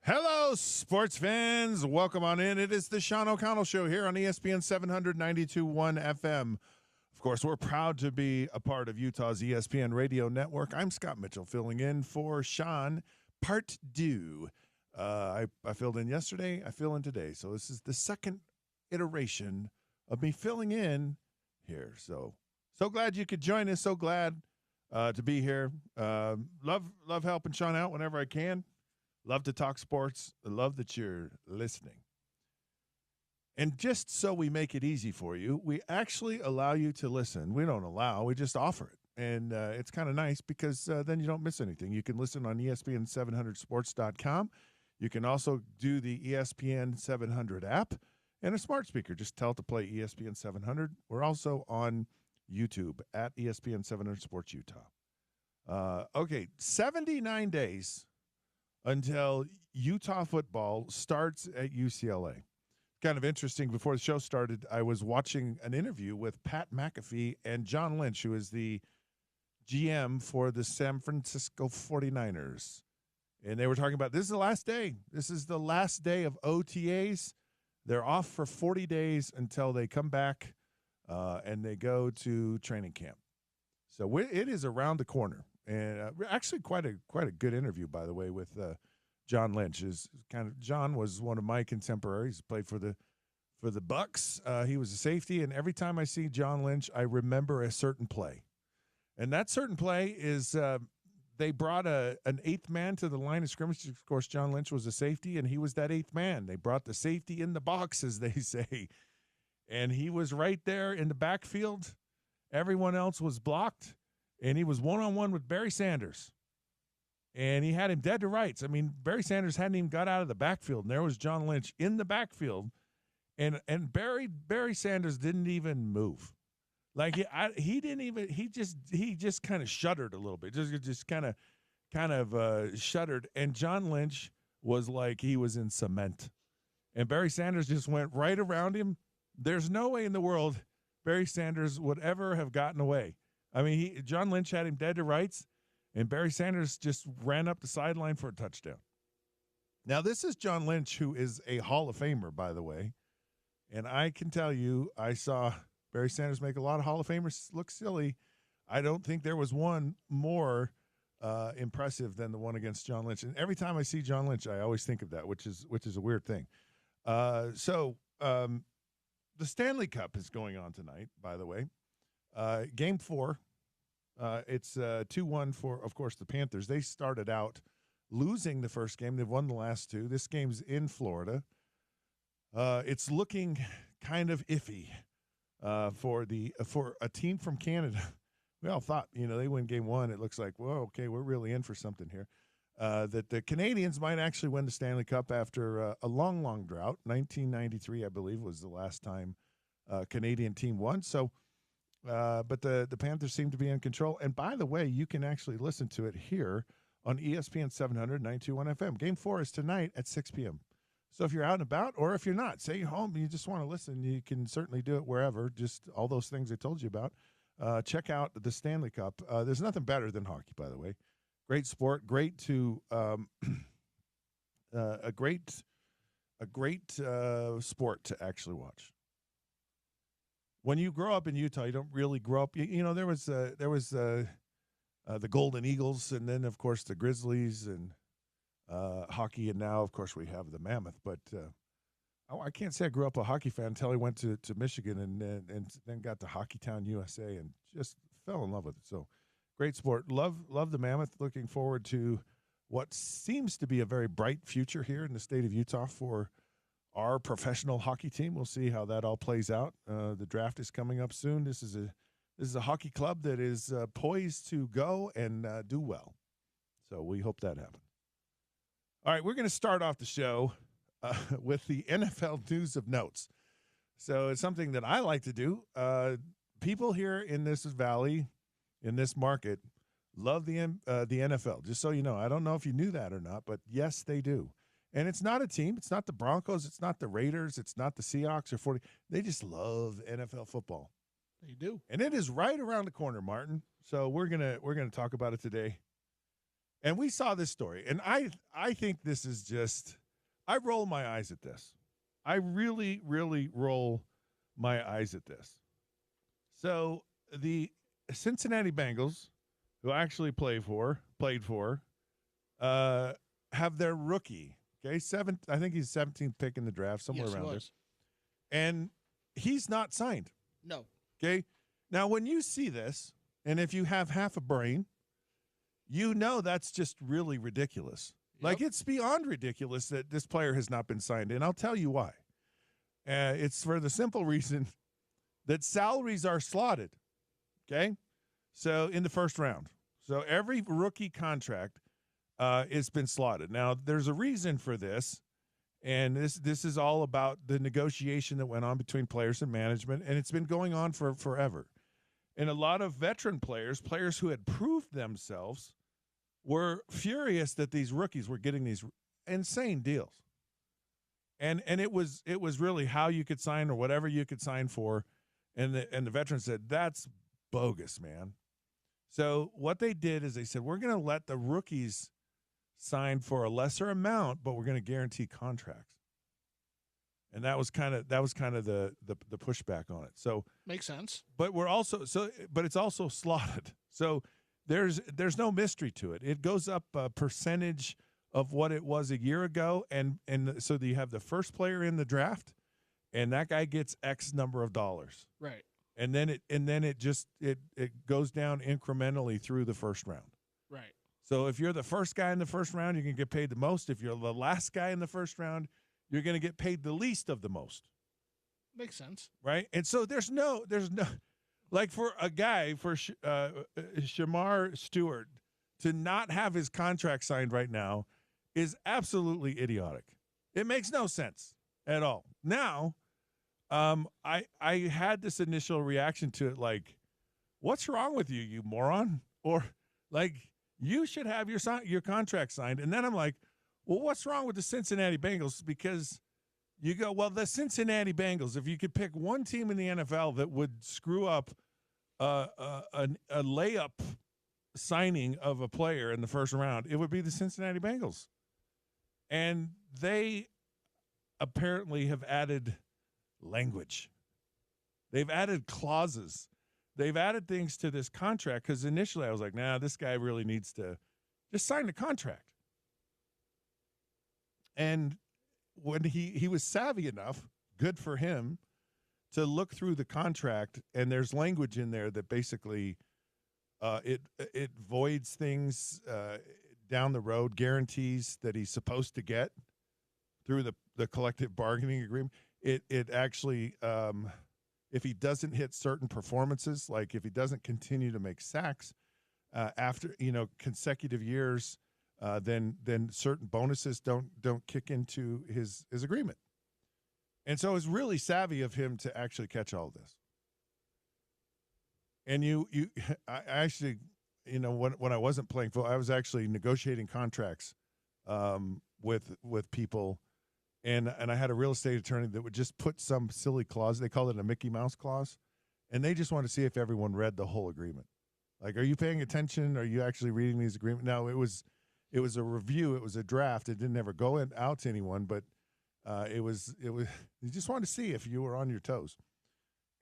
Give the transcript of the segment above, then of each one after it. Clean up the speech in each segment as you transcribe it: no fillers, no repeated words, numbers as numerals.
Hello, sports fans. Welcome on in. It is the Sean O'Connell Show here on ESPN 792.1 FM. Of course, we're proud to be a part of Utah's ESPN radio network. I'm Scott Mitchell, filling in for Sean, part two. I filled in yesterday. I fill in today. So this is the second iteration of me filling in here. So glad you could join us. So glad to be here. Love helping Sean out whenever I can. Love to talk sports. I love that you're listening. And just so we make it easy for you, we actually allow you to listen. We don't allow, we just offer it. And it's kind of nice because then you don't miss anything. You can listen on ESPN700sports.com. You can also do the ESPN 700 app and a smart speaker. Just tell it to play ESPN 700. We're also on YouTube at ESPN 700 Sports Utah. Okay, 79 days until Utah football starts at UCLA. Kind of interesting, before the show started, I was watching an interview with Pat McAfee and John Lynch, who is the GM for the San Francisco 49ers. And they were talking about, this is the last day. This is the last day of OTAs. They're off for 40 days until they come back and they go to training camp. So it is around the corner. And actually quite a good interview, by the way, with John Lynch. John was one of my contemporaries. Played for the Bucks. He was a safety, and every time I see John Lynch, I remember a certain play. And that certain play is they brought an eighth man to the line of scrimmage. Of course, John Lynch was a safety, and he was that eighth man. They brought the safety in the box, as they say, and he was right there in the backfield. Everyone else was blocked. And he was one-on-one with Barry Sanders. And he had him dead to rights. I mean, Barry Sanders hadn't even got out of the backfield. And there was John Lynch in the backfield. And Barry Sanders didn't even move. Like he just kind of shuddered a little bit. Just kind of shuddered. And John Lynch was like he was in cement. And Barry Sanders just went right around him. There's no way in the world Barry Sanders would ever have gotten away. I mean, John Lynch had him dead to rights, and Barry Sanders just ran up the sideline for a touchdown. Now, this is John Lynch, who is a Hall of Famer, by the way. And I can tell you, I saw Barry Sanders make a lot of Hall of Famers look silly. I don't think there was one more impressive than the one against John Lynch. And every time I see John Lynch, I always think of that, which is a weird thing. So the Stanley Cup is going on tonight, by the way. Game 4, it's 2-1 for, of course, the Panthers. They started out losing the first game. They've won the last two. This game's in Florida. It's looking kind of iffy for a team from Canada. We all thought, they win game 1. It looks like, whoa, okay, we're really in for something here. That the Canadians might actually win the Stanley Cup after a long, long drought. 1993, I believe, was the last time a Canadian team won. So, but the Panthers seem to be in control. And by the way, you can actually listen to it here on ESPN 700, 921 FM. Game 4 is tonight at 6 p.m. So if you're out and about, or if you're not, say you're home and you just want to listen, you can certainly do it wherever. Just all those things I told you about. Check out the Stanley Cup. There's nothing better than hockey, by the way. Great sport. Great to a great sport to actually watch. When you grow up in Utah, you don't really grow up. There was the Golden Eagles, and then of course the Grizzlies, and hockey, and now of course we have the Mammoth. But I can't say I grew up a hockey fan until I went to Michigan, and then got to Hockeytown, USA, and just fell in love with it. So great sport. Love the Mammoth. Looking forward to what seems to be a very bright future here in the state of Utah for our professional hockey team. We'll see how that all plays out. The draft is coming up soon. This is a hockey club that is poised to go and do well. So we hope that happens. All right, we're going to start off the show with the NFL news of notes. So it's something that I like to do. People here in this valley, in this market, love the NFL. Just so you know, I don't know if you knew that or not, but yes, they do. And it's not a team. It's not the Broncos. It's not the Raiders. It's not the Seahawks or 40. They just love NFL football. They do. And it is right around the corner, Martin. So we're gonna talk about it today. And we saw this story, and I think this is just – I roll my eyes at this. I really, really roll my eyes at this. So the Cincinnati Bengals, who I actually played for, have their rookie, okay, I think he's 17th pick in the draft, somewhere around there. And he's not signed. No. Okay? Now, when you see this, and if you have half a brain, you know that's just really ridiculous. Yep. Like, it's beyond ridiculous that this player has not been signed, and I'll tell you why. It's for the simple reason that salaries are slotted, okay? So, in the first round. So, every rookie contract has been slotted. Now, there's a reason for this, and this is all about the negotiation that went on between players and management, and it's been going on for forever. And a lot of veteran players who had proved themselves, were furious that these rookies were getting these insane deals. And it was really how you could sign or whatever you could sign for. And the veterans said, that's bogus, man. So what they did is they said, we're going to let the rookies sign for a lesser amount, but we're going to guarantee contracts. And that was kind of the pushback on it. So makes sense. But but it's also slotted. So there's no mystery to it. It goes up a percentage of what it was a year ago, and so you have the first player in the draft, and that guy gets X number of dollars. Right. And then it goes down incrementally through the first round. Right. So if you're the first guy in the first round, you can get paid the most. If you're the last guy in the first round, you're going to get paid the least of the most. Makes sense. Right? And so there's no like for a guy, for Shamar Stewart to not have his contract signed right now is absolutely idiotic. It makes no sense at all. Now, I had this initial reaction to it like, what's wrong with you, you moron? Or like, you should have your contract signed. And then I'm like, well, what's wrong with the Cincinnati Bengals? Because you go, well, the Cincinnati Bengals, if you could pick one team in the NFL that would screw up a layup signing of a player in the first round, it would be the Cincinnati Bengals. And they apparently have added language. They've added clauses. They've added things to this contract because initially I was like, nah, this guy really needs to just sign the contract. And when he was savvy enough, good for him, to look through the contract, and there's language in there that basically it voids things down the road, guarantees that he's supposed to get through the collective bargaining agreement. It actually, if he doesn't hit certain performances, like if he doesn't continue to make sacks after consecutive years, then certain bonuses don't kick into his agreement. And so it's really savvy of him to actually catch all of this. And I actually, when I wasn't playing football, I was actually negotiating contracts with people, and I had a real estate attorney that would just put some silly clause. They call it a Mickey Mouse clause, and they just wanted to see if everyone read the whole agreement. Like, are you paying attention? Are you actually reading these agreements? No, it was a review. It was a draft. It didn't ever go out to anyone, but it was. You just wanted to see if you were on your toes,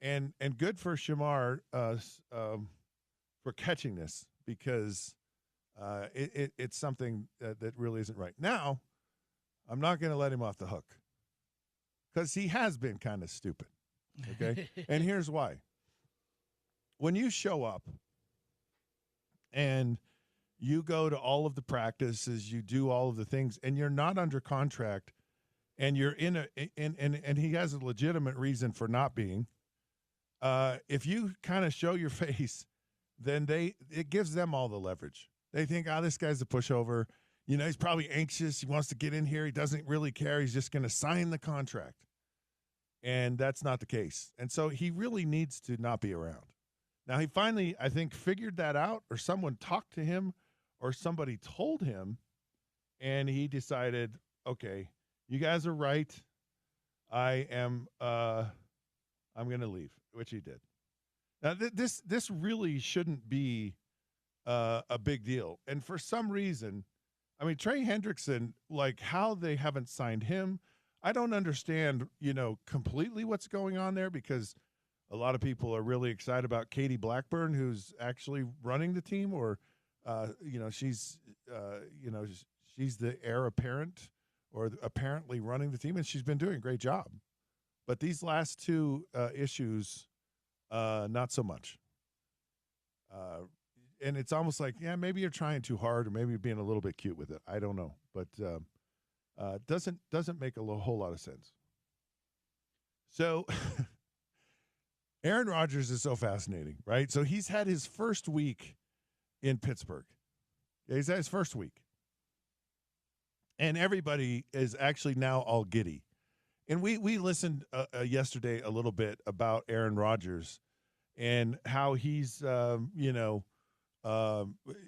and good for Shamar for catching this, because it's something that really isn't right. Now, I'm not going to let him off the hook because he has been kind of stupid. Okay, and here's why. When you show up and you go to all of the practices, you do all of the things, and you're not under contract, and you're and he has a legitimate reason for not being. If you kind of show your face, then it gives them all the leverage. They think, this guy's a pushover. He's probably anxious. He wants to get in here. He doesn't really care. He's just going to sign the contract. And that's not the case. And so he really needs to not be around. Now, he finally, I think, figured that out, or someone talked to him, or somebody told him, and he decided, okay, you guys are right. I'm going to leave, which he did. Now, this really shouldn't be a big deal. And for some reason, I mean, Trey Hendrickson, like how they haven't signed him, I don't understand, completely what's going on there, because a lot of people are really excited about Katie Blackburn, who's actually running the team, or, she's the heir apparent, or apparently running the team, and she's been doing a great job. But these last two issues, not so much. And it's almost like, yeah, maybe you're trying too hard, or maybe you're being a little bit cute with it. I don't know, but doesn't make a whole lot of sense. So Aaron Rodgers is so fascinating, right? So he's had his first week in Pittsburgh. Yeah, he's had his first week. And everybody is actually now all giddy. And we listened yesterday a little bit about Aaron Rodgers and how he's,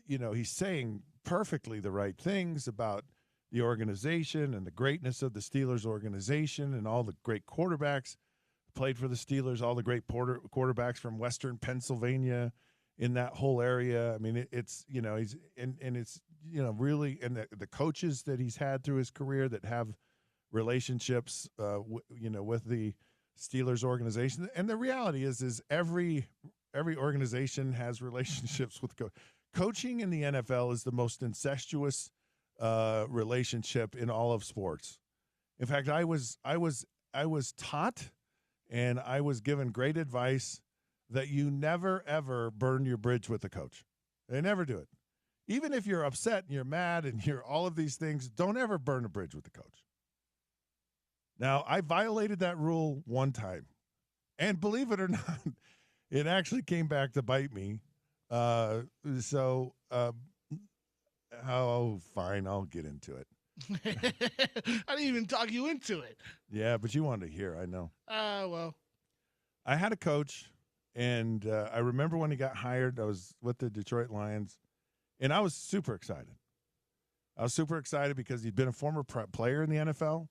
he's saying perfectly the right things about the organization and the greatness of the Steelers organization and all the great quarterbacks played for the Steelers, all the great quarterbacks from Western Pennsylvania in that whole area. I mean, it's really, and the coaches that he's had through his career that have relationships, with the Steelers organization. And the reality is every organization has relationships with coaching in the NFL is the most incestuous relationship in all of sports. In fact, I was taught, and I was given great advice that you never ever burn your bridge with the coach. They never do it. Even if you're upset and you're mad and you're all of these things, don't ever burn a bridge with the coach. Now, I violated that rule one time, and believe it or not, it actually came back to bite me. Oh, fine, I'll get into it. I didn't even talk you into it. Yeah, but you wanted to hear, I know. Well. I had a coach, and I remember when he got hired, I was with the Detroit Lions, and I was super excited. I was super excited because he'd been a former player in the NFL.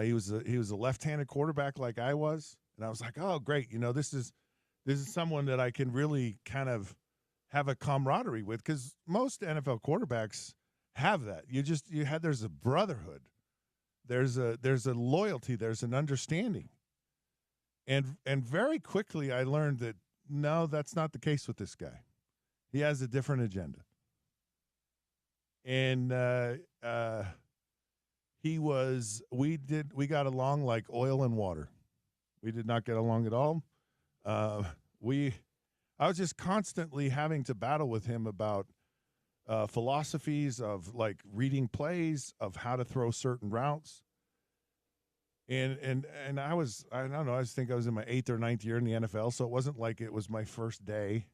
He was a left-handed quarterback like I was, and I was like, oh, great. This is someone that I can really kind of have a camaraderie with, because most NFL quarterbacks have that. There's a brotherhood. There's a loyalty. There's an understanding. And very quickly I learned that, no, that's not the case with this guy. He has a different agenda. And we got along like oil and water. We did not get along at all. I was just constantly having to battle with him about philosophies of like reading plays, of how to throw certain routes. And I don't know, I think I was in my 8th or 9th year in the NFL, so it wasn't like it was my first day.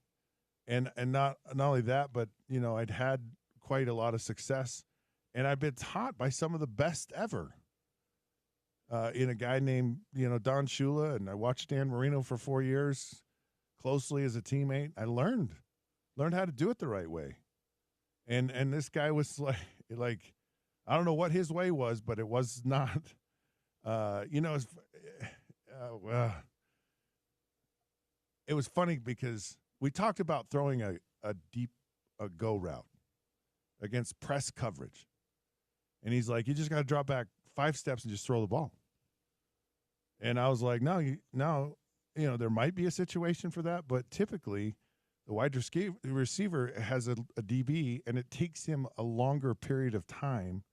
And not only that, but I'd had quite a lot of success, and I've been taught by some of the best ever. In a guy named, Don Shula, and I watched Dan Marino for 4 years closely as a teammate. I learned how to do it the right way. And this guy was like I don't know what his way was, but it was not, it was funny because we talked about throwing a deep go route against press coverage. And he's like, you just got to drop back 5 steps and just throw the ball. And I was like, no, there might be a situation for that, but typically the wide receiver has a DB, and it takes him a longer period of time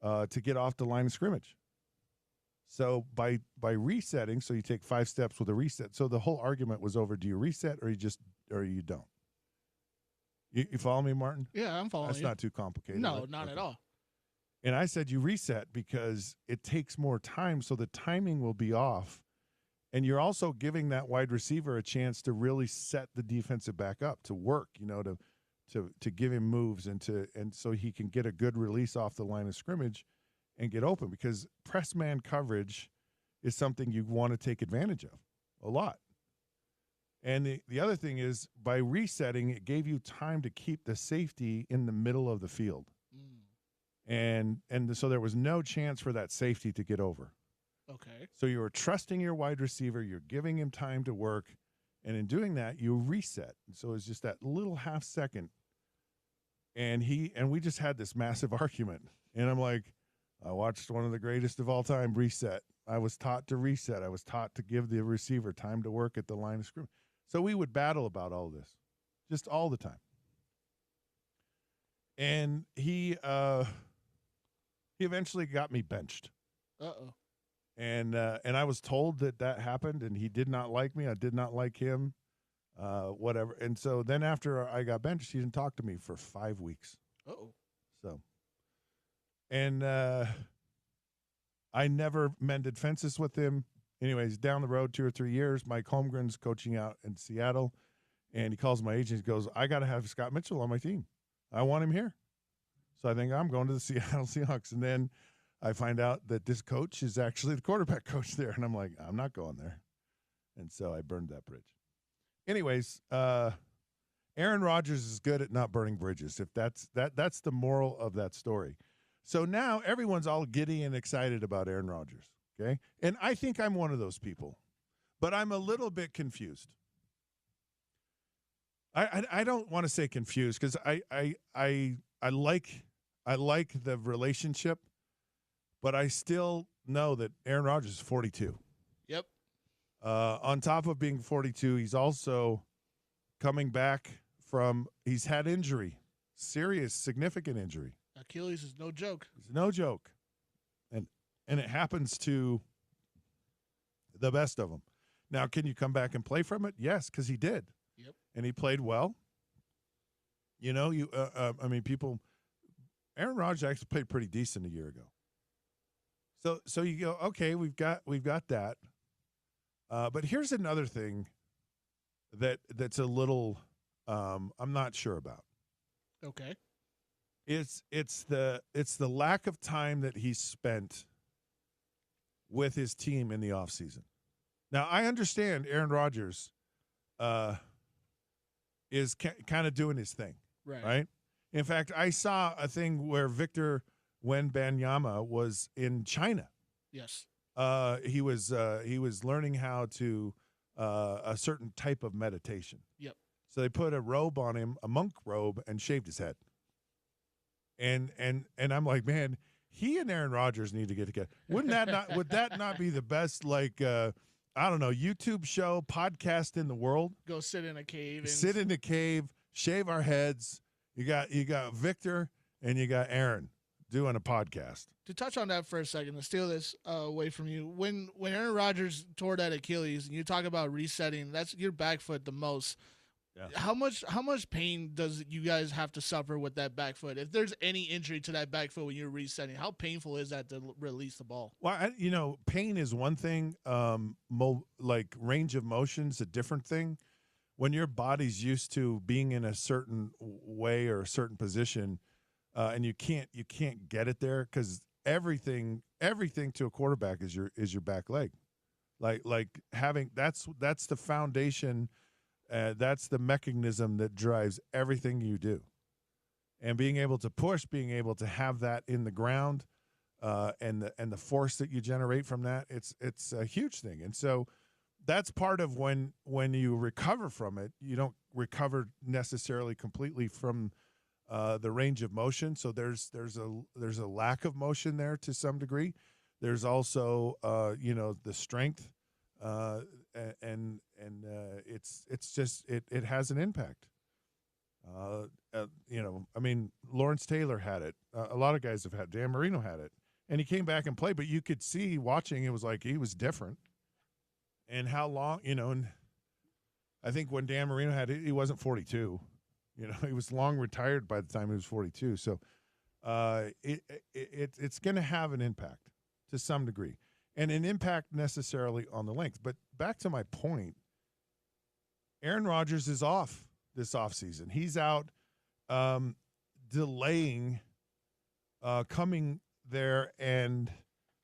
to get off the line of scrimmage. So by resetting, so you take 5 steps with a reset. So the whole argument was over: do you reset or you don't? You follow me, Martin? Yeah, I'm following. That's not too complicated. No, not at all. And I said you reset because it takes more time, so the timing will be off. And you're also giving that wide receiver a chance to really set the defensive back up, to work, to give him moves and so he can get a good release off the line of scrimmage and get open, because press man coverage is something you want to take advantage of a lot. And the other thing is, by resetting, it gave you time to keep the safety in the middle of the field. And so there was no chance for that safety to get over. Okay. So you were trusting your wide receiver. You're giving him time to work. And in doing that, you reset. And so it's just that little half second. And we just had this massive argument. And I'm like, I watched one of the greatest of all time reset. I was taught to reset. I was taught to give the receiver time to work at the line of scrimmage. So we would battle about all this, just all the time. And he eventually got me benched. Uh-oh. And I was told that happened, and he did not like me. I did not like him, whatever. And so then after I got benched, he didn't talk to me for 5 weeks. Uh-oh. So, and I never mended fences with him. Anyways, down the road 2 or 3 years, Mike Holmgren's coaching out in Seattle, and he calls my agent. He goes, I got to have Scott Mitchell on my team. I want him here. So I think I'm going to the Seattle Seahawks. And then I find out that this coach is actually the quarterback coach there. And I'm like, I'm not going there. And so I burned that bridge. Anyways, Aaron Rodgers is good at not burning bridges. If that's the moral of that story. So now everyone's all giddy and excited about Aaron Rodgers. Okay. And I think I'm one of those people, but I'm a little bit confused. I don't want to say confused because I like the relationship, but I still know that Aaron Rodgers is 42. Yep. On top of being 42, he's also coming back from he's had injury, serious, significant injury. Achilles is no joke. It's no joke. And it happens to the best of them. Now, can you come back and play from it? Yes, because he did. Yep. And he played well. You know, Aaron Rodgers actually played pretty decent a year ago. So you go, okay, we've got that. But here's another thing that's a little I'm not sure about. Okay. It's the lack of time that he spent with his team in the offseason. Now, I understand Aaron Rodgers is kind of doing his thing, right? In fact, I saw a thing where Victor Wembanyama was in China. Yes. He was learning how to a certain type of meditation. Yep. So they put a robe on him, a monk robe, and shaved his head. And I'm like, man, he and Aaron Rodgers need to get together. Would that not be the best, like, I don't know, YouTube show, podcast in the world? Go sit in a cave. Sit in a cave, shave our heads. You got Victor and you got Aaron doing a podcast. To touch on that for a second, to steal this away from you, when Aaron Rodgers tore that Achilles, and you talk about resetting, that's your back foot the most. Yeah. How much pain does you guys have to suffer with that back foot? If there's any injury to that back foot when you're resetting, how painful is that to release the ball? Well, pain is one thing. Like range of motion's a different thing. When your body's used to being in a certain way or a certain position, and you can't get it there because everything to a quarterback is your back leg. Like having that's the foundation. That's the mechanism that drives everything you do. And being able to push, being able to have that in the ground, and the force that you generate from that, it's a huge thing. And so that's part of when you recover from it, you don't recover necessarily completely from the range of motion. So there's a lack of motion there to some degree. There's also the strength. And it's just it has an impact. Lawrence Taylor had it. A lot of guys have had. Dan Marino had it, and he came back and played. But you could see watching, it was like he was different. And how long, and I think when Dan Marino had it, he wasn't 42. He was long retired by the time he was 42. So it's going to have an impact to some degree. And an impact necessarily on the length. But back to my point, Aaron Rodgers is off this offseason. He's out delaying coming there and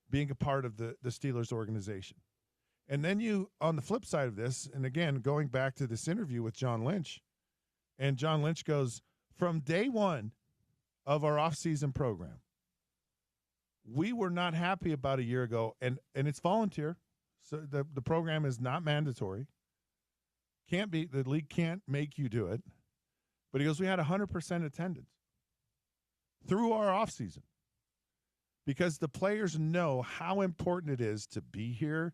being a part of the Steelers organization. And then you, on the flip side of this, and again, going back to this interview with John Lynch, and John Lynch goes, from day one of our offseason program, we were not happy about a year ago, and it's volunteer, so the program is not mandatory. The league can't make you do it. But he goes, we had 100% attendance through our offseason because the players know how important it is to be here,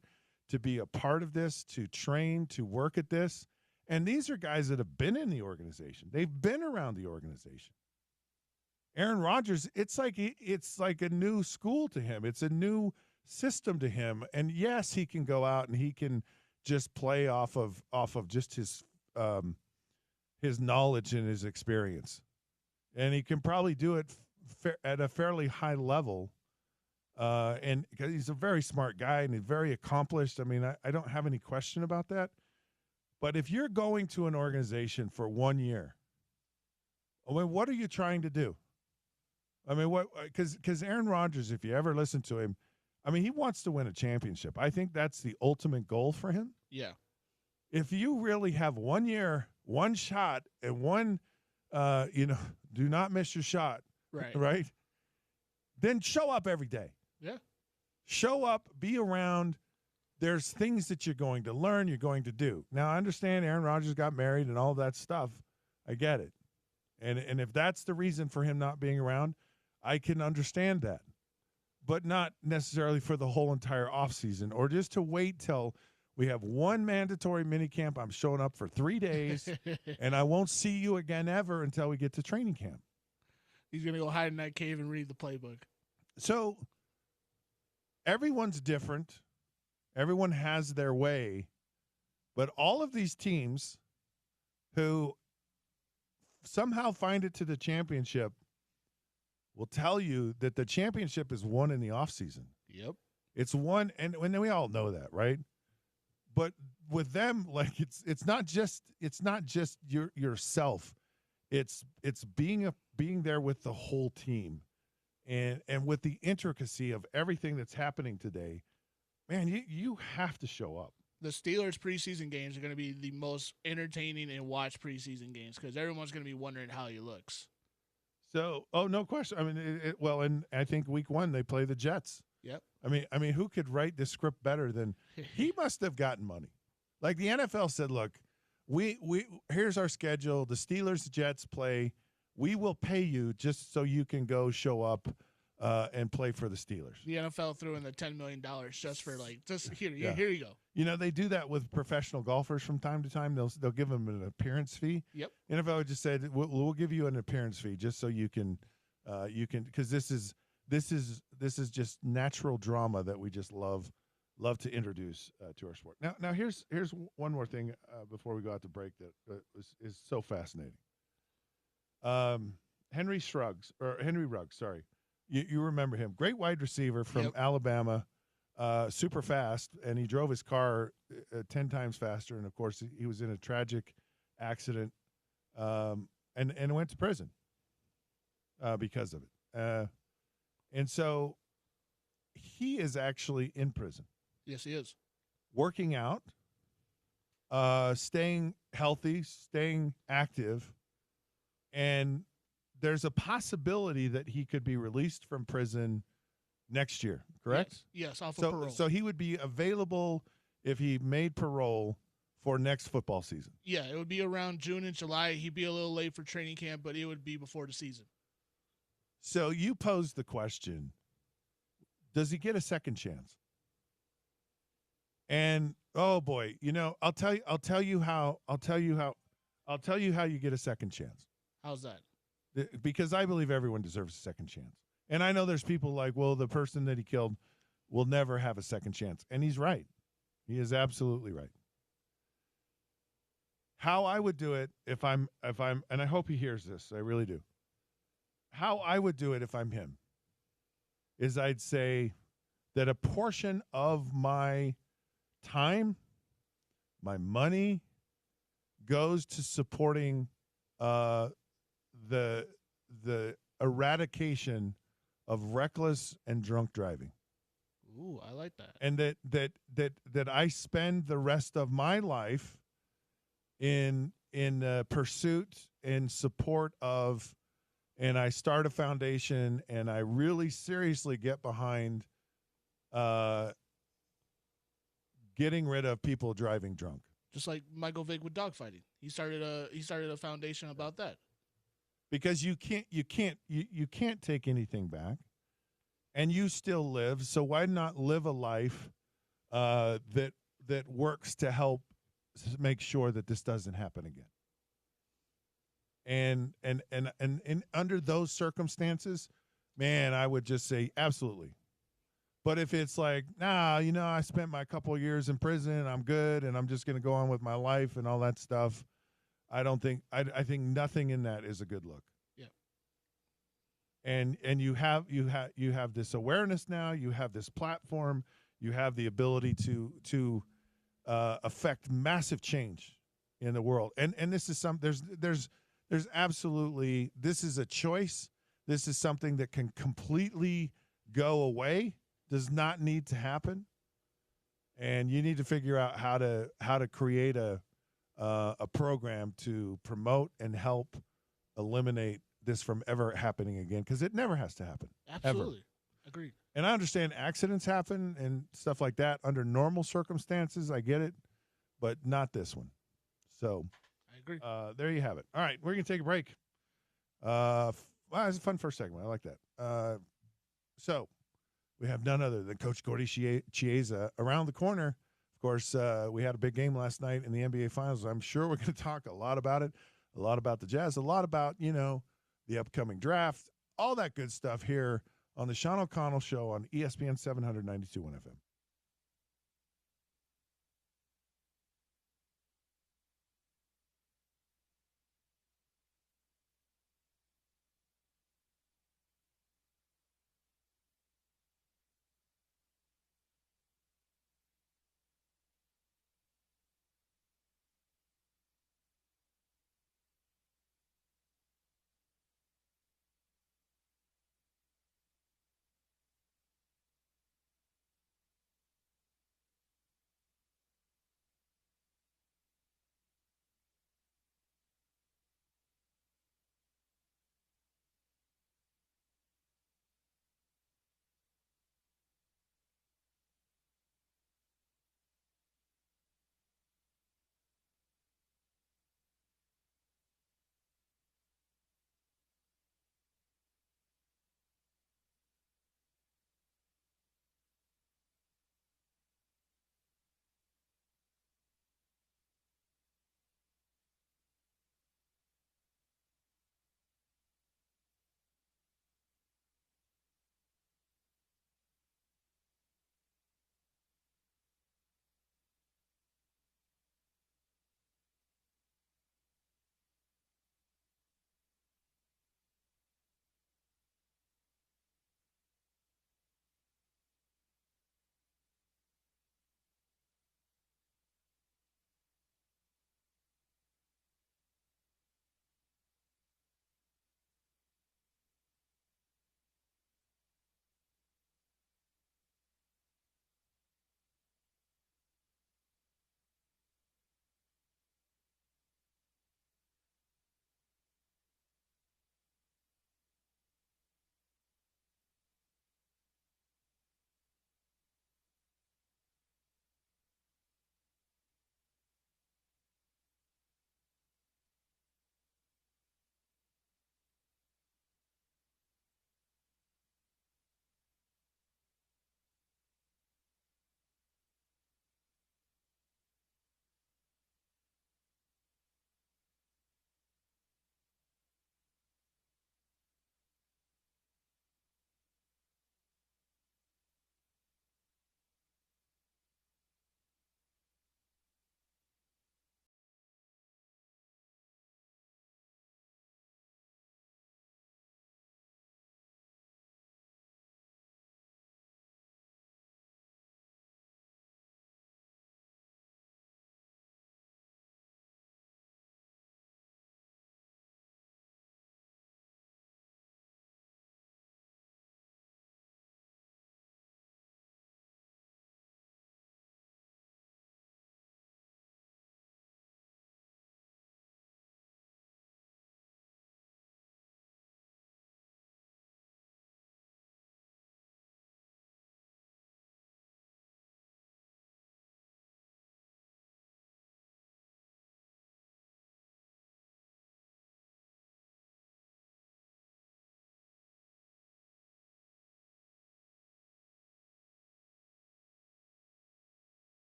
to be a part of this, to train, to work at this. And these are guys that have been in the organization. They've been around the organization. Aaron Rodgers, it's like a new school to him. It's a new system to him. And yes, he can go out and he can just play off of just his knowledge and his experience. And he can probably do it at a fairly high level. And because he's a very smart guy and he's very accomplished. I mean, I don't have any question about that. But if you're going to an organization for 1 year, I mean, what are you trying to do? I mean, what? Because Aaron Rodgers, if you ever listen to him, I mean, he wants to win a championship. I think that's the ultimate goal for him. Yeah. If you really have 1 year, one shot, and one, do not miss your shot. Right. Right. Then show up every day. Yeah. Show up, be around. There's things that you're going to learn, you're going to do. Now, I understand Aaron Rodgers got married and all that stuff. I get it. And if that's the reason for him not being around, I can understand that. But not necessarily for the whole entire offseason or just to wait till we have one mandatory minicamp. I'm showing up for 3 days, and I won't see you again ever until we get to training camp. He's going to go hide in that cave and read the playbook. So everyone's different. Everyone has their way. But all of these teams who somehow find it to the championship will tell you that the championship is won in the offseason. Yep. It's won, and we all know that, right? But with them, like it's not just yourself. It's being there with the whole team, and with the intricacy of everything that's happening today. Man, you have to show up. The Steelers preseason games are going to be the most entertaining and watched preseason games because everyone's going to be wondering how he looks. So, no question. I mean, and I think week 1 they play the Jets. Yep. I mean, who could write this script better than he must have gotten money? Like the NFL said, look, we here's our schedule. The Steelers Jets play. We will pay you just so you can go show up and play for the Steelers. The NFL threw in the $10 million just for here you go. You know, they do that with professional golfers from time to time. They'll give them an appearance fee. Yep. NFL just said we'll give you an appearance fee just so you can because this is just natural drama that we just love to introduce to our sport. Now here's one more thing before we go out to break that is so fascinating. Henry Ruggs, sorry. You remember him. Great wide receiver from Alabama, super fast, and he drove his car 10 times faster. And, of course, he was in a tragic accident and went to prison because of it. And so he is actually in prison. Yes, he is. Working out, staying healthy, staying active, and there's a possibility that he could be released from prison next year, correct? Yes, off of parole. So he would be available if he made parole for next football season. Yeah, it would be around June and July. He'd be a little late for training camp, but it would be before the season. So you posed the question, does he get a second chance? And oh boy, I'll tell you how you get a second chance. How's that? Because I believe everyone deserves a second chance. And I know there's people like, well, the person that he killed will never have a second chance. And he's right. He is absolutely right. How I would do it if I'm, and I hope he hears this, I really do. How I would do it if I'm him is I'd say that a portion of my time, my money goes to supporting the eradication of reckless and drunk driving. Ooh, I like that. And that I spend the rest of my life in pursuit and support of, and I start a foundation and I really seriously get behind getting rid of people driving drunk. Just like Michael Vick with dogfighting, he started a foundation about that. Because you can't take anything back, and you still live. So why not live a life that works to help make sure that this doesn't happen again? And under those circumstances, man, I would just say absolutely. But if it's like, nah, I spent my couple of years in prison, I'm good, and I'm just going to go on with my life and all that stuff, I think nothing in that is a good look. Yeah. And you have this awareness now, you have this platform, you have the ability to affect massive change in the world. And this is there's absolutely, this is a choice. This is something that can completely go away. Does not need to happen, and you need to figure out how to create a program to promote and help eliminate this from ever happening again, because it never has to happen. Absolutely, ever. Agreed. And I understand accidents happen and stuff like that under normal circumstances. I get it, but not this one. So I agree. There you have it. All right, we're gonna take a break. Well, it's a fun first segment. I like that. So. We have none other than Coach Gordy Chiesa around the corner. Of course, we had a big game last night in the NBA Finals. I'm sure we're going to talk a lot about it, a lot about the Jazz, a lot about, the upcoming draft, all that good stuff here on the Sean O'Connell Show on ESPN 792.1 FM.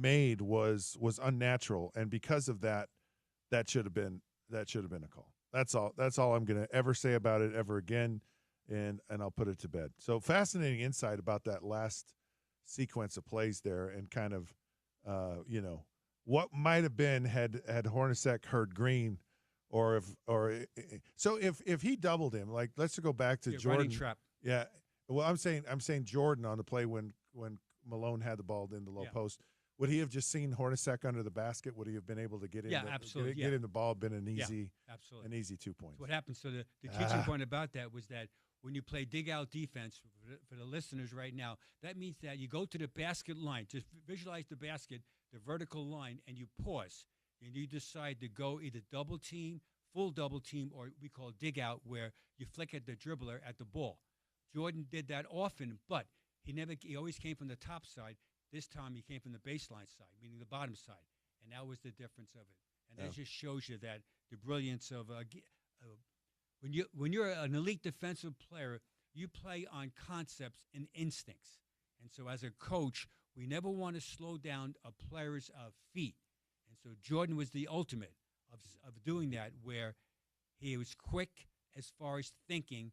made was unnatural, and because of that, that should have been a call. That's all I'm going to ever say about it ever again, and I'll put it to bed. So fascinating insight about that last sequence of plays there, and kind of what might have been had Hornacek heard green, or if he doubled him, like let's go back to Jordan. Running trap. Yeah. Well, I'm saying Jordan on the play when Malone had the ball in the low post. Would he have just seen Hornacek under the basket? Would he have been able to get in? Absolutely. Get in the ball, been an easy 2 points. What happened? So the teaching point about that was that when you play dig out defense, for the listeners right now, that means that you go to the basket line. Just visualize the basket, the vertical line, and you pause. And you decide to go either double team, full double team, or we call dig out, where you flick at the dribbler at the ball. Jordan did that often, but he always came from the top side. This time he came from the baseline side, meaning the bottom side, and that was the difference of it. And that just shows you that the brilliance of when you're an elite defensive player, you play on concepts and instincts. And so as a coach, we never want to slow down a player's feet. And so Jordan was the ultimate of doing that, where he was quick as far as thinking,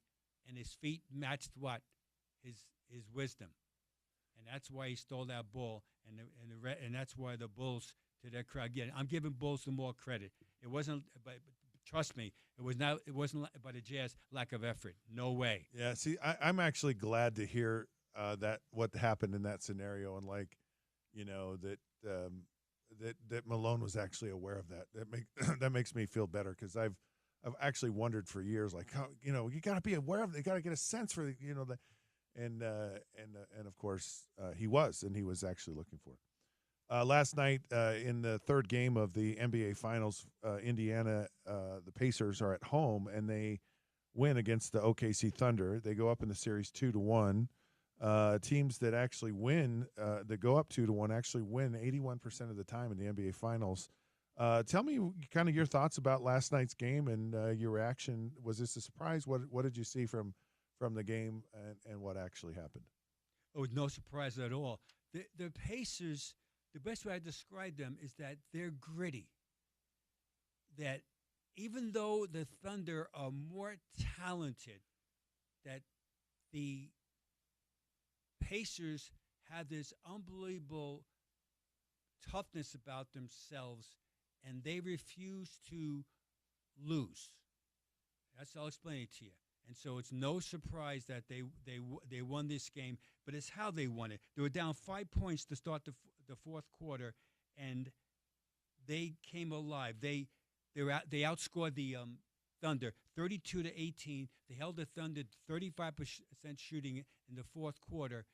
and his feet matched his wisdom. And that's why he stole that ball, and that's why the Bulls, to their crowd, again, I'm giving Bulls some more credit. It wasn't, but trust me, it wasn't by the Jazz lack of effort. No way. Yeah, see, I'm actually glad to hear that what happened in that scenario, and that Malone was actually aware of that. That makes me feel better, because I've actually wondered for years, like, how, you got to be aware of it. You got to get a sense for the. And of course he was actually looking for it. Last night in the third game of the NBA Finals, Indiana, the Pacers are at home, and they win against the OKC Thunder. They go up in the series 2-1. Teams that actually win, that go up 2-1, actually win 81% of the time in the NBA Finals. Tell me kind of your thoughts about last night's game and your reaction. Was this a surprise? What did you see from the game and what actually happened? It was no surprise at all. The Pacers, the best way I describe them is that they're gritty. That even though the Thunder are more talented, that the Pacers have this unbelievable toughness about themselves, and they refuse to lose. I'll explain it to you. And so it's no surprise that they won this game, but it's how they won it. They were down 5 points to start the fourth quarter, and they came alive. They outscored the Thunder 32-18. They held the Thunder 35% shooting in the fourth quarter,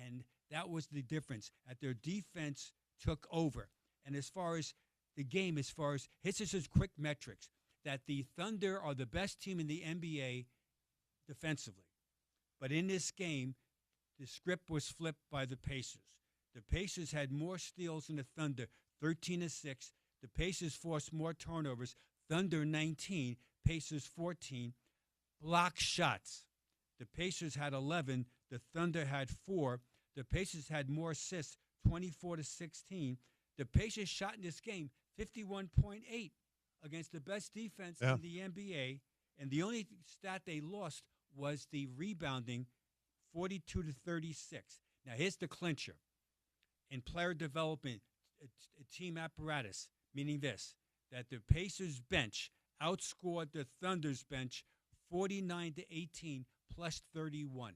and that was the difference. That their defense took over. And as far as the game, this is quick metrics, that the Thunder are the best team in the NBA defensively. But in this game, the script was flipped by the Pacers. The Pacers had more steals than the Thunder, 13-6. The Pacers forced more turnovers, Thunder 19, Pacers 14. Block shots. The Pacers had 11, the Thunder had 4. The Pacers had more assists, 24-16. The Pacers shot in this game 51.8 against the best defense in the NBA. And the only stat they lost was the rebounding, 42-36. Now, here's the clincher. In player development, team apparatus, meaning this, that the Pacers bench outscored the Thunder's bench 49-18 plus 31.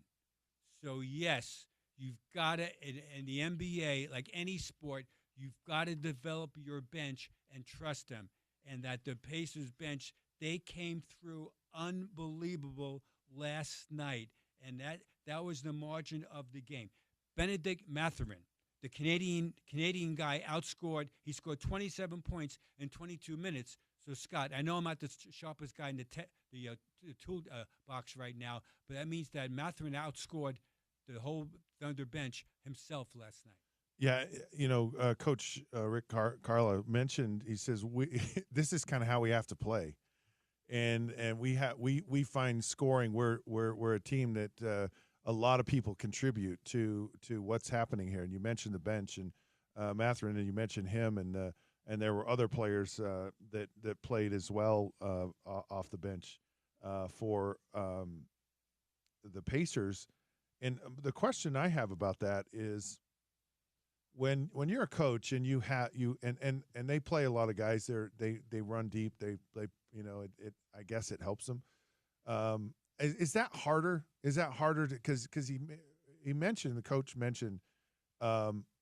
So, yes, you've got to, in the NBA, like any sport, you've got to develop your bench and trust them. And that the Pacers bench, they came through unbelievable last night, and that was the margin of the game. Benedict Mathurin, the Canadian guy, outscored. He scored 27 points in 22 minutes. So, Scott, I know I'm not the sharpest guy in the tool box right now, but that means that Mathurin outscored the whole Thunder bench himself last night. Yeah, Coach Rick Carla mentioned, he says, this is kind of how we have to play. And we find scoring. We're a team that a lot of people contribute to what's happening here. And you mentioned the bench, and Mathurin, and you mentioned him, and there were other players that played as well off the bench for the Pacers. And the question I have about that is, when you're a coach and and they play a lot of guys, they run deep, they I guess it helps them. Is that harder? Is that harder because the coach mentioned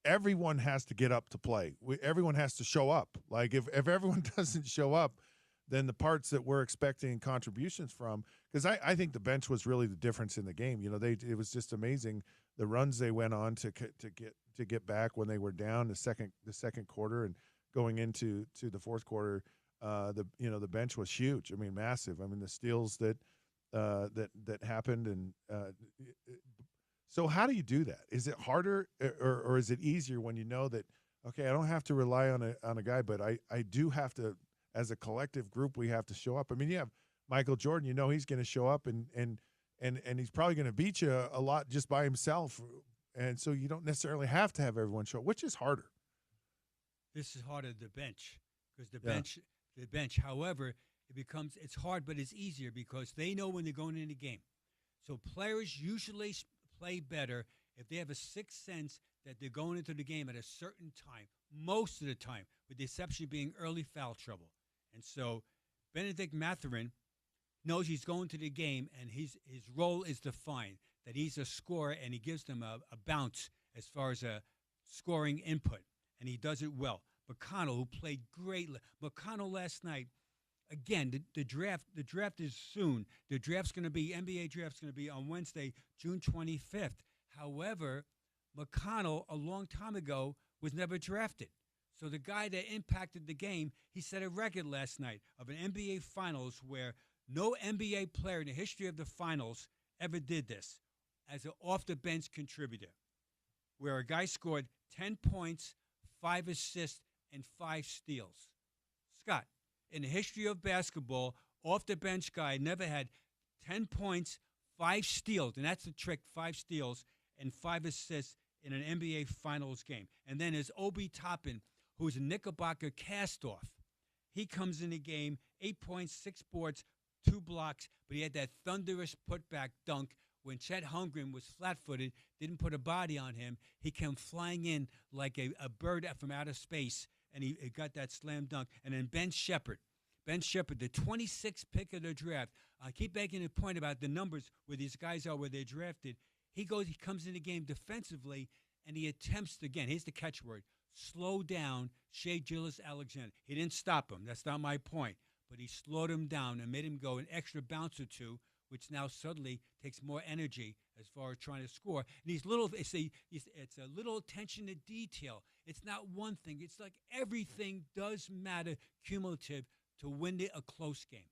everyone has to get up to play. Everyone has to show up. Like if everyone doesn't show up, then the parts that we're expecting contributions from, because I think the bench was really the difference in the game. It was just amazing the runs they went on to get back when they were down the second quarter and going into the fourth quarter. The bench was huge. I mean, massive. I mean, the steals that happened, and so how do you do that? Is it harder or is it easier when you know that, okay, I don't have to rely on a guy, but I do have to, as a collective group, we have to show up. I mean, you have Michael Jordan, he's going to show up and he's probably going to beat you a lot just by himself. And so you don't necessarily have to have everyone show up. Which is harder? This is harder, the bench, because the bench, however, it's hard, but it's easier because they know when they're going in the game. So players usually play better if they have a sixth sense that they're going into the game at a certain time, most of the time, with the exception of being early foul trouble. And so Benedict Mathurin knows he's going to the game, and his role is defined, that he's a scorer, and he gives them a bounce as far as a scoring input, and he does it well. McConnell, who played great. McConnell last night, again, the draft is soon. The NBA draft's going to be on Wednesday, June 25th. However, McConnell, a long time ago, was never drafted. So the guy that impacted the game, he set a record last night of an NBA Finals where no NBA player in the history of the Finals ever did this as an off-the-bench contributor, where a guy scored 10 points, 5 assists, and 5 steals. Scott, in the history of basketball, off-the-bench guy never had 10 points, 5 steals, and that's the trick, 5 steals, and 5 assists in an NBA Finals game. And then there's Obi Toppin, who's a Knickerbocker cast-off. He comes in the game, 8 points, 6 boards, 2 blocks, but he had that thunderous putback dunk when Chet Holmgren was flat-footed, didn't put a body on him. He came flying in like a bird from outer space, and he got that slam dunk. And then Ben Shepherd, the 26th pick of the draft. I keep making a point about the numbers where these guys are, where they're drafted. He comes in the game defensively, and he attempts to, again, here's the catchword, slow down Shai Gilgeous-Alexander. He didn't stop him. That's not my point. But he slowed him down and made him go an extra bounce or two, which now suddenly takes more energy as far as trying to score. And it's a little attention to detail. It's not one thing. It's like everything does matter cumulative to win a close game.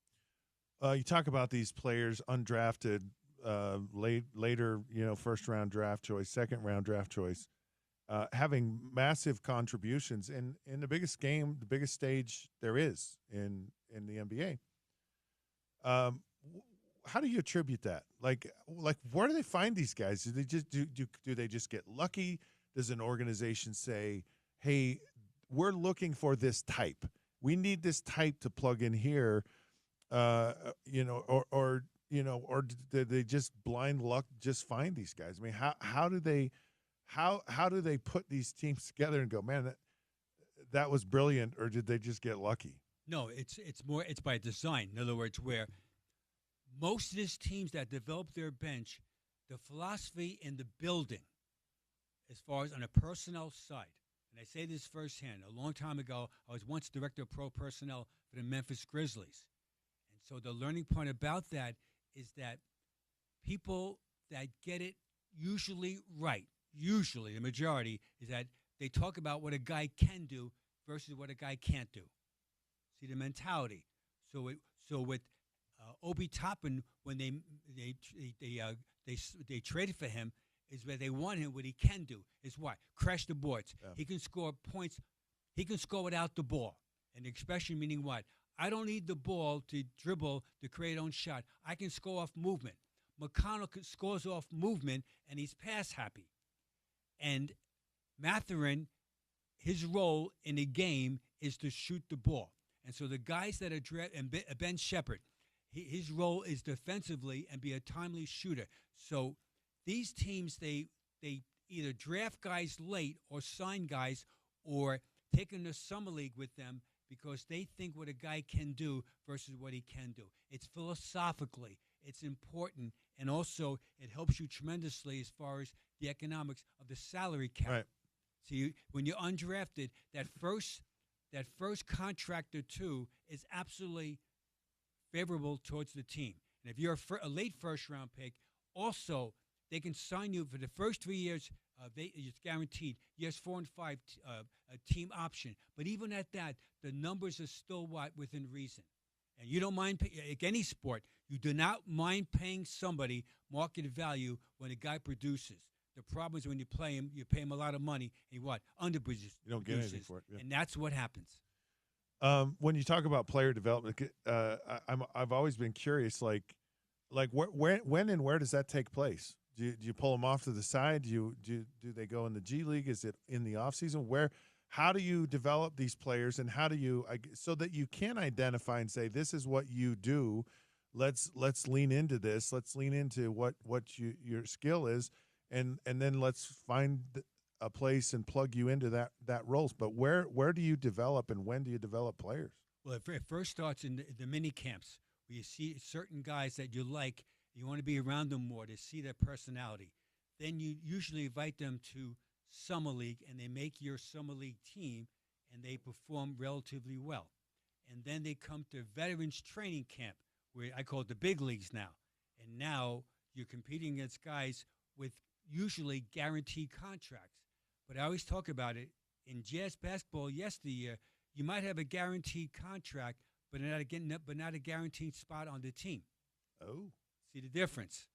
You talk about these players undrafted, later, first-round draft choice, second-round draft choice, having massive contributions in the biggest game, the biggest stage there is in the NBA. How do you attribute that? Like where do they find these guys? Do they just do they just get lucky? Does an organization say, "Hey, we're looking for this type. We need this type to plug in here," or do they just blind luck just find these guys? I mean, how do they put these teams together and go, man, that was brilliant, or did they just get lucky? No, it's by design. In other words, where most of these teams that develop their bench, the philosophy in the building, as far as on a personnel side, and I say this firsthand, a long time ago, I was once director of pro personnel for the Memphis Grizzlies. And so the learning point about that is that people that get it usually right, usually the majority, is that they talk about what a guy can do versus what a guy can't do. See the mentality. So with Obi Toppin, when they traded for him, is where they want him. What he can do is what? Crash the boards. Yeah. He can score points. He can score without the ball. And the expression meaning what? I don't need the ball to dribble to create own shot. I can score off movement. McConnell scores off movement, and he's pass happy. And Mathurin, his role in a game is to shoot the ball. And so the guys that are and Ben Shepherd, his role is defensively and be a timely shooter. So these teams, they either draft guys late or sign guys or take in the summer league with them because they think what a guy can do versus what he can do. It's philosophically, it's important, and also it helps you tremendously as far as the economics of the salary cap. Right. So when you're undrafted, that first contract or two is absolutely favorable towards the team. And if you're a late first-round pick, also they can sign you for the first 3 years. It's guaranteed. Years 4 and 5, a team option. But even at that, the numbers are still within reason. And you don't mind, like any sport, you do not mind paying somebody market value when a guy produces. The problem is when you pay him a lot of money, and underproduces. You don't get anything for it. Yeah. And that's what happens. When you talk about player development, I've always been curious, like when and where does that take place? Do you pull them off to the side? Do they go in the G League? Is it in the off season? How do you develop these players, and how do you so that you can identify and say this is what you do? Let's lean into this. Let's lean into what your skill is, and then let's find a place and plug you into that roles. But where do you develop, and when do you develop players? Well, it first starts in the mini camps where you see certain guys that you like. You want to be around them more to see their personality. Then you usually invite them to summer league, and they make your summer league team, and they perform relatively well. And then they come to veterans training camp, where I call it the big leagues now. And now you're competing against guys with usually guaranteed contracts. But I always talk about it in Jazz basketball yesteryear. You might have a guaranteed contract, but not a guaranteed spot on the team. Oh. See the difference?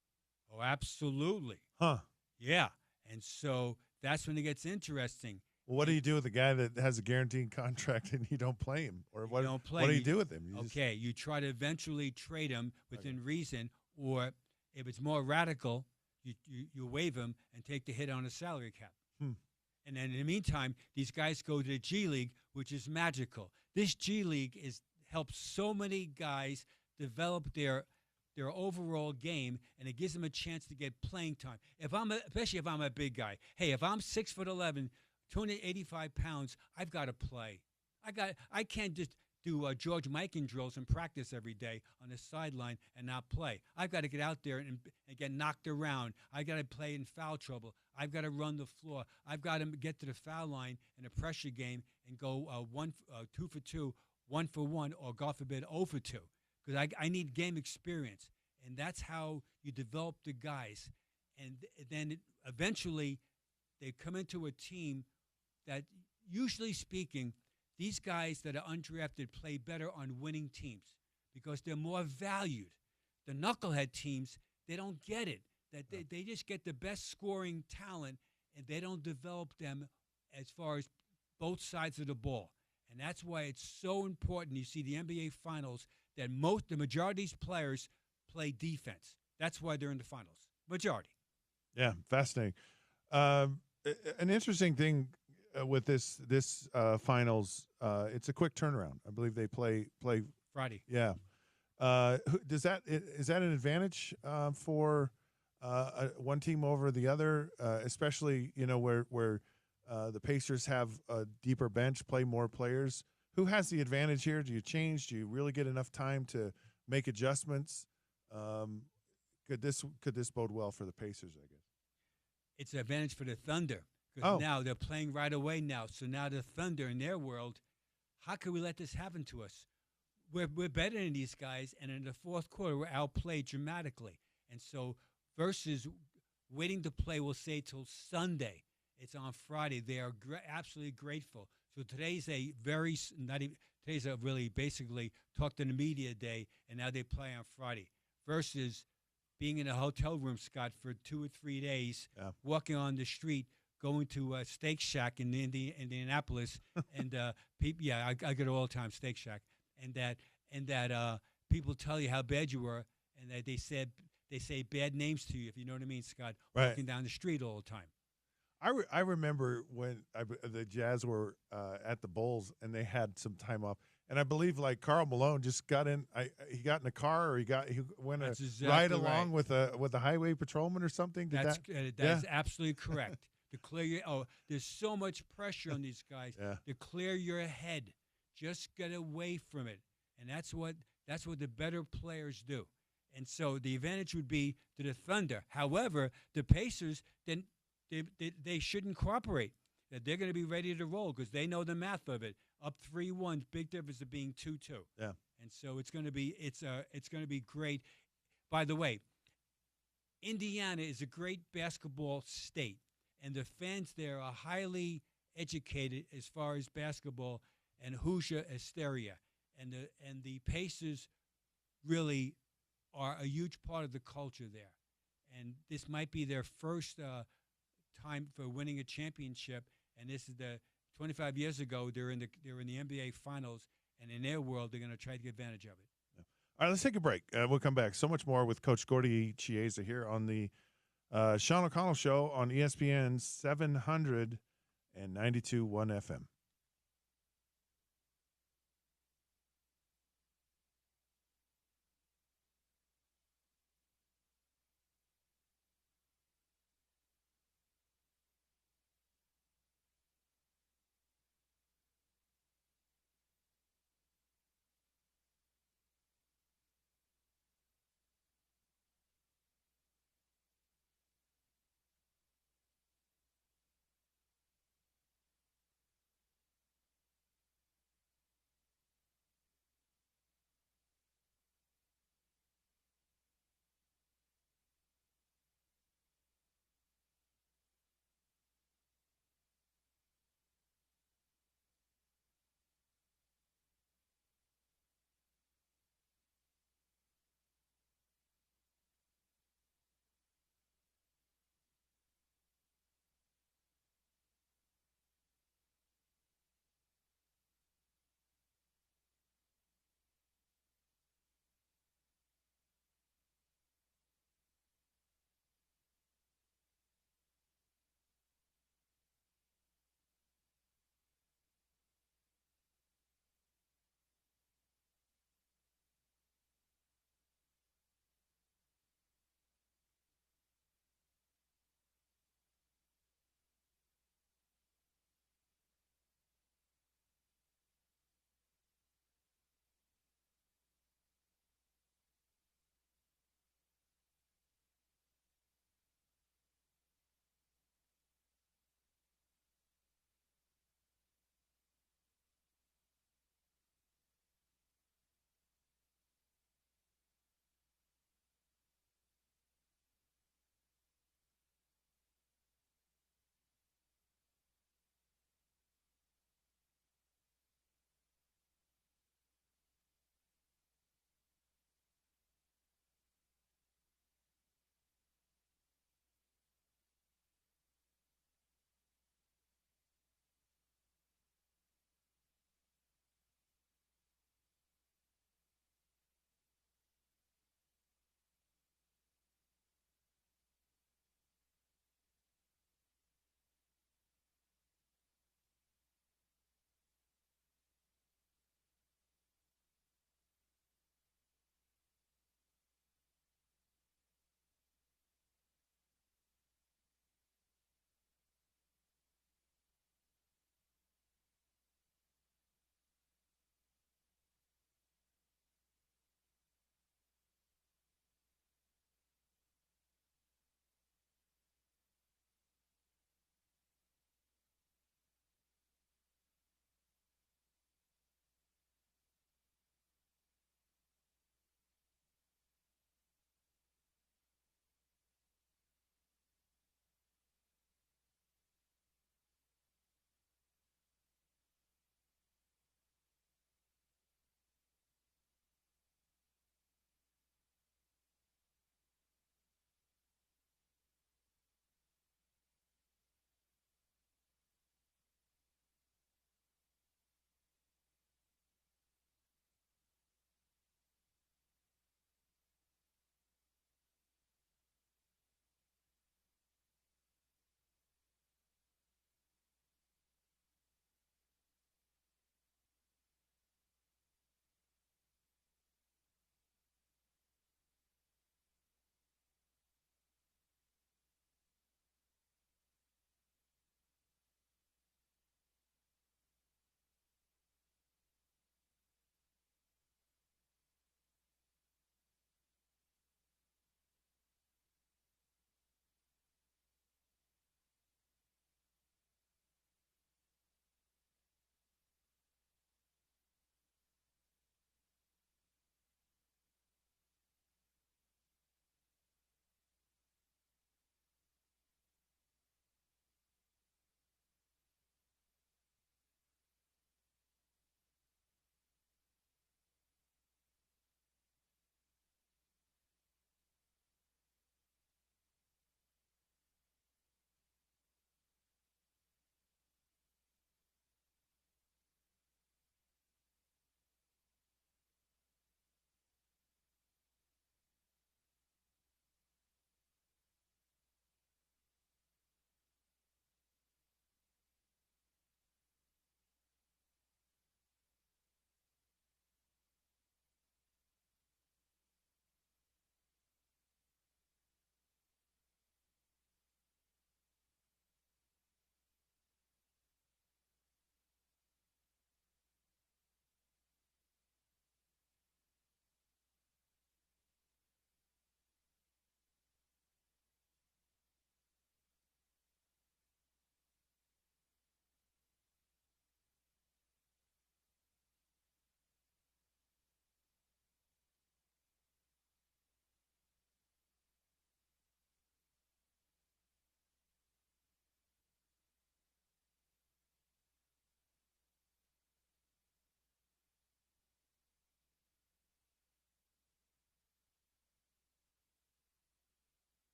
Oh, absolutely. Huh. Yeah. And so that's when it gets interesting. Well, what do you do with a guy that has a guaranteed contract and you don't play him? Or what do you do with him? You try to eventually trade him within reason, or if it's more radical, you waive him and take the hit on a salary cap. And then in the meantime, these guys go to the G League, which is magical. This G League helps so many guys develop their overall game, and it gives them a chance to get playing time. Especially if I'm a big guy. Hey, if I'm 6'11", 285 pounds, I've got to play. I can't just do George Mikan drills and practice every day on the sideline and not play. I've got to get out there and get knocked around. I've got to play in foul trouble. I've got to run the floor. I've got to get to the foul line in a pressure game and go 2 for 2, 1 for 1, or God forbid 0 for 2. Because I need game experience, and that's how you develop the guys. And then eventually they come into a team that, usually speaking, these guys that are undrafted play better on winning teams because they're more valued. The knucklehead teams, they don't get it. They just get the best scoring talent, and they don't develop them as far as both sides of the ball. And that's why it's so important. You see the NBA Finals, that the majority of these players play defense. That's why they're in the finals. Majority. Yeah, fascinating. An interesting thing with this finals, it's a quick turnaround. I believe they play Friday. Yeah. Is that an advantage for one team over the other, especially where the Pacers have a deeper bench, play more players? Who has the advantage here? Do you change? Do you really get enough time to make adjustments? Could this bode well for the Pacers, I guess? It's an advantage for the Thunder because now they're playing right away now. So now the Thunder, in their world, how could we let this happen to us? We're better than these guys, and in the fourth quarter, we're outplayed dramatically. And so versus waiting to play, we'll say, till Sunday. It's on Friday. They are absolutely grateful. So today's a really basically talk to the media day, and now they play on Friday. Versus being in a hotel room, Scott, for 2 or 3 days, walking on the street, going to a Steak Shack in Indianapolis, and I go to all the time Steak Shack, and that people tell you how bad you were, and that they say bad names to you, if you know what I mean, Scott. Right. Walking down the street all the time. I remember when the Jazz were at the Bulls and they had some time off, and I believe like Karl Malone just got in. He got in a car, or he went That's a exactly ride along right. with a highway patrolman or something. That's absolutely correct. To clear your there's so much pressure on these guys Yeah. to clear your head. Just get away from it, and that's what the better players do. And so the advantage would be to the Thunder. However, the Pacers then they shouldn't cooperate. That they're going to be ready to roll because they know the math of it. Up 3-1, big difference of being 2-2. Yeah. And so it's going to be great. By the way, Indiana is a great basketball state, and the fans there are highly educated as far as basketball and Hoosier hysteria. And the Pacers really are a huge part of the culture there. And this might be their first time for winning a championship. And this is 25 years ago they're in the NBA Finals, and in their world they're going to try to get advantage of it. All right, let's take a break. We'll come back. So much more with Coach Gordy Chiesa here on the Sean O'Connell Show on ESPN 792.1 FM.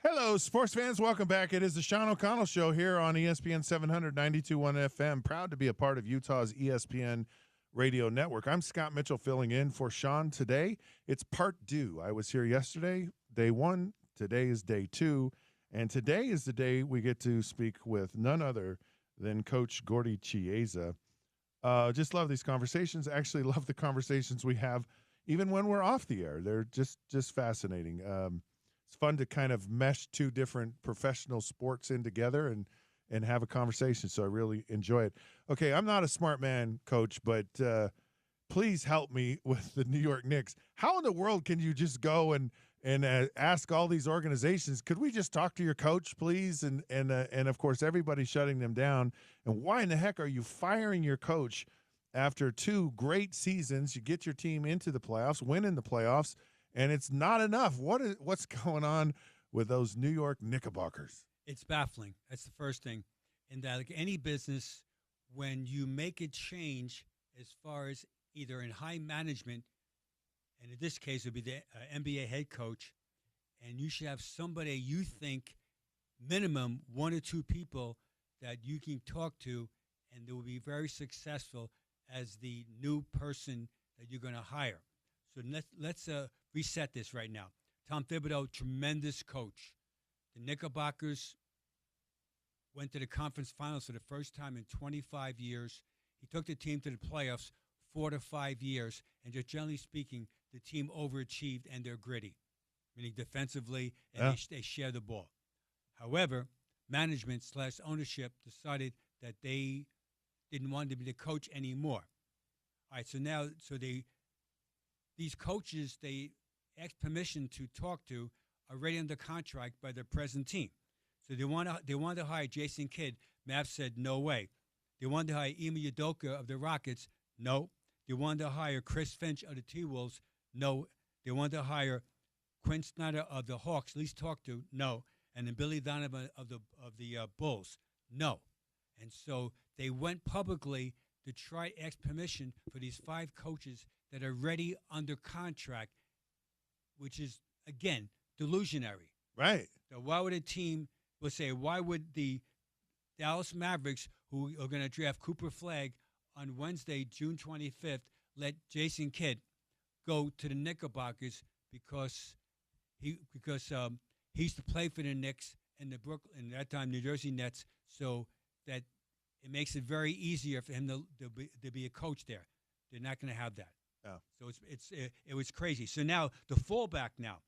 Hello, sports fans. Welcome back. It is the Sean O'Connell Show here on ESPN 792.1 FM. Proud to be a part of Utah's ESPN radio network. I'm Scott Mitchell filling in for Sean today. It's part due. I was here yesterday, day one. Today is day two. And today is the day we get to speak with none other than Coach Gordy Chiesa. Just love these conversations. Actually love the conversations we have even when we're off the air. They're just fascinating. It's fun to kind of mesh two different professional sports in together and have a conversation. So I really enjoy it. Okay, I'm not a smart man, Coach, but please help me with the New York Knicks. How in the world can you just go and ask all these organizations, could we just talk to your coach, please? And of course, everybody's shutting them down. And why in the heck are you firing your coach after two great seasons? You get your team into the playoffs, win in the playoffs, and it's not enough. What's going on with those New York Knickerbockers? It's baffling. That's the first thing. In that, like any business, when you make a change as far as either in high management, and in this case it would be the NBA head coach, and you should have somebody you think minimum one or two people that you can talk to, and they will be very successful as the new person that you're going to hire. So let's reset this right now. Tom Thibodeau, tremendous coach. The Knickerbockers went to the conference finals for the first time in 25 years. He took the team to the playoffs 4 to 5 years, and just generally speaking, the team overachieved and they're gritty, meaning defensively, and they share the ball. However, management / ownership decided that they didn't want to be the coach anymore. All right, so now, these coaches they asked permission to talk to are already under contract by their present team. So they wanted to hire Jason Kidd. Mav said, no way. They wanted to hire Ime Udoka of the Rockets. No. They wanted to hire Chris Finch of the T-Wolves. No. They wanted to hire Quinn Snyder of the Hawks, at least talk to. No. And then Billy Donovan of the Bulls. No. And so they went publicly to try to ask permission for these 5 coaches that are already under contract, which is, again, delusionary. Right. So why would a team, let's say, why would the Dallas Mavericks, who are going to draft Cooper Flagg on Wednesday, June 25th, let Jason Kidd go to the Knickerbockers because he used to play for the Knicks and the Brooklyn, at that time, New Jersey Nets, so that it makes it very easier for him to be a coach there. They're not going to have that. Yeah. So it was crazy. So now the fallback now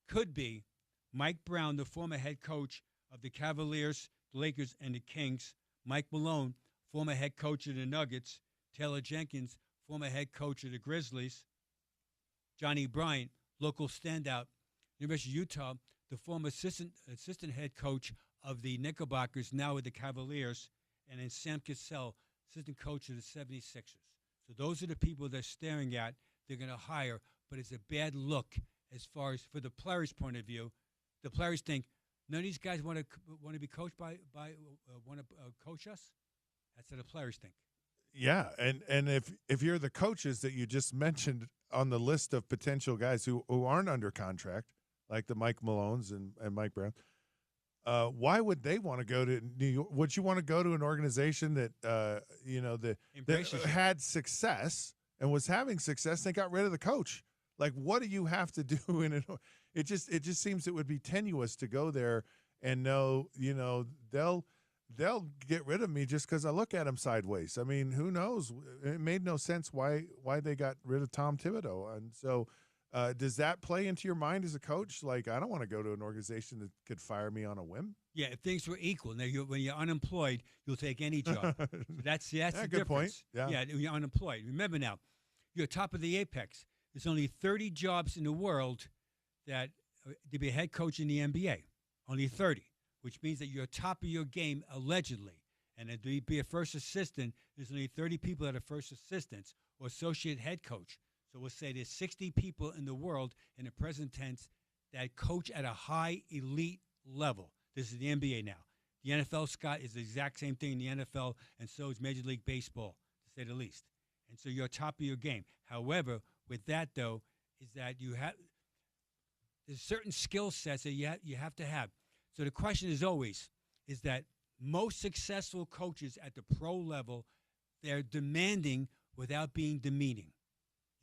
could be Mike Brown, the former head coach of the Cavaliers, the Lakers, and the Kings. Mike Malone, former head coach of the Nuggets. Taylor Jenkins, former head coach of the Grizzlies. Johnny Bryant, local standout, University of Utah, the former assistant head coach of the Knickerbockers, now with the Cavaliers. And then Sam Cassell, assistant coach of the 76ers. So those are the people they're staring at. They're going to hire, but it's a bad look as far as for the players' point of view. The players think none of these guys want to be coached want to coach us. That's what the players think. Yeah, and if you're the coaches that you just mentioned on the list of potential guys who aren't under contract, like the Mike Malones and Mike Brown, why would they want to go to New York? Would you want to go to an organization that that had success and was having success? They got rid of the coach. Like, what do you have to do in it? It just seems it would be tenuous to go there and know they'll get rid of me just because I look at them sideways. I mean, who knows? It made no sense why they got rid of Tom Thibodeau, and so. Does that play into your mind as a coach? Like, I don't want to go to an organization that could fire me on a whim. Yeah, if things were equal. Now, when you're unemployed, you'll take any job. That's the good difference. Point. Yeah, when you're unemployed. Remember now, you're top of the apex. There's only 30 jobs in the world that to be a head coach in the NBA. Only 30, which means that you're top of your game allegedly. And to be a first assistant, there's only 30 people that are first assistants or associate head coach. So we'll say there's 60 people in the world in the present tense that coach at a high elite level. This is the NBA now. The NFL, Scott, is the exact same thing in the NFL, and so is Major League Baseball, to say the least. And so you're top of your game. However, with that, though, is that you have there's certain skill sets that you have to have. So the question is always, is that most successful coaches at the pro level, they're demanding without being demeaning.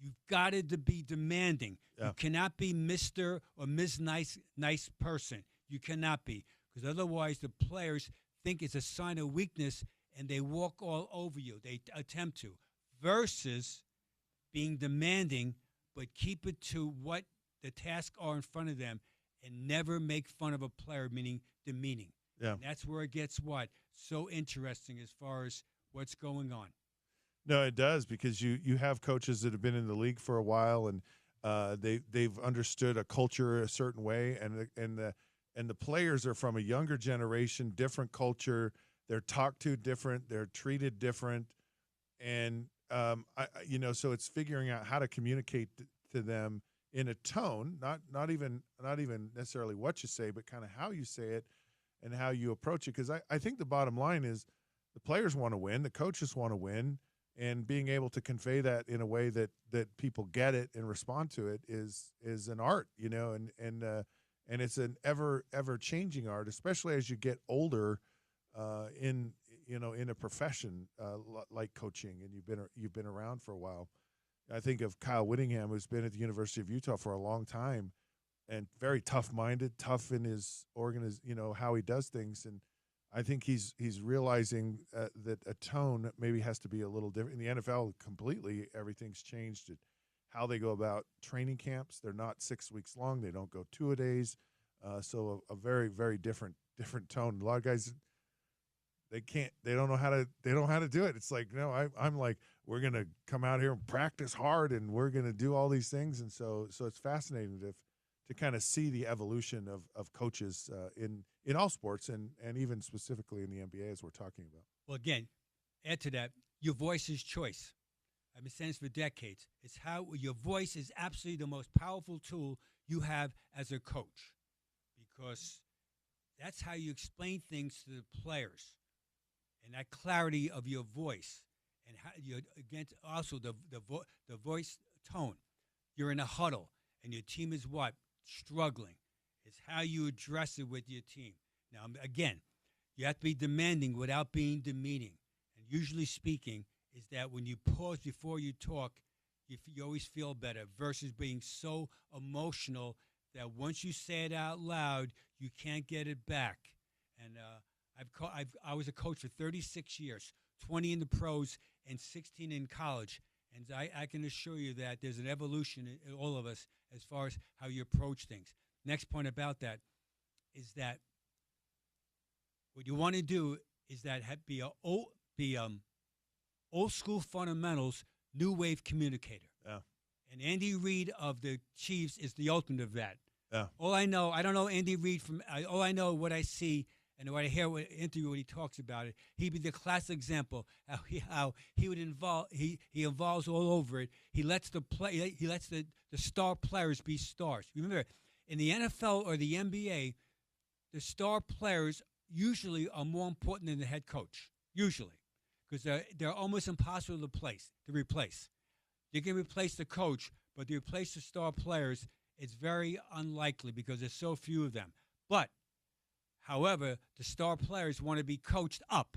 You've got to be demanding. Yeah. You cannot be Mr. or Ms. Nice person. You cannot be, because otherwise the players think it's a sign of weakness and they walk all over you. They attempt to. Versus being demanding, but keep it to what the tasks are in front of them and never make fun of a player, meaning demeaning. Yeah. And that's where it gets so interesting as far as what's going on. No, it does, because you have coaches that have been in the league for a while, and they've understood a culture a certain way, and the players are from a younger generation, different culture. They're talked to different. They're treated different, and so it's figuring out how to communicate to them in a tone, not even necessarily what you say, but kind of how you say it and how you approach it. Because I think the bottom line is the players want to win, the coaches want to win. And being able to convey that in a way that people get it and respond to it is an art, and it's an ever changing art, especially as you get older, in a profession like coaching, and you've been around for a while. I think of Kyle Whittingham, who's been at the University of Utah for a long time, and very tough-minded, tough in his how he does things, and I think he's realizing that a tone maybe has to be a little different. In the NFL, completely everything's changed. How they go about training camps, they're not 6 weeks long. They don't go 2-a-days. So a very, very different tone. A lot of guys, they don't know how to do it. It's like, no, I'm like, we're gonna come out here and practice hard, and we're gonna do all these things, and so it's fascinating to kind of see the evolution of coaches in all sports, and even specifically in the NBA, as we're talking about. Well, again, add to that, your voice is choice. I've been saying this for decades. It's how your voice is absolutely the most powerful tool you have as a coach, because that's how you explain things to the players, and that clarity of your voice, and how you against also the voice tone. You're in a huddle, and your team is struggling. It's how you address it with your team. Now, again, you have to be demanding without being demeaning. And usually speaking, is that when you pause before you talk, you always feel better, versus being so emotional that once you say it out loud, you can't get it back. And I was a coach for 36 years, 20 in the pros and 16 in college. And I can assure you that there's an evolution in all of us as far as how you approach things. Next point about that is that what you want to do is that be old school fundamentals, new wave communicator. Yeah. And Andy Reid of the Chiefs is the ultimate of that. Yeah. All I know, I don't know Andy Reid all I know what I see and what I hear in interview when he talks about it. He'd be the classic example how he would he involves all over it. He lets the star players be stars. Remember, in the NFL or the NBA, the star players usually are more important than the head coach. Usually, because they're almost impossible to replace. You can replace the coach, but to replace the star players, it's very unlikely because there's so few of them. But however, the star players want to be coached up,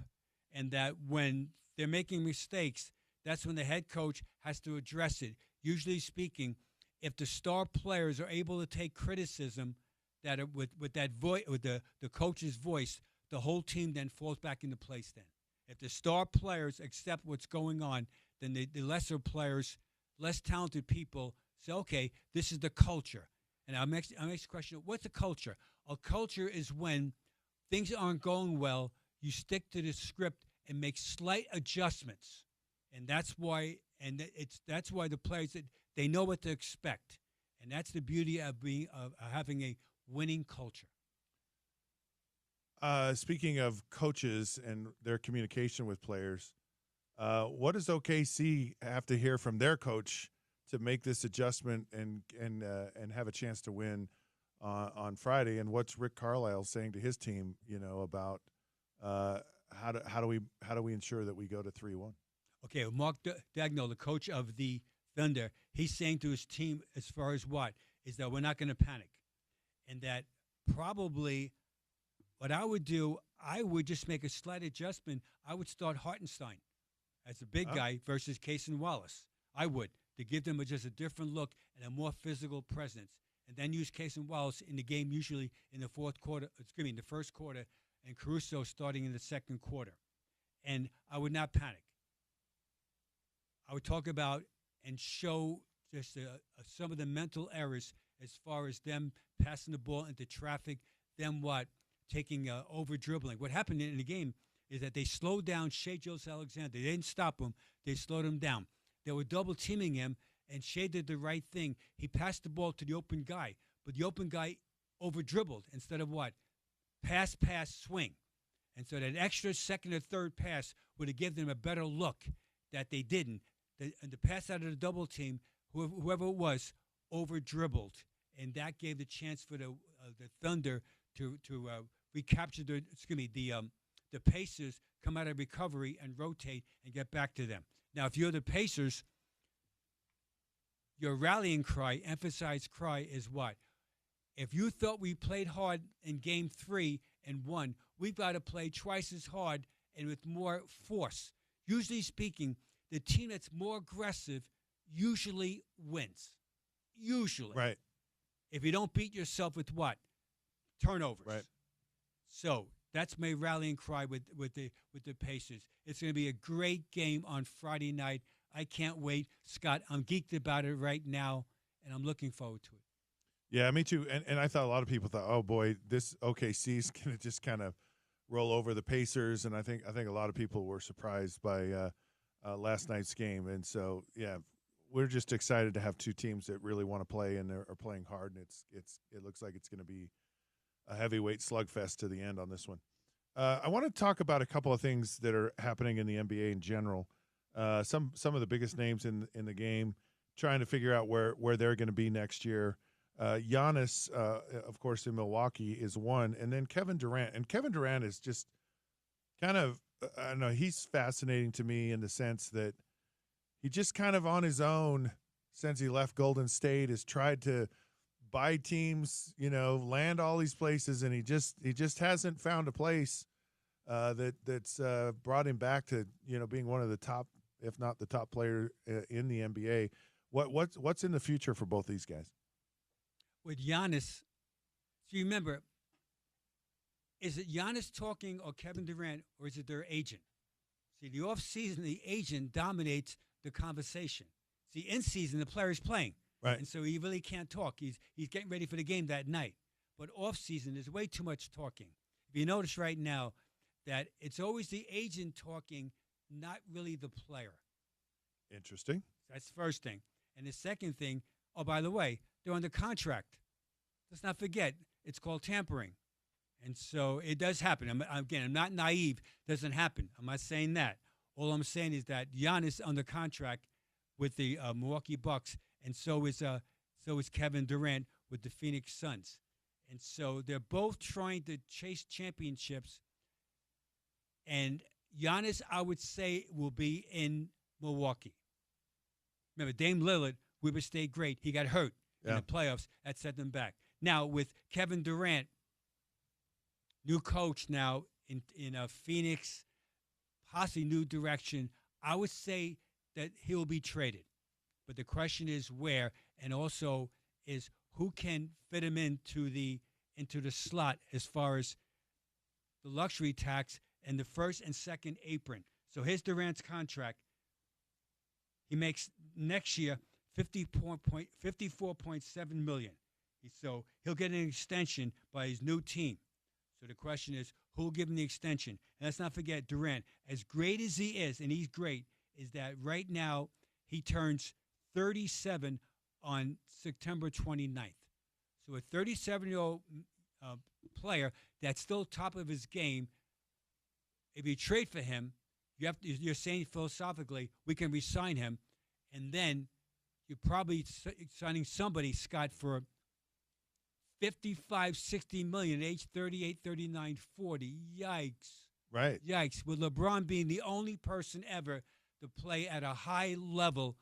and that when they're making mistakes, that's when the head coach has to address it. Usually speaking, if the star players are able to take criticism, that with that voice, with the coach's voice, the whole team then falls back into place. Then, if the star players accept what's going on, then the lesser players, less talented people say, "Okay, this is the culture." And our next question: what's a culture? A culture is when things aren't going well, you stick to the script and make slight adjustments, and that's why. And that's why the players, they know what to expect, and that's the beauty of having a winning culture. Speaking of coaches and their communication with players, what does OKC have to hear from their coach to make this adjustment and have a chance to win on Friday? And what's Rick Carlisle saying to his team? About how do we ensure that we go to 3-1? Okay, Mark Dagnall, the coach of the Thunder, he's saying to his team as far as what is that we're not going to panic. and that probably what I would do, I would just make a slight adjustment. I would start Hartenstein as a big guy versus Case and Wallace. I would, to give them just a different look and a more physical presence. And then use Case and Wallace in the game, usually in the in the first quarter, and Caruso starting in the second quarter. And I would not panic. I would talk about and show just some of the mental errors as far as them passing the ball into traffic, them taking over dribbling. What happened in the game is that they slowed down Shai Gilgeous-Alexander. They didn't stop him. They slowed him down. They were double teaming him, and Shai did the right thing. He passed the ball to the open guy, but the open guy over dribbled instead of pass, swing. And so that extra second or third pass would have given them a better look that they didn't. And the pass out of the double team, whoever it was, over dribbled, and that gave the chance for the Thunder to recapture the Pacers, come out of recovery and rotate and get back to them. Now, if you're the Pacers, your rallying cry, emphasized cry, is what? If you thought we played hard in Game 3 and won, we've got to play twice as hard and with more force. Usually speaking, the team that's more aggressive usually wins. Usually. Right. If you don't beat yourself with what? Turnovers. Right. So that's my rallying cry with the Pacers. It's going to be a great game on Friday night. I can't wait. Scott, I'm geeked about it right now, and I'm looking forward to it. Yeah, me too. And I thought a lot of people thought, oh boy, this OKC is going to just kind of roll over the Pacers, and I think a lot of people were surprised by last night's game. And so, yeah, we're just excited to have two teams that really want to play and are playing hard, and it looks like it's going to be a heavyweight slugfest to the end on this one. I want to talk about a couple of things that are happening in the NBA in general. Some of the biggest names in the game, trying to figure out where they're going to be next year. Giannis, of course, in Milwaukee is one, and then Kevin Durant. And Kevin Durant is just kind of, I don't know, he's fascinating to me in the sense that he just kind of on his own since he left Golden State has tried to buy teams, land all these places, and he just hasn't found a place that's brought him back to being one of the top, if not the top player in the NBA. What's in the future for both these guys? With Giannis, so you remember, is it Giannis talking or Kevin Durant, or is it their agent? See, the offseason, the agent dominates the conversation. See, in season, the player's playing. Right. And so he really can't talk. He's getting ready for the game that night. But off season, there's way too much talking. If you notice right now that it's always the agent talking, not really the player. Interesting. That's the first thing. And the second thing, oh, by the way, they're under contract. Let's not forget, it's called tampering. And so it does happen. I'm not naive. It doesn't happen. I'm not saying that. All I'm saying is that Giannis under contract with the Milwaukee Bucks, and so is Kevin Durant with the Phoenix Suns. And so they're both trying to chase championships. And Giannis, I would say, will be in Milwaukee. Remember, Dame Lillard, Weber stayed great. He got hurt in the playoffs. That set them back. Now, with Kevin Durant, new coach now in Phoenix, possibly new direction, I would say that he'll be traded. But the question is where, and also is who can fit him into the slot as far as the luxury tax and the first and second apron. So here's Durant's contract. He makes next year $54.7 million. So he'll get an extension by his new team. So the question is, who'll give him the extension? And let's not forget Durant, as great as he is, and he's great, is that right now he turns 37 on September 29th. So a 37-year-old player that's still top of his game, if you trade for him, you're saying philosophically, we can re-sign him, and then you're probably signing somebody, Scott, for 55, 60 million, age 38, 39, 40. Yikes. Right. Yikes. With LeBron being the only person ever to play at a high level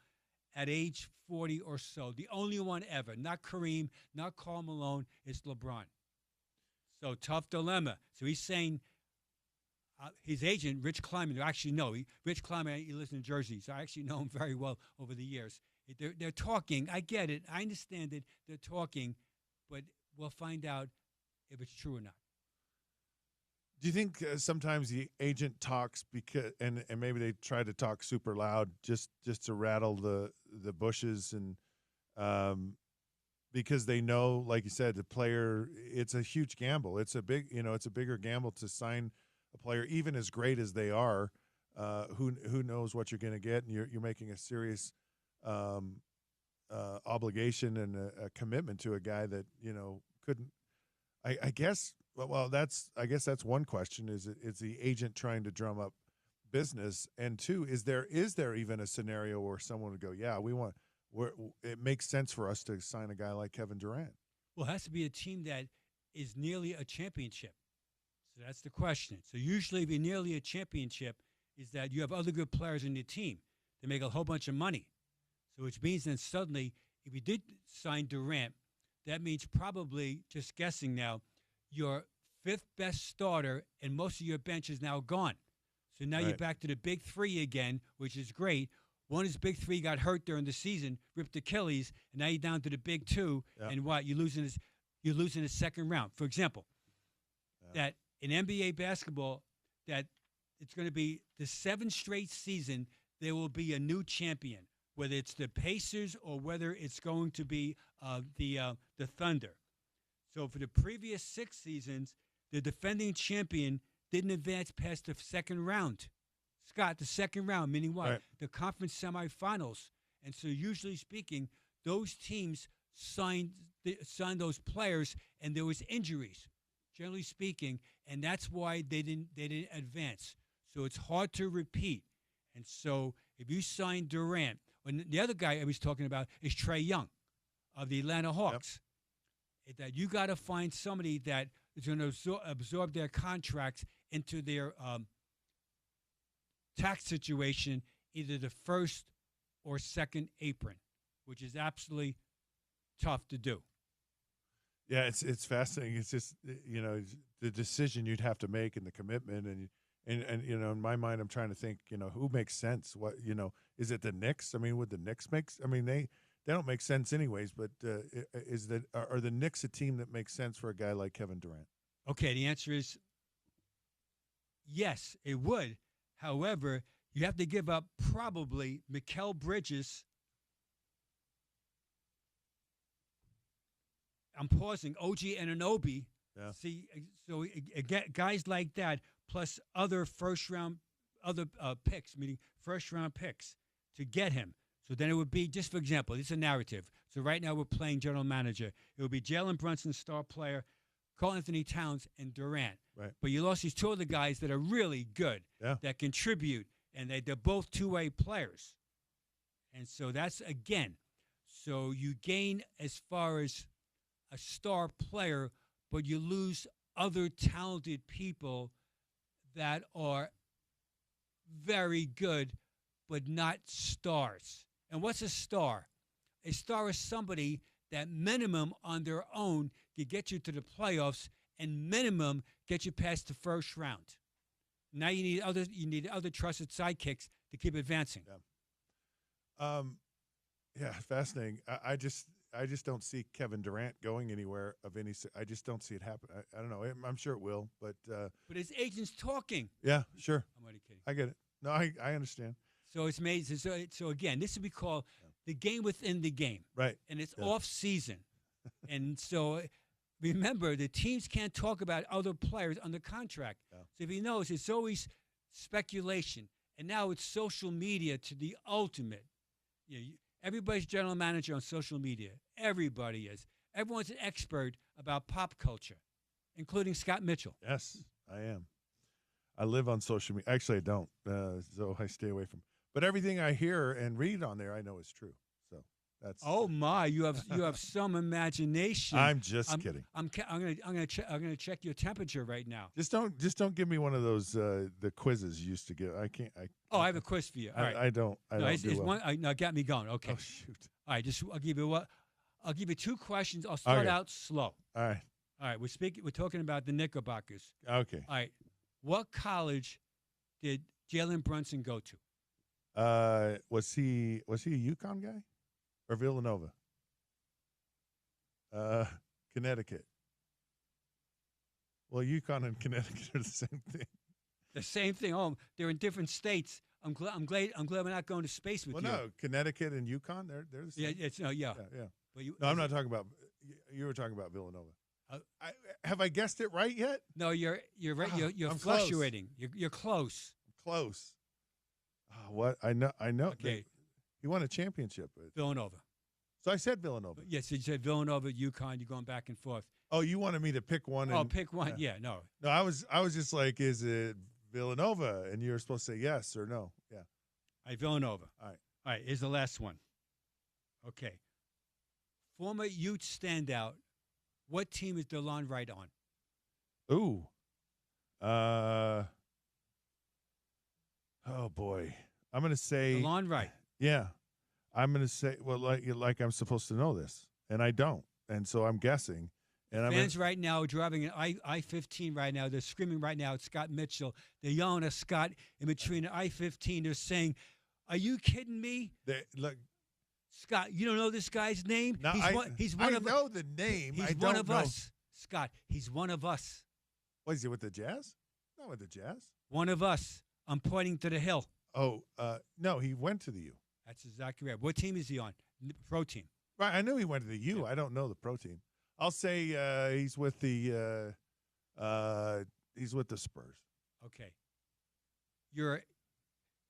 at age 40 or so. The only one ever. Not Kareem, not Karl Malone. It's LeBron. So tough dilemma. So he's saying his agent, Rich Kleiman, who actually know. Rich Kleiman, he lives in Jersey, so I actually know him very well over the years. They're talking. I get it. I understand it. They're talking, but we'll find out if it's true or not. Do you think sometimes the agent talks because and maybe they try to talk super loud just to rattle the bushes and because they know, like you said, the player, it's a huge gamble. It's a bigger gamble to sign a player, even as great as they are. Who knows what you're going to get, and you're making a serious obligation and a commitment to a guy that couldn't. I guess. Well, I guess that's one question. Is the agent trying to drum up business? And two, is there even a scenario where someone would go, yeah, it makes sense for us to sign a guy like Kevin Durant? Well, it has to be a team that is nearly a championship. So that's the question. So usually, if you're nearly a championship, is that you have other good players in your team that make a whole bunch of money. So which means then suddenly, if you did sign Durant, that means probably, just guessing now, your fifth best starter and most of your bench is now gone. So now you're back to the big three again, which is great. One is big three got hurt during the season, ripped Achilles, and now you're down to the big two. Yeah. And what you're losing the second round. For example, that in NBA basketball, that it's going to be the 7th straight season there will be a new champion, whether it's the Pacers or whether it's going to be the Thunder. So for the previous 6 seasons, the defending champion didn't advance past the second round. Scott, the second round, meaning what? Right. The conference semifinals. And so usually speaking, those teams signed those players, and there was injuries, generally speaking, and that's why they didn't advance. So it's hard to repeat. And so if you sign Durant, and the other guy I was talking about is Trae Young of the Atlanta Hawks. Yep. That you got to find somebody that is going to absorb their contracts into their tax situation, either the first or second apron, which is absolutely tough to do. Yeah, it's fascinating. It's just the decision you'd have to make and the commitment and in my mind I'm trying to think who makes sense. What is it the Knicks? I mean, would the Knicks make? I mean they don't make sense anyways, but are the Knicks a team that makes sense for a guy like Kevin Durant? Okay, the answer is yes, it would. However, you have to give up probably Mikal Bridges. I'm pausing. OG Anunoby. Yeah. See, so guys like that, plus other picks, meaning first-round picks, to get him. So then it would be, just for example, it's a narrative. So right now we're playing general manager. It would be Jalen Brunson, star player, Karl Anthony Towns, and Durant. Right. But you lost these 2 other guys that are really good, that contribute, and they're both two-way players. And so that's, again, so you gain as far as a star player, but you lose other talented people that are very good, but not stars. And what's a star? A star is somebody that minimum on their own can get you to the playoffs and minimum get you past the first round. Now you need other trusted sidekicks to keep advancing. Yeah, fascinating. I just don't see Kevin Durant going anywhere of any. I just don't see it happen. I don't know. I'm sure it will, but his agent's talking. Yeah, sure. I'm only kidding. I get it. No, I understand. So it's made. So again, this would be called the game within the game, right? And it's off season, and so remember the teams can't talk about other players under contract. Yeah. So if he knows, it's always speculation, and now it's social media to the ultimate. Everybody's general manager on social media. Everybody is. Everyone's an expert about pop culture, including Scott Mitchell. Yes, I am. I live on social media. Actually, I don't, so I stay away from. But everything I hear and read on there, I know is true. So That's. Oh my! You have some imagination. I'm just kidding. I'm gonna check your temperature right now. Just don't give me one of those the quizzes you used to give. I can't. I have a quiz for you. All right. I don't. No, don't it's do well. one. No, got me going. Okay. Oh shoot! All right. I'll give you what. I'll give you 2 questions. I'll start out slow. All right. All right. We're talking about the Knickerbockers. Okay. All right. What college did Jalen Brunson go to? Was he a UConn guy or Villanova? Connecticut. Well, UConn and Connecticut are the same thing. The same thing. Oh, they're in different states. I'm glad we're not going to space with you. Well, no, Connecticut and UConn, they're the same. Yeah. But I'm not talking about. You were talking about Villanova. Have I guessed it right yet? No, you're right. You're I'm fluctuating. You're close. Close. What I know. Okay. He won a championship. Villanova. So I said Villanova. Yes, you said Villanova, UConn. You're going back and forth. Oh, you wanted me to pick one. Pick one. Yeah, no. No, I was just like, is it Villanova? And you were supposed to say yes or no. Yeah. All right, Villanova. All right. Here's the last one. Okay. Former Ute standout. What team is DeLon Wright on? Ooh. Oh boy. I'm gonna say DeLon Wright. Yeah. I'm gonna say like I'm supposed to know this, and I don't, and so I'm guessing. And fans right now are driving an I-15 right now. They're screaming right now at Scott Mitchell. They're yelling at Scott in between the I-15. They're saying, "Are you kidding me?" Look, Scott, you don't know this guy's name? No, he's one of know the name. He's one of us. Scott, he's one of us. What is he with the Jazz? Not with the Jazz. One of us. I'm pointing to the hill. Oh, no, he went to the U. That's exactly right. What team is he on? Pro team. Right, I knew he went to the U. I don't know the pro team. I'll say he's with the Spurs. Okay.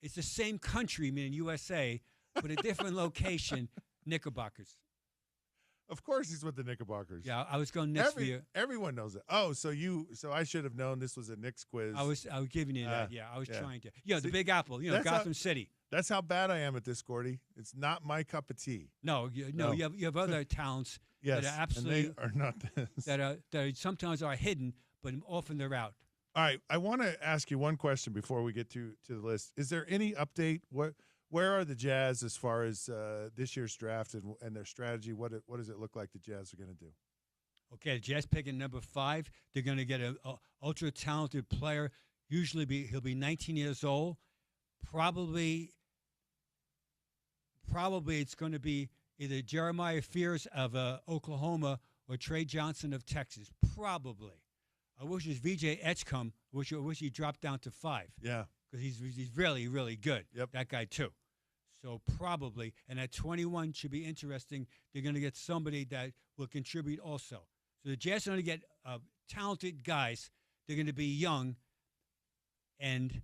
It's the same country, meaning USA, but a different location, Knickerbockers. Of course he's with the Knickerbockers. Yeah, I was going next for you. Everyone knows it. Oh, so I should have known this was a Knicks quiz. I was giving you that. Yeah, I was trying to. Yeah, the Big Apple, Gotham City. That's how bad I am at this, Gordy. It's not my cup of tea. No, you have other talents yes, that are absolutely and they are not this. that sometimes are hidden, but often they're out. All right, I want to ask you one question before we get to the list. Is there any update? Where are the Jazz as far as this year's draft and their strategy? What does it look like the Jazz are going to do? Okay, the Jazz picking number 5. They're going to get a ultra talented player. Usually, he'll be 19 years old. Probably it's going to be either Jeremiah Fears of Oklahoma or Trey Johnson of Texas. Probably. I wish it was VJ Etchcombe. I wish he dropped down to 5. Yeah. Because he's really, really good. Yep. That guy, too. So probably. And at 21 should be interesting. They're going to get somebody that will contribute also. So the Jazz are going to get talented guys. They're going to be young. And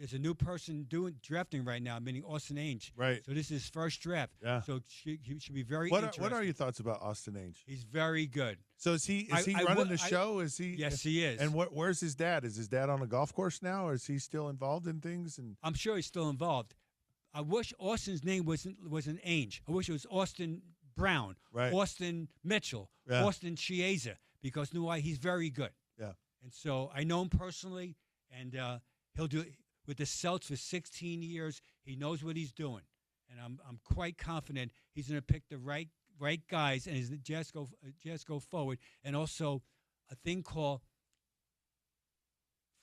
there's a new person drafting right now, meaning Austin Ainge. Right. So this is his first draft. Yeah. So he should be very interesting. What are your thoughts about Austin Ainge? He's very good. So is he running the show? Is he? Yes, he is. And where's his dad? Is his dad on a golf course now, or is he still involved in things? And I'm sure he's still involved. I wish Austin's name wasn't Ainge. I wish it was Austin Brown, right. Austin Mitchell, yeah. Austin Chiesa, because you know why? He's very good. Yeah. And so I know him personally, and he'll do it with the Celtics for 16 years. He knows what he's doing, and I'm quite confident he's going to pick the right guys, and his Jazz go forward. And also a thing called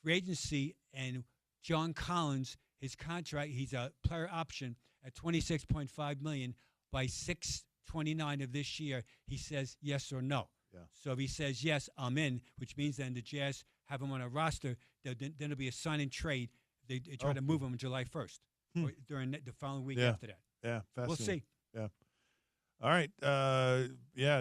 free agency, and John Collins, his contract, he's a player option at $26.5 million by 6/29 of this year. He says yes or no. Yeah. So if he says yes, I'm in, which means then the Jazz have him on a roster. Then there'll be a sign and trade. They try to move him on July 1st or during the following week after that. Yeah, fascinating. We'll see. Yeah. All right.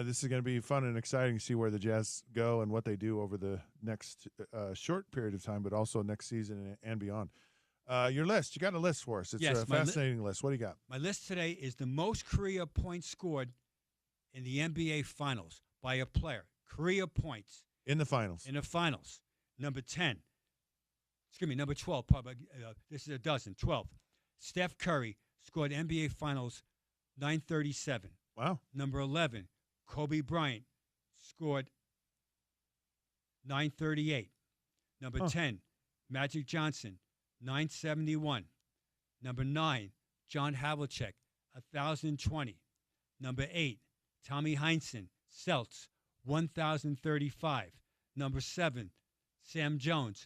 This is going to be fun and exciting to see where the Jazz go and what they do over the next short period of time, but also next season and beyond. Your list. You got a list for us. It's a fascinating list. What do you got? My list today is the most career points scored in the NBA Finals by a player. Career points. In the finals. Number 10. Number 12. This is a dozen. 12. Steph Curry scored NBA Finals 937. Wow. Number 11, Kobe Bryant, scored 938. Number 10, Magic Johnson, 971. Number 9, John Havlicek, 1,020. Number 8, Tommy Heinsohn, Celts, 1,035. Number 7, Sam Jones.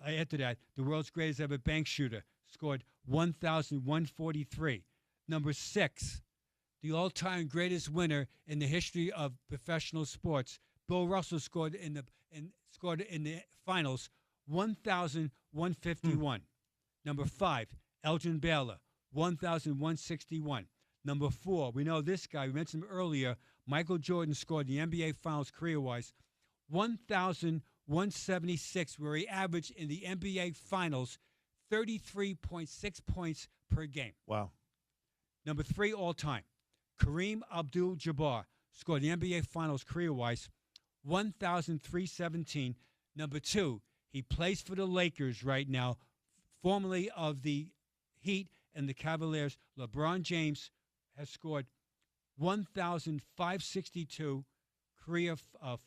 After that, the world's greatest ever bank shooter, scored 1,143. Number 6, the all-time greatest winner in the history of professional sports, Bill Russell, scored in the finals 1,151. Number 5, Elgin Baylor, 1,161. Number 4, we know this guy, we mentioned him earlier, Michael Jordan, scored the NBA Finals career-wise 1,176, where he averaged in the NBA Finals 33.6 points per game. Wow. Number 3 all-time, Kareem Abdul-Jabbar, scored the NBA Finals career-wise 1,317. Number 2, he plays for the Lakers right now, formerly of the Heat and the Cavaliers. LeBron James has scored 1,562 career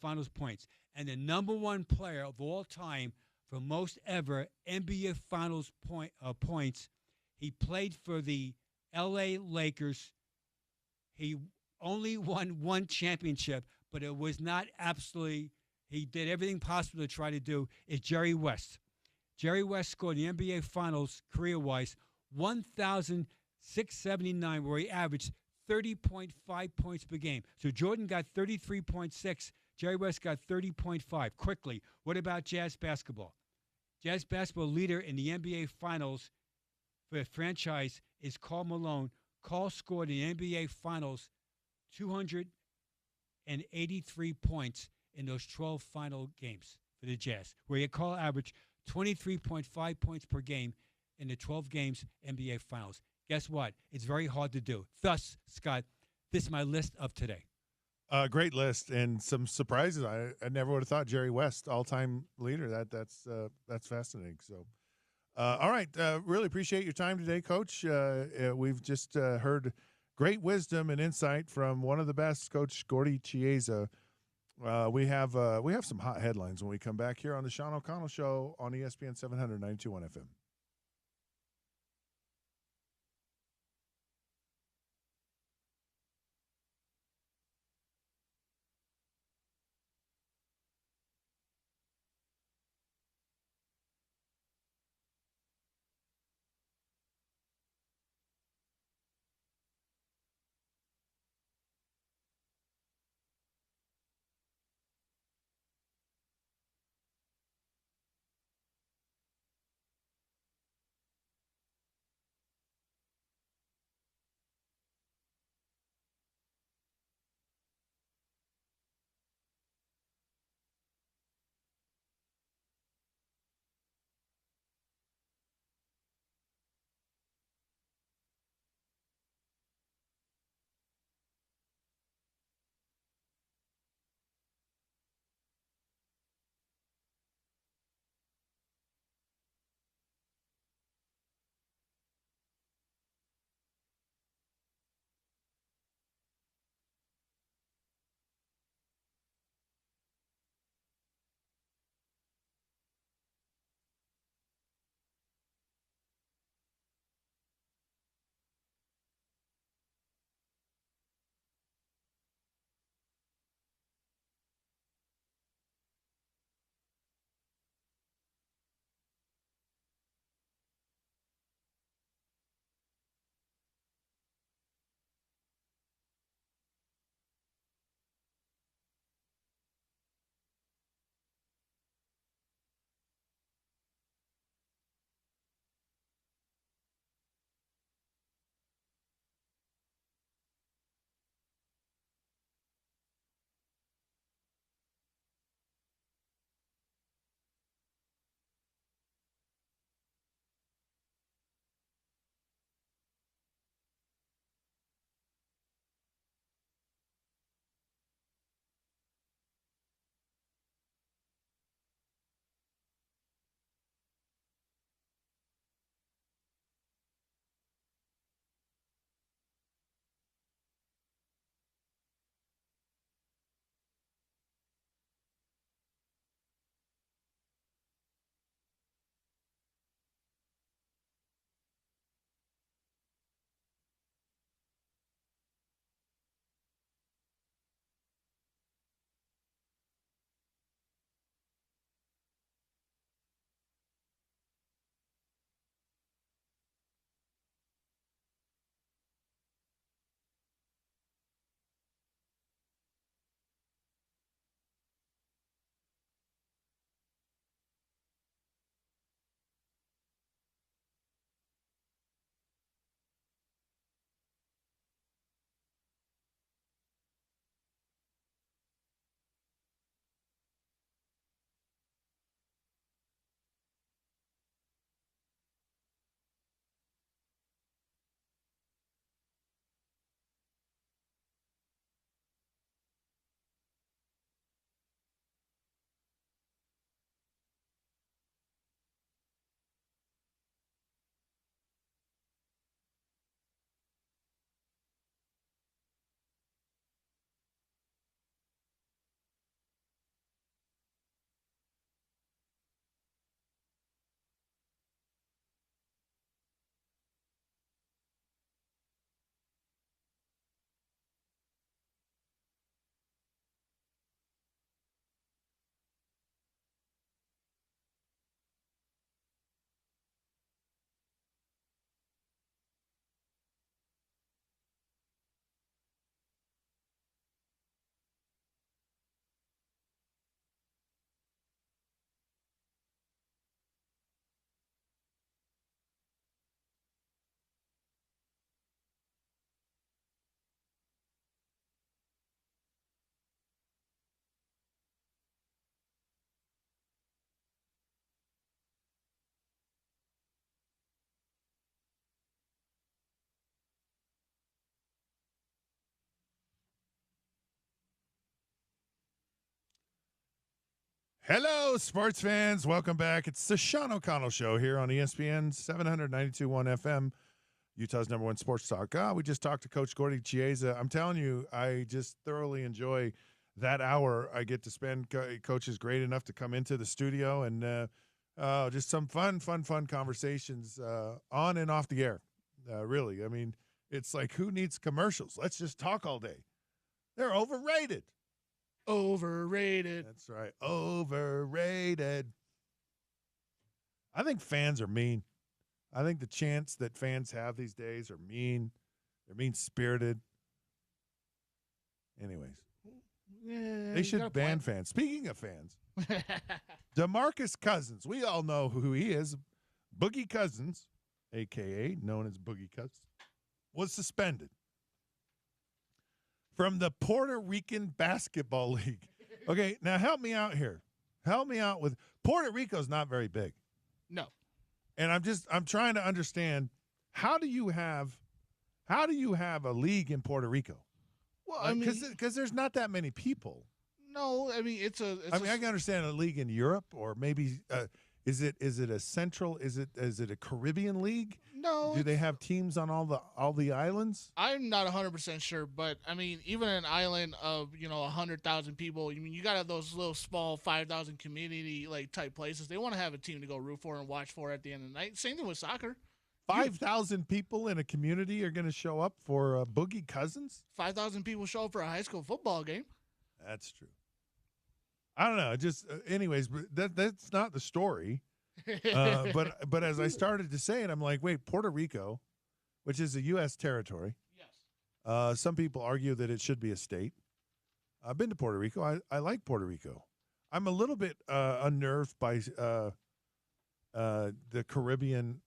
Finals points. And the number 1 player of all time for most ever NBA Finals points, he played for the LA Lakers. He only won 1 championship, but it was not absolutely, he did everything possible to try to do, is Jerry West. Jerry West scored the NBA Finals career-wise 1,679, where he averaged 30.5 points per game. So Jordan got 33.6. Jerry West got 30.5. Quickly, what about Jazz basketball? Jazz basketball leader in the NBA Finals for the franchise is Karl Malone. Karl scored in the NBA Finals 283 points in those 12 final games for the Jazz, where Karl averaged 23.5 points per game in the 12 games NBA Finals. Guess what? It's very hard to do. Thus, Scott, this is my list of today. Great list and some surprises. I never would have thought Jerry West, all-time leader. That's fascinating. So, all right, really appreciate your time today, Coach. We've just heard great wisdom and insight from one of the best, Coach Gordy Chiesa. We have some hot headlines when we come back here on the Sean O'Connell Show on ESPN 792.1 FM. Hello, sports fans. Welcome back. It's the Sean O'Connell Show here on ESPN 792.1 FM, Utah's #1 sports talk. We just talked to Coach Gordy Chiesa. I'm telling you, I just thoroughly enjoy that hour I get to spend. Coach is great enough to come into the studio and just some fun conversations on and off the air. Really, I mean, it's like, who needs commercials? Let's just talk all day. They're overrated. Overrated. That's right. Overrated. I think fans are mean. I think the chants that fans have these days are mean. They're mean-spirited. Anyways. Yeah, They should ban fans. Speaking of fans, point. DeMarcus Cousins. We all know who he is. Boogie Cousins, a.k.a. known as Boogie Cousins, was suspended from the Puerto Rican Basketball League. Okay, now help me out here. Help me out with Puerto Rico's not very big. No. And I'm trying to understand, how do you have a league in Puerto Rico? Well, I mean, because there's not that many people. no, I mean I can understand a league in Europe, or maybe is it a central? Is it a Caribbean league? No. Do they have teams on all the islands? I'm not 100% sure, but I mean, even an island of 100,000 people, I mean, you got those little small 5,000 community like type places. They want to have a team to go root for and watch for at the end of the night. Same thing with soccer. 5,000 people in a community are going to show up for Boogie Cousins? 5,000 people show up for a high school football game. That's true. I don't know. Just anyways, that's not the story. But as I started to say it, I'm like, wait, Puerto Rico, which is a U.S. territory. Yes. Some people argue that it should be a state. I've been to Puerto Rico. I like Puerto Rico. I'm a little bit unnerved by the Caribbean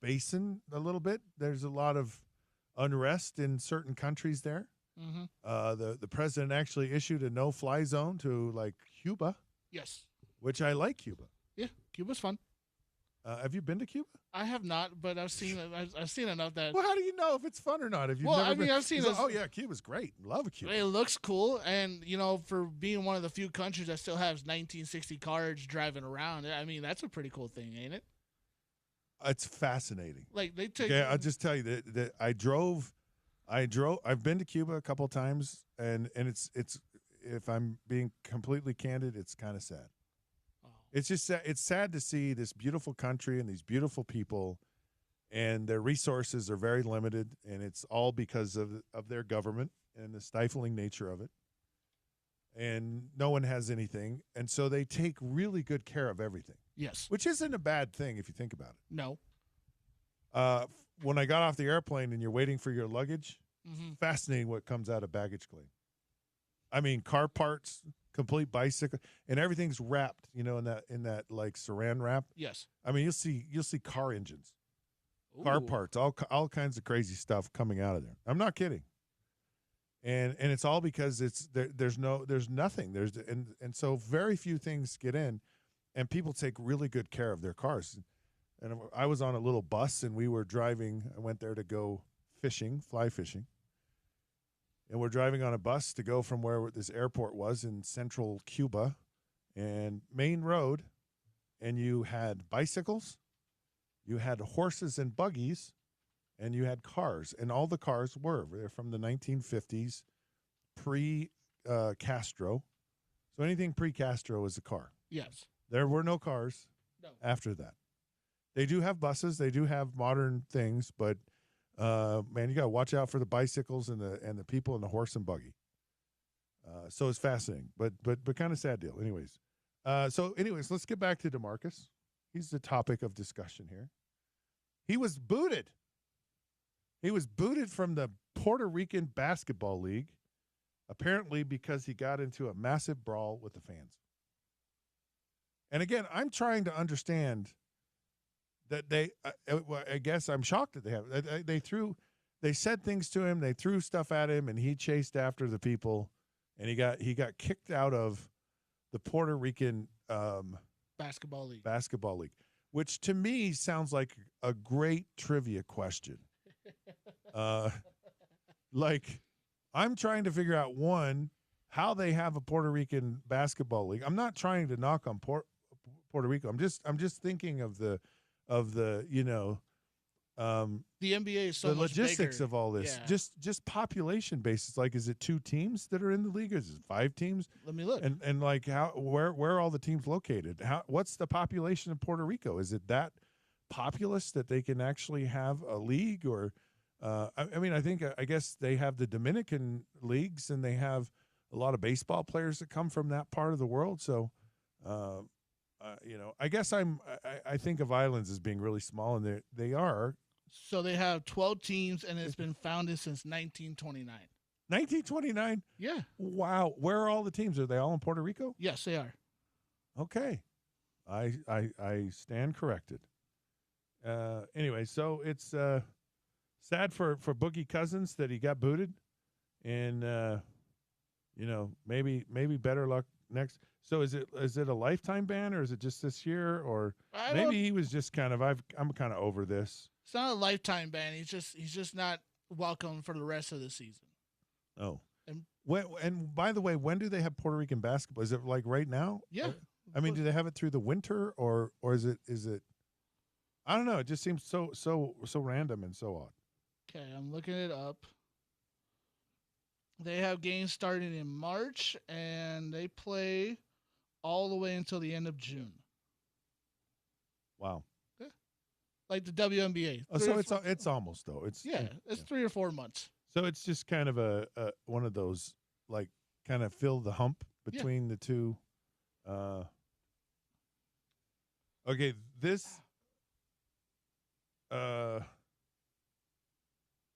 basin a little bit. There's a lot of unrest in certain countries there. Mm-hmm. The president actually issued a no-fly zone to like Cuba. Yes. Which I like Cuba. Yeah, Cuba's fun. Have you been to Cuba? I have not, but I've seen enough that. Well, how do you know if it's fun or not? If you've Well, never I mean, been, I've seen so, this- oh yeah, Cuba's great. Love Cuba. It looks cool, and for being one of the few countries that still has 1960 cars driving around, I mean, that's a pretty cool thing, ain't it? It's fascinating. Like they took. Yeah, I'll just tell you that I've been to Cuba a couple of times, and it's if I'm being completely candid, it's kind of sad. Oh. It's just it's sad to see this beautiful country and these beautiful people, and their resources are very limited, and it's all because of their government and the stifling nature of it. And no one has anything, and so they take really good care of everything. Yes. Which isn't a bad thing if you think about it. No. When I got off the airplane and you're waiting for your luggage, Mm-hmm. fascinating what comes out of baggage claim. I mean, car parts, complete bicycle, and everything's wrapped, in that like saran wrap. Yes. I mean, you'll see car engines, car Ooh. parts, all kinds of crazy stuff coming out of there. I'm not kidding. And it's all because there's nothing. And so very few things get in, and people take really good care of their cars. And I was on a little bus, and we were driving. I went there to go fishing, fly fishing. And we're driving on a bus to go from where this airport was in central Cuba and main road. And you had bicycles, you had horses and buggies, and you had cars. And all the cars they're from the 1950s, pre-Castro. So anything pre-Castro is a car. Yes. There were no cars No. after that. They do have buses. They do have modern things, but man, you got to watch out for the bicycles and the people in the horse and buggy. So it's fascinating, but kind of sad deal. Anyways, let's get back to DeMarcus. He's the topic of discussion here. He was booted. He was booted from the Puerto Rican Basketball League, apparently because he got into a massive brawl with the fans. And again, I'm trying to understand that I guess I'm shocked that they have. They said things to him, they threw stuff at him, and he chased after the people, and he got kicked out of the Puerto Rican Basketball League, which to me sounds like a great trivia question. Like, I'm trying to figure out, one, how they have a Puerto Rican basketball league. I'm not trying to knock on Puerto Rico. I'm just thinking of the the NBA is so the much logistics bigger. of all this. Yeah. Just population basis. Like, is it 2 teams that are in the league? Is it 5 teams? Let me look. And like where are all the teams located? What's the population of Puerto Rico? Is it that populous that they can actually have a league? Or I mean, I guess they have the Dominican leagues, and they have a lot of baseball players that come from that part of the world. So I guess I think of islands as being really small, and they are. So they have 12 teams, and it's been founded since 1929. 1929. Yeah. Wow. Where are all the teams? Are they all in Puerto Rico? Yes, they are. Okay. I stand corrected. Anyway, so it's sad for Boogie Cousins that he got booted, and maybe better luck next. So is it a lifetime ban, or is it just this year, or maybe he was just kind of I'm kind of over this. It's not a lifetime ban. He's just not welcome for the rest of the season. Oh. And by the way, when do they have Puerto Rican basketball? Is it like right now? Yeah. I mean, do they have it through the winter, or is it? I don't know. It just seems so random and so odd. Okay, I'm looking it up. They have games starting in March, and they play all the way until the end of June. Wow. Yeah. Like the WNBA. Oh, so it's almost though. It's 3 or 4 months. So it's just kind of a one of those, like, kind of fill the hump between the two. Okay, this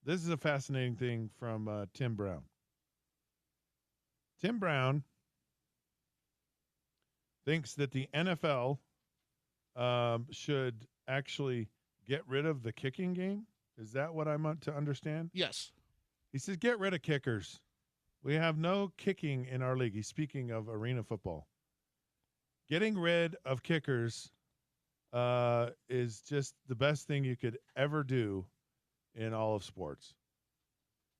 is a fascinating thing from Tim Brown. Tim Brown thinks that the NFL should actually get rid of the kicking game. Is that what I'm to understand? Yes. He says, get rid of kickers. We have no kicking in our league. He's speaking of arena football. Getting rid of kickers is just the best thing you could ever do in all of sports.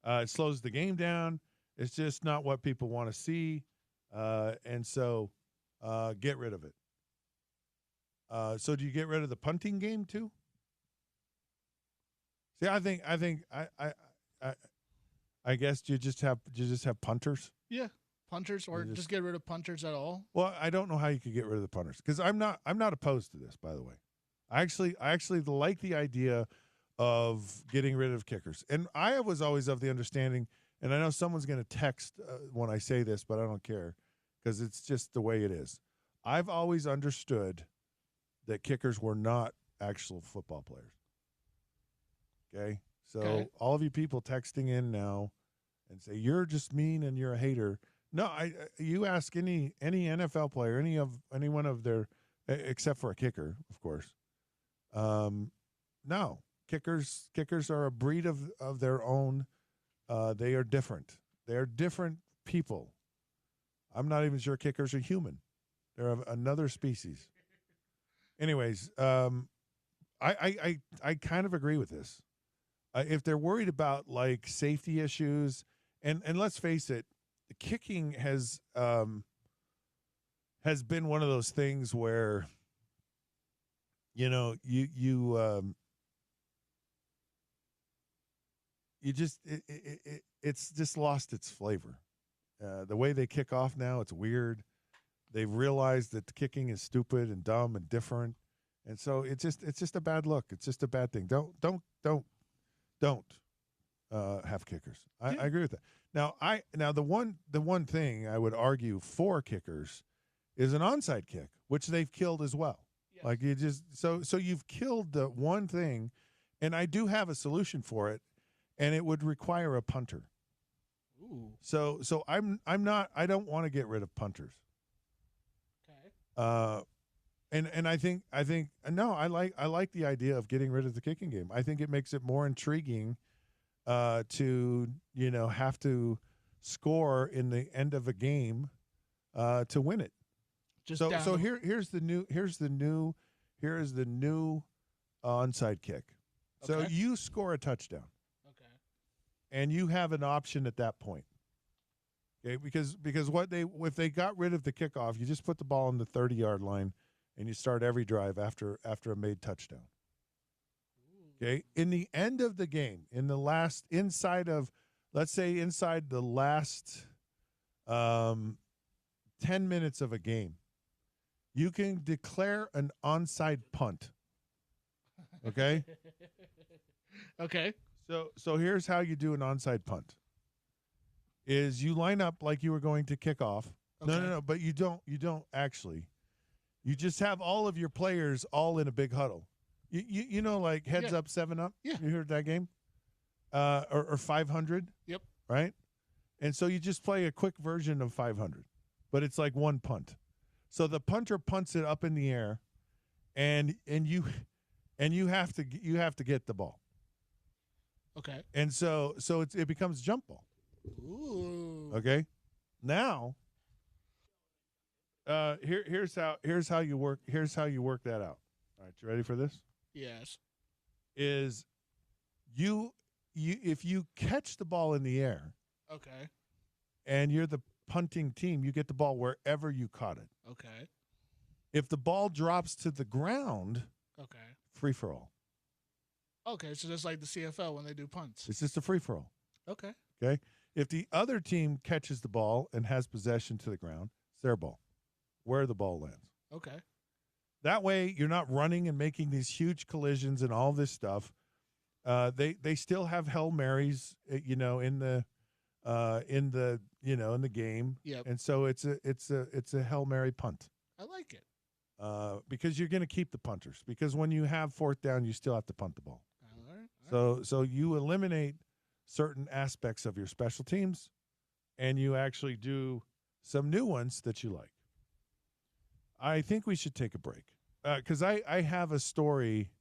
It slows the game down. It's just not what people want to see. And so get rid of it. So do you get rid of the punting game too? See, I guess you just have punters. Yeah, punters, or just get rid of punters at all. Well, I don't know how you could get rid of the punters, because I'm not opposed to this. By the way, I actually like the idea of getting rid of kickers, and I was always of the understanding. And I know someone's going to text when I say this, but I don't care, because it's just the way it is. I've always understood that kickers were not actual football players. Okay? So all of you people texting in now and say, you're just mean and you're a hater. No, you ask any NFL player, any one of their, except for a kicker, of course. No, kickers are a breed of their own. They are different. They are different people. I'm not even sure kickers are human. They're of another species. Anyways, I kind of agree with this. If they're worried about like safety issues, and let's face it, kicking has been one of those things where, it's just lost its flavor. The way they kick off now, it's weird. They've realized that kicking is stupid and dumb and different, and so it's just a bad look. It's just a bad thing. Don't have kickers. I agree with that. Now the one thing I would argue for kickers is an onside kick, which they've killed as well. Yes. Like you just so you've killed the one thing, and I do have a solution for it, and it would require a punter. Ooh. So I don't want to get rid of punters. Okay. And I think no, I like the idea of getting rid of the kicking game. I think it makes it more intriguing to have to score in the end of a game to win it. So here's the new onside kick. So Okay. you score a touchdown. Okay. And you have an option at that point. Okay, because if they got rid of the kickoff, you just put the ball on the 30-yard line, and you start every drive after a made touchdown. Okay, in the end of the game, inside the last 10 minutes of a game, you can declare an onside punt. Okay? Okay. So here's how you do an onside punt. Is you line up like you were going to kick off. Okay. No, but you don't actually. You just have all of your players all in a big huddle. You know, like heads up, 7 up. Yeah. You heard that game? Or 500. Yep. Right? And so you just play a quick version of 500, but it's like one punt. So the punter punts it up in the air, and you have to get the ball. Okay. And so it becomes jump ball. Ooh. Okay. Now, here's how you work that out. All right, you ready for this? Yes. Is you if you catch the ball in the air, Okay. and you're the punting team, you get the ball wherever you caught it. Okay. If the ball drops to the ground, Okay. free for all. Okay, so just like the CFL when they do punts. It's just a free for all. Okay. Okay. If the other team catches the ball and has possession to the ground, it's their ball, where the ball lands. Okay. That way, you're not running and making these huge collisions and all this stuff. They still have Hail Marys, in the game. Yep. And so it's a Hail Mary punt. I like it. Because you're going to keep the punters. Because when you have fourth down, you still have to punt the ball. All right. So you eliminate certain aspects of your special teams, and you actually do some new ones that you like. I think we should take a break because I have a story,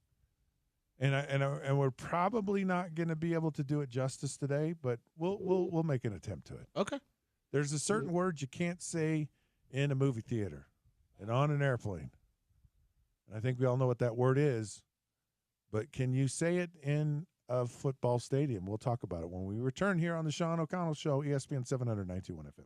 and we're probably not going to be able to do it justice today, but we'll make an attempt to it. Okay. There's a certain word you can't say in a movie theater and on an airplane, and I think we all know what that word is. But can you say it in a football stadium? We'll talk about it when we return here on the Sean O'Connell Show, ESPN 791 FM.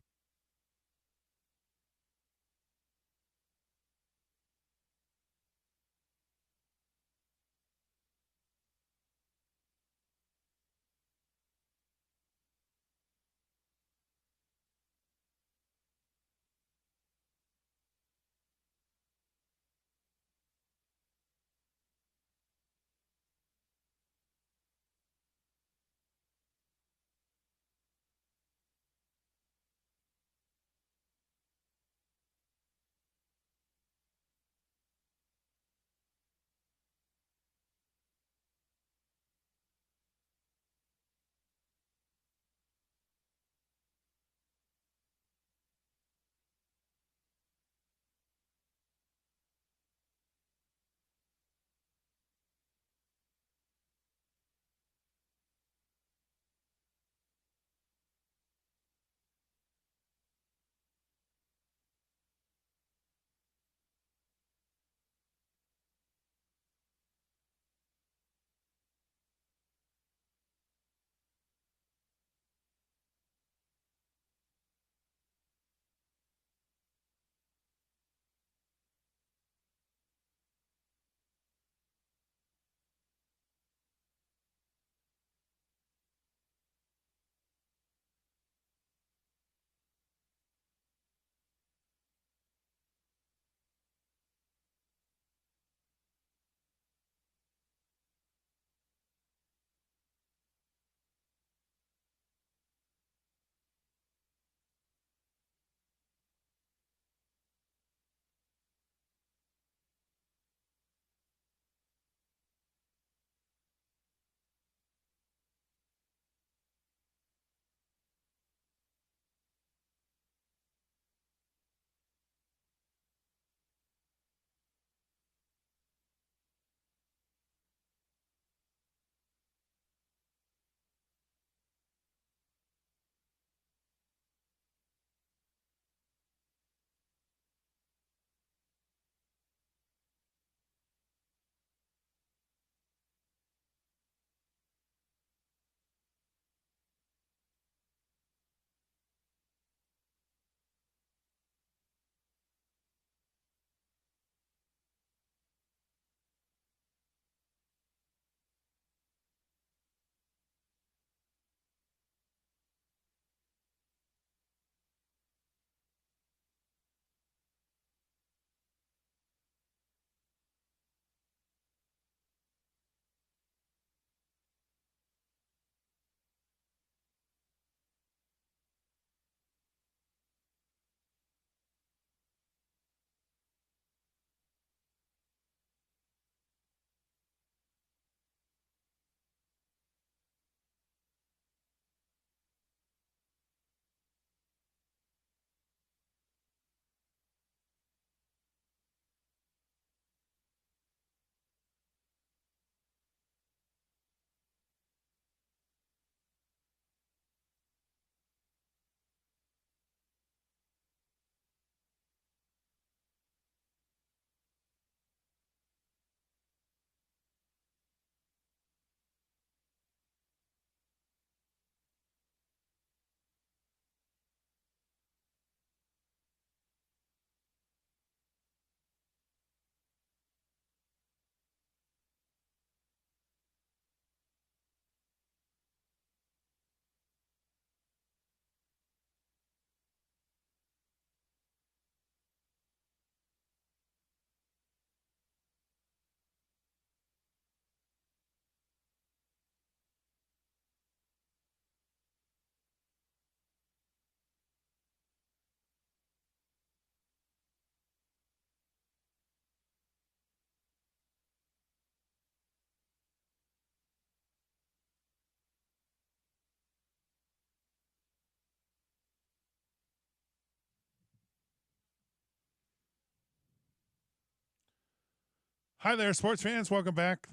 Hi there, sports fans. Welcome back.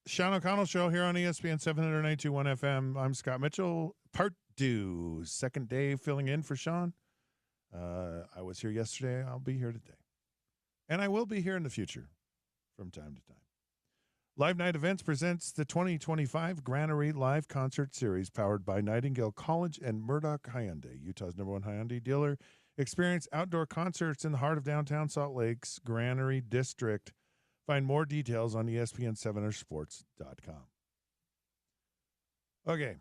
Sean O'Connell Show here on ESPN 792.1 FM. I'm Scott Mitchell. Part 2, second day filling in for Sean. I was here yesterday. I'll be here today. And I will be here in the future from time to time. Live Night Events presents the 2025 Granary Live Concert Series powered by Nightingale College and Murdoch Hyundai, Utah's #1 Hyundai dealer. Experience outdoor concerts in the heart of downtown Salt Lake's Granary District. Find more details on ESPN700sports.com. Okay.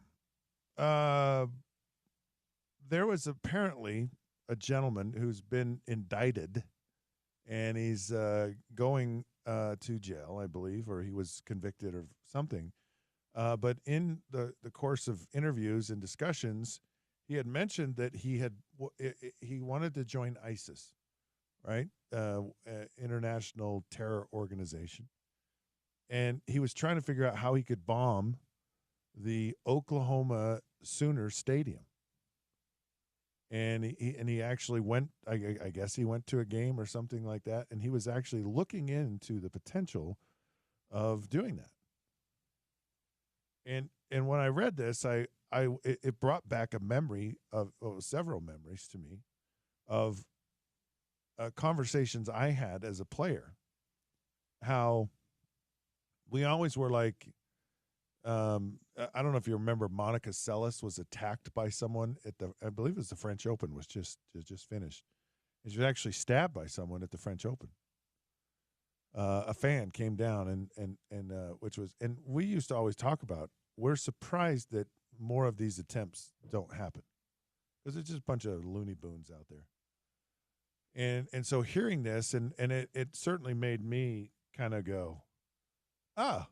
There was apparently a gentleman who's been indicted, and he's going to jail, I believe, or he was convicted of something. But in the course of interviews and discussions, he had mentioned that he wanted to join ISIS, right? International terror organization. And he was trying to figure out how he could bomb the Oklahoma Sooners stadium. And he actually went, I guess he went to a game or something like that, and he was actually looking into the potential of doing that. And when I read this, it brought back a memory of several memories to me of conversations I had as a player, how we always were like, I don't know if you remember, Monica Seles was attacked by someone at I believe it was the French Open, was just finished. And she was actually stabbed by someone at the French Open. A fan came down and which was, and we used to always talk about, we're surprised that more of these attempts don't happen because it's just a bunch of loony boons out there. And so hearing this, and it certainly made me kind of go, I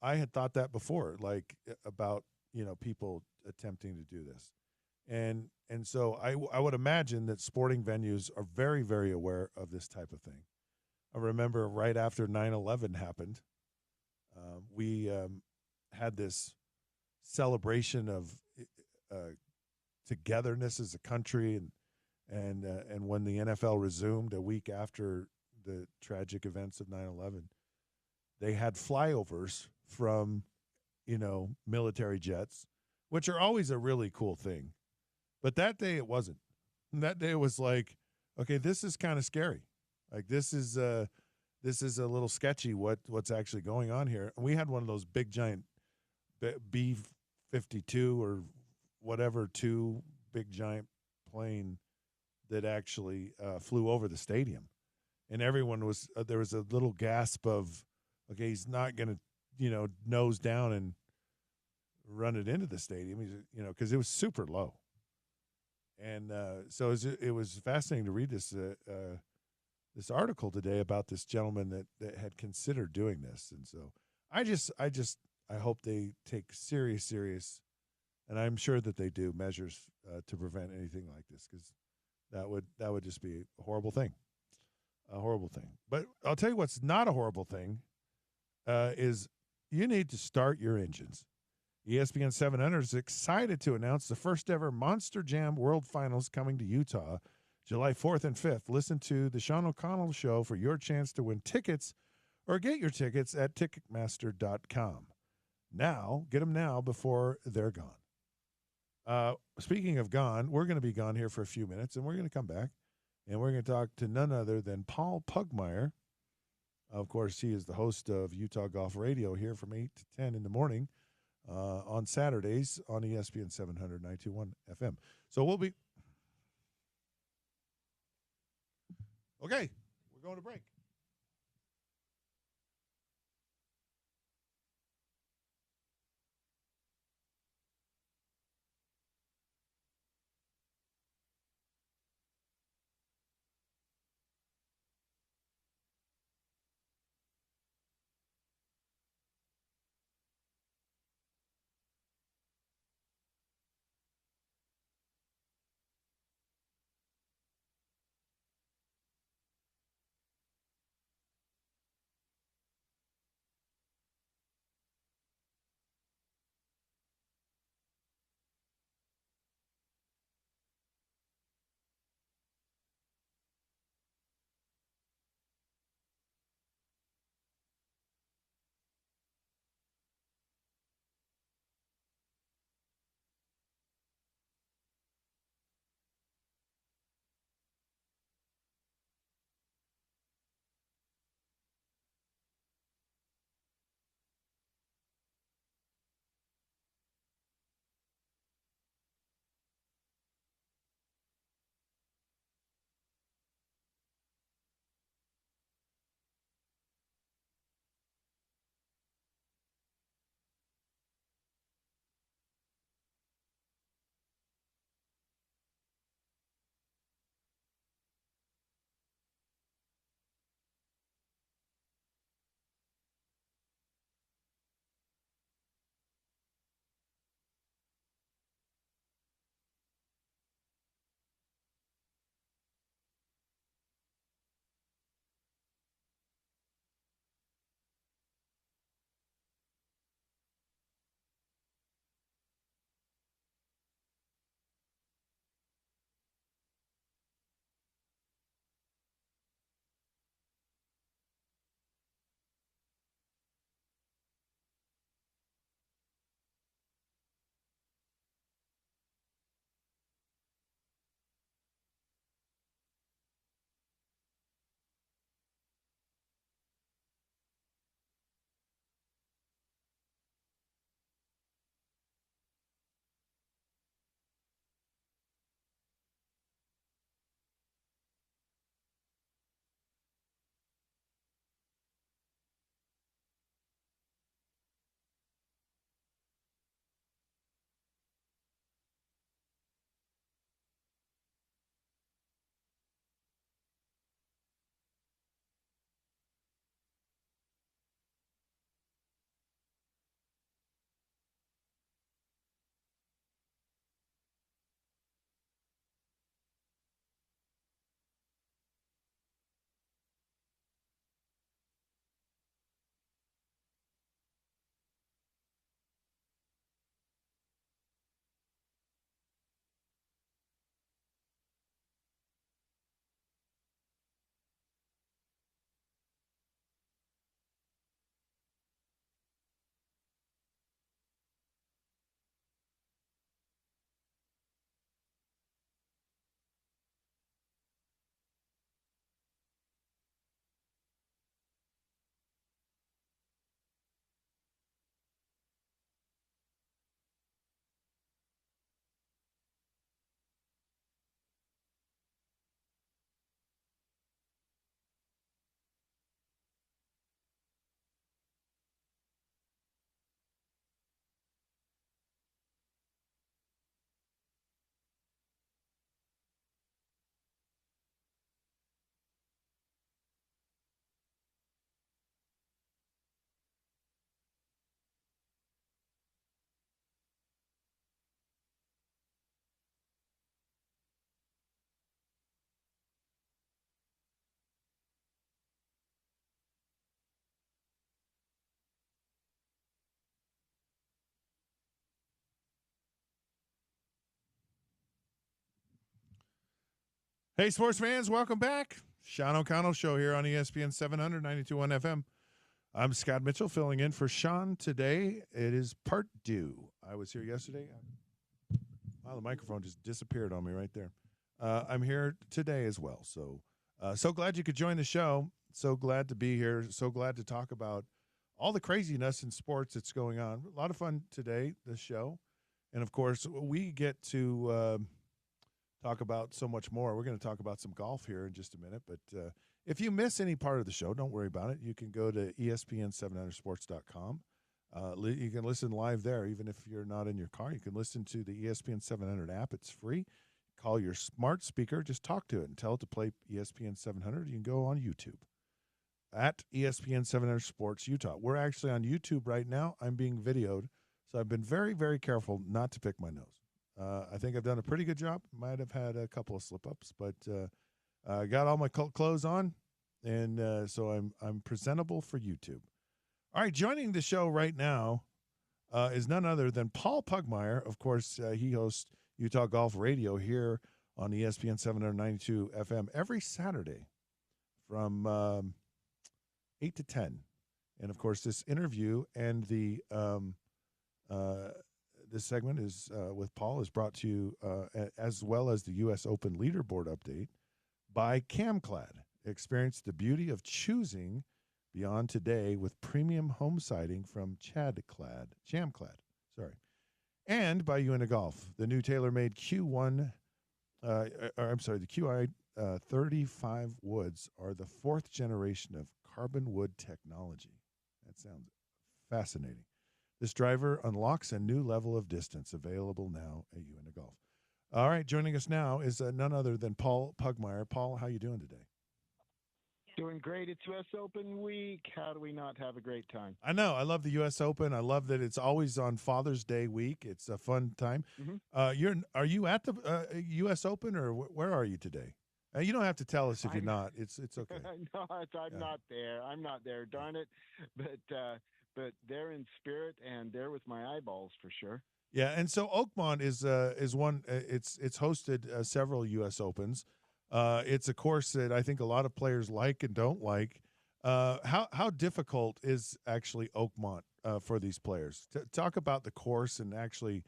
had thought that before, like about, people attempting to do this. And so I would imagine that sporting venues are very, very aware of this type of thing. I remember right after 9/11 happened, we had this celebration of togetherness as a country, and when the NFL resumed a week after the tragic events of 9/11, they had flyovers from, military jets, which are always a really cool thing. But that day it wasn't. And that day it was like, okay, this is kind of scary. Like this is a little sketchy what's actually going on here. And we had one of those big giant B-52 or whatever, 2 big giant plane that actually flew over the stadium, and everyone was there was a little gasp of, okay, he's not going to, nose down and run it into the stadium. He's, because it was super low, and so it was fascinating to read this this article today about this gentleman that had considered doing this, and so I hope they take serious, and I'm sure that they do, measures to prevent anything like this, because that would just be a horrible thing. A horrible thing. But I'll tell you what's not a horrible thing is you need to start your engines. ESPN 700 is excited to announce the first ever Monster Jam World Finals coming to Utah July 4th and 5th. Listen to the Sean O'Connell Show for your chance to win tickets, or get your tickets at Ticketmaster.com. Now, get them now before they're gone. Speaking of gone, we're going to be gone here for a few minutes, and we're going to come back, and we're going to talk to none other than Paul Pugmire. Of course, he is the host of Utah Golf Radio here from 8 to 10 in the morning on Saturdays on ESPN 700.921 FM. So we'll be... Okay, we're going to break. Hey, sports fans, welcome back. Sean O'Connell Show here on ESPN 792.1 FM. I'm Scott Mitchell filling in for Sean today. It is part due. I was here yesterday. Wow, the microphone just disappeared on me right there. I'm here today as well. So glad you could join the show. So glad to be here. So glad to talk about all the craziness in sports that's going on. A lot of fun today, this show. And, of course, we get to talk about so much more. We're going to talk about some golf here in just a minute. But if you miss any part of the show, don't worry about it. You can go to ESPN700sports.com. You can listen live there, even if you're not in your car. You can listen to the ESPN 700 app. It's free. Call your smart speaker. Just talk to it and tell it to play ESPN 700. You can go on YouTube at ESPN 700 Sports Utah. We're actually on YouTube right now. I'm being videoed, so I've been very, very careful not to pick my nose. I think I've done a pretty good job. Might have had a couple of slip-ups, but I got all my clothes on, and so I'm presentable for YouTube. All right, joining the show right now is none other than Paul Pugmire. Of course, he hosts Utah Golf Radio here on ESPN 792 FM every Saturday from 8 to 10. And, of course, this interview and the this segment is with Paul is brought to you as well as the U.S. Open leaderboard update by CamClad. Experience the beauty of choosing beyond today with premium home siding from Chamclad. And by UNA Golf, the new tailor-made the QI 35 woods are the fourth generation of carbon wood technology. That sounds fascinating. This driver unlocks a new level of distance available now at UNA Golf. All right, joining us now is none other than Paul Pugmire. Paul, how you doing today? Doing great. It's U.S. Open week. How do we not have a great time? I know. I love the U.S. Open. I love that it's always on Father's Day week. It's a fun time. Mm-hmm. Are you at the U.S. Open, or where are you today? You don't have to tell us if you're not. It's okay. No, I'm not there. I'm not there. Darn it. But they're in spirit, and they're with my eyeballs for sure. Yeah, and so Oakmont is one. It's hosted several U.S. Opens. It's a course that I think a lot of players like and don't like. How difficult is actually Oakmont for these players? Talk about the course and actually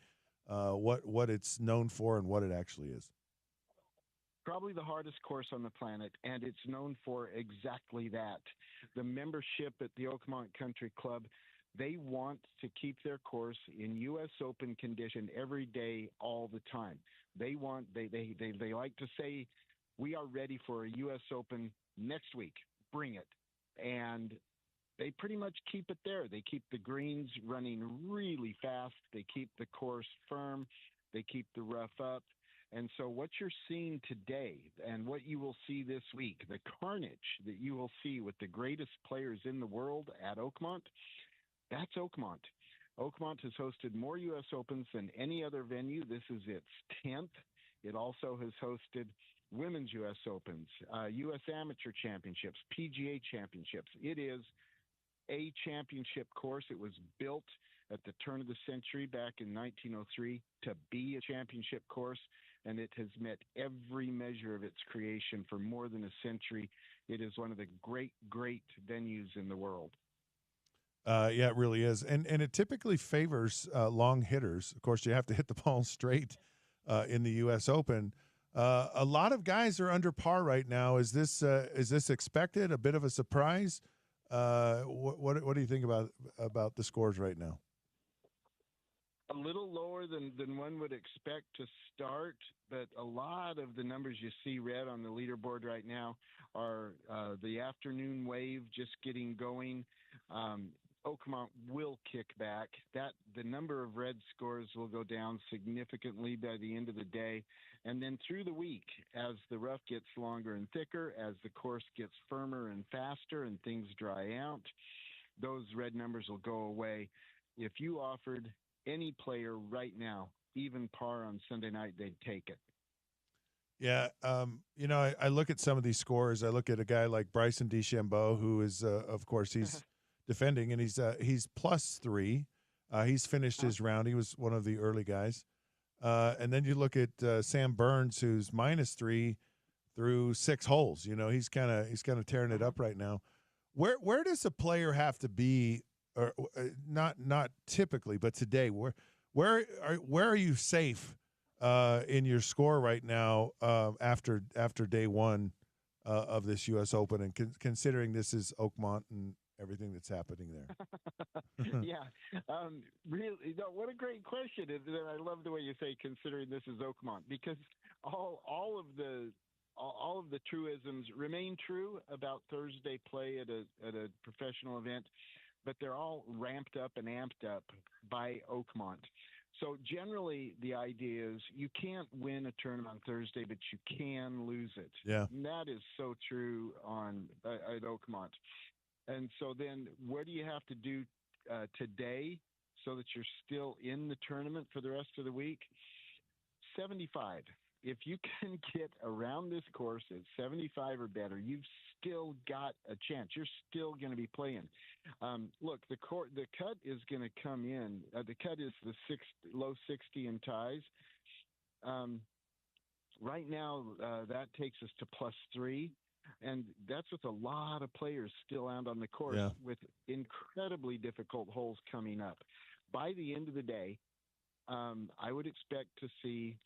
what it's known for and what it actually is. Probably the hardest course on the planet, and it's known for exactly that. The membership at the Oakmont Country Club, they want to keep their course in U.S. Open condition every day, all the time. They like to say, we are ready for a U.S. Open next week. Bring it. And they pretty much keep it there. They keep the greens running really fast. They keep the course firm. They keep the rough up. And so what you're seeing today and what you will see this week, the carnage that you will see with the greatest players in the world at Oakmont, that's Oakmont. Oakmont has hosted more U.S. Opens than any other venue. This is its 10th. It also has hosted women's U.S. Opens, U.S. Amateur Championships, PGA Championships. It is a championship course. It was built at the turn of the century back in 1903 to be a championship course, and it has met every measure of its creation for more than a century. It is one of the great, great venues in the world. Yeah, it really is. And it typically favors long hitters. Of course, you have to hit the ball straight in the U.S. Open. A lot of guys are under par right now. Is this expected? A bit of a surprise? What do you think about the scores right now? A little lower than one would expect to start, but a lot of the numbers you see read on the leaderboard right now are the afternoon wave just getting going. Oakmont will kick back. The number of red scores will go down significantly by the end of the day. And then through the week, as the rough gets longer and thicker, as the course gets firmer and faster and things dry out, those red numbers will go away. If you offered any player right now, even par on Sunday night, they'd take it. Yeah, I look at some of these scores. I look at a guy like Bryson DeChambeau, who is, of course, he's defending, and he's +3. He's finished his round. He was one of the early guys. And then you look at Sam Burns, who's -3, through 6 holes. He's kind of tearing it up right now. Where does a player have to be, or not typically, but today, where are you safe in your score right now after day one of this U.S. Open, and considering this is Oakmont and everything that's happening there? Yeah, really, what a great question. And I love the way you say considering this is Oakmont, because all of the truisms remain true about Thursday play at a professional event, but they're all ramped up and amped up by Oakmont. So generally, the idea is you can't win a tournament on Thursday, but you can lose it. Yeah, And that is so true at Oakmont. And so then, what do you have to do today so that you're still in the tournament for the rest of the week? 75. If you can get around this course at 75 or better, you've still got a chance. You're still going to be playing. Look, the cut is going to come in. The cut is the low 60 in ties. Right now, that takes us to +3. And that's with a lot of players still out on the course with incredibly difficult holes coming up. By the end of the day, I would expect to see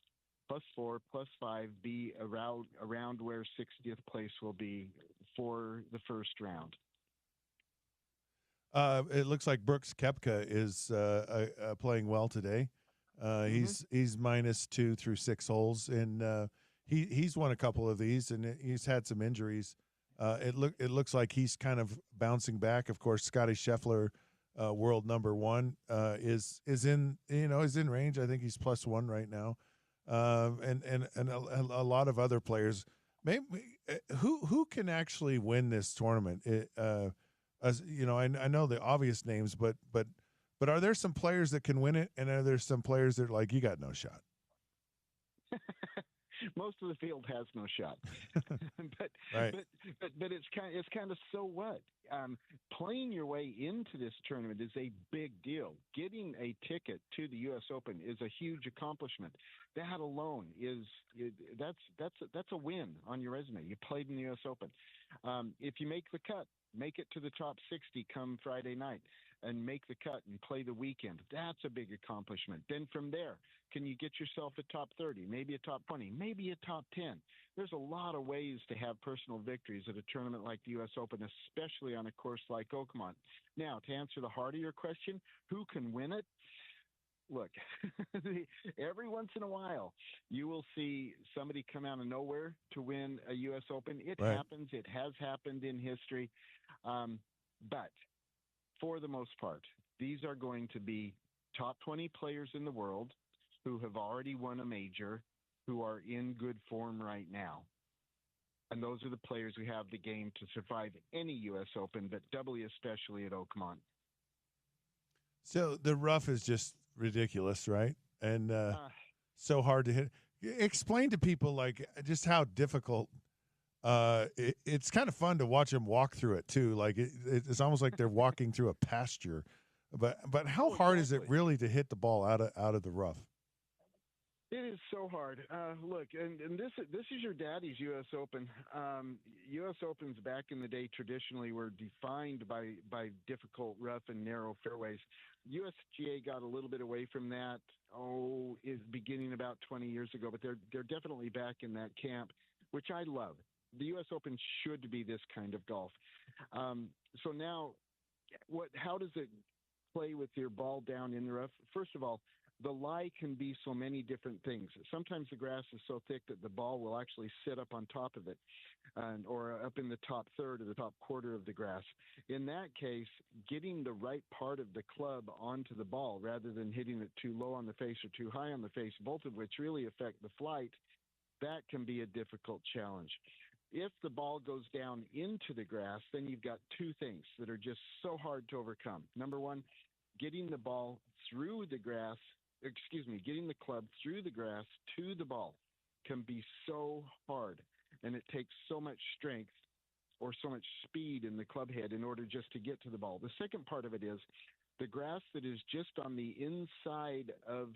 +4, +5 be around where 60th place will be for the first round. It looks like Brooks Koepka is playing well today. He's -2 through 6 holes, and he's won a couple of these, and he's had some injuries. It looks like he's kind of bouncing back. Of course, Scotty Scheffler, world number 1, is in range. I think he's +1 right now. And a lot of other players. Maybe who can actually win this tournament? I know the obvious names, but are there some players that can win it, and are there some players that are like, you got no shot? Most of the field has no shot, but it's kind of so what? Playing your way into this tournament is a big deal. Getting a ticket to the U.S. Open is a huge accomplishment. That alone that's a win on your resume. You played in the U.S. Open. If you make the cut, make it to the top 60 come Friday night, and make the cut and play the weekend. That's a big accomplishment. Then from there, can you get yourself a top 30, maybe a top 20, maybe a top 10? There's a lot of ways to have personal victories at a tournament like the U.S. Open, especially on a course like Oakmont. Now, to answer the heart of your question, who can win it? Look, every once in a while, you will see somebody come out of nowhere to win a U.S. Open. It happens. It has happened in history. But for the most part, these are going to be top 20 players in the world who have already won a major, who are in good form right now. And those are the players who have the game to survive any U.S. Open, but doubly especially at Oakmont. So the rough is just ridiculous, right? And so hard to hit. Explain to people like just how difficult. It's kind of fun to watch them walk through it too. Like it's almost like they're walking through a pasture. But how hard is it really to hit the ball out of the rough? It is so hard. Look, and this is your daddy's U.S. Open. U.S. Opens back in the day traditionally were defined by difficult, rough, and narrow fairways. USGA got a little bit away from that. Is beginning about 20 years ago, but they're definitely back in that camp, which I love. The U.S. Open should be this kind of golf. So now, how does it play with your ball down in the rough? First of all, the lie can be so many different things. Sometimes the grass is so thick that the ball will actually sit up on top of it, or up in the top third or the top quarter of the grass. In that case, getting the right part of the club onto the ball rather than hitting it too low on the face or too high on the face, both of which really affect the flight, that can be a difficult challenge. If the ball goes down into the grass, then you've got two things that are just so hard to overcome. Number one, getting the ball through the grass, getting the club through the grass to the ball can be so hard, and it takes so much strength or so much speed in the club head in order just to get to the ball. The second part of it is the grass that is just on the inside of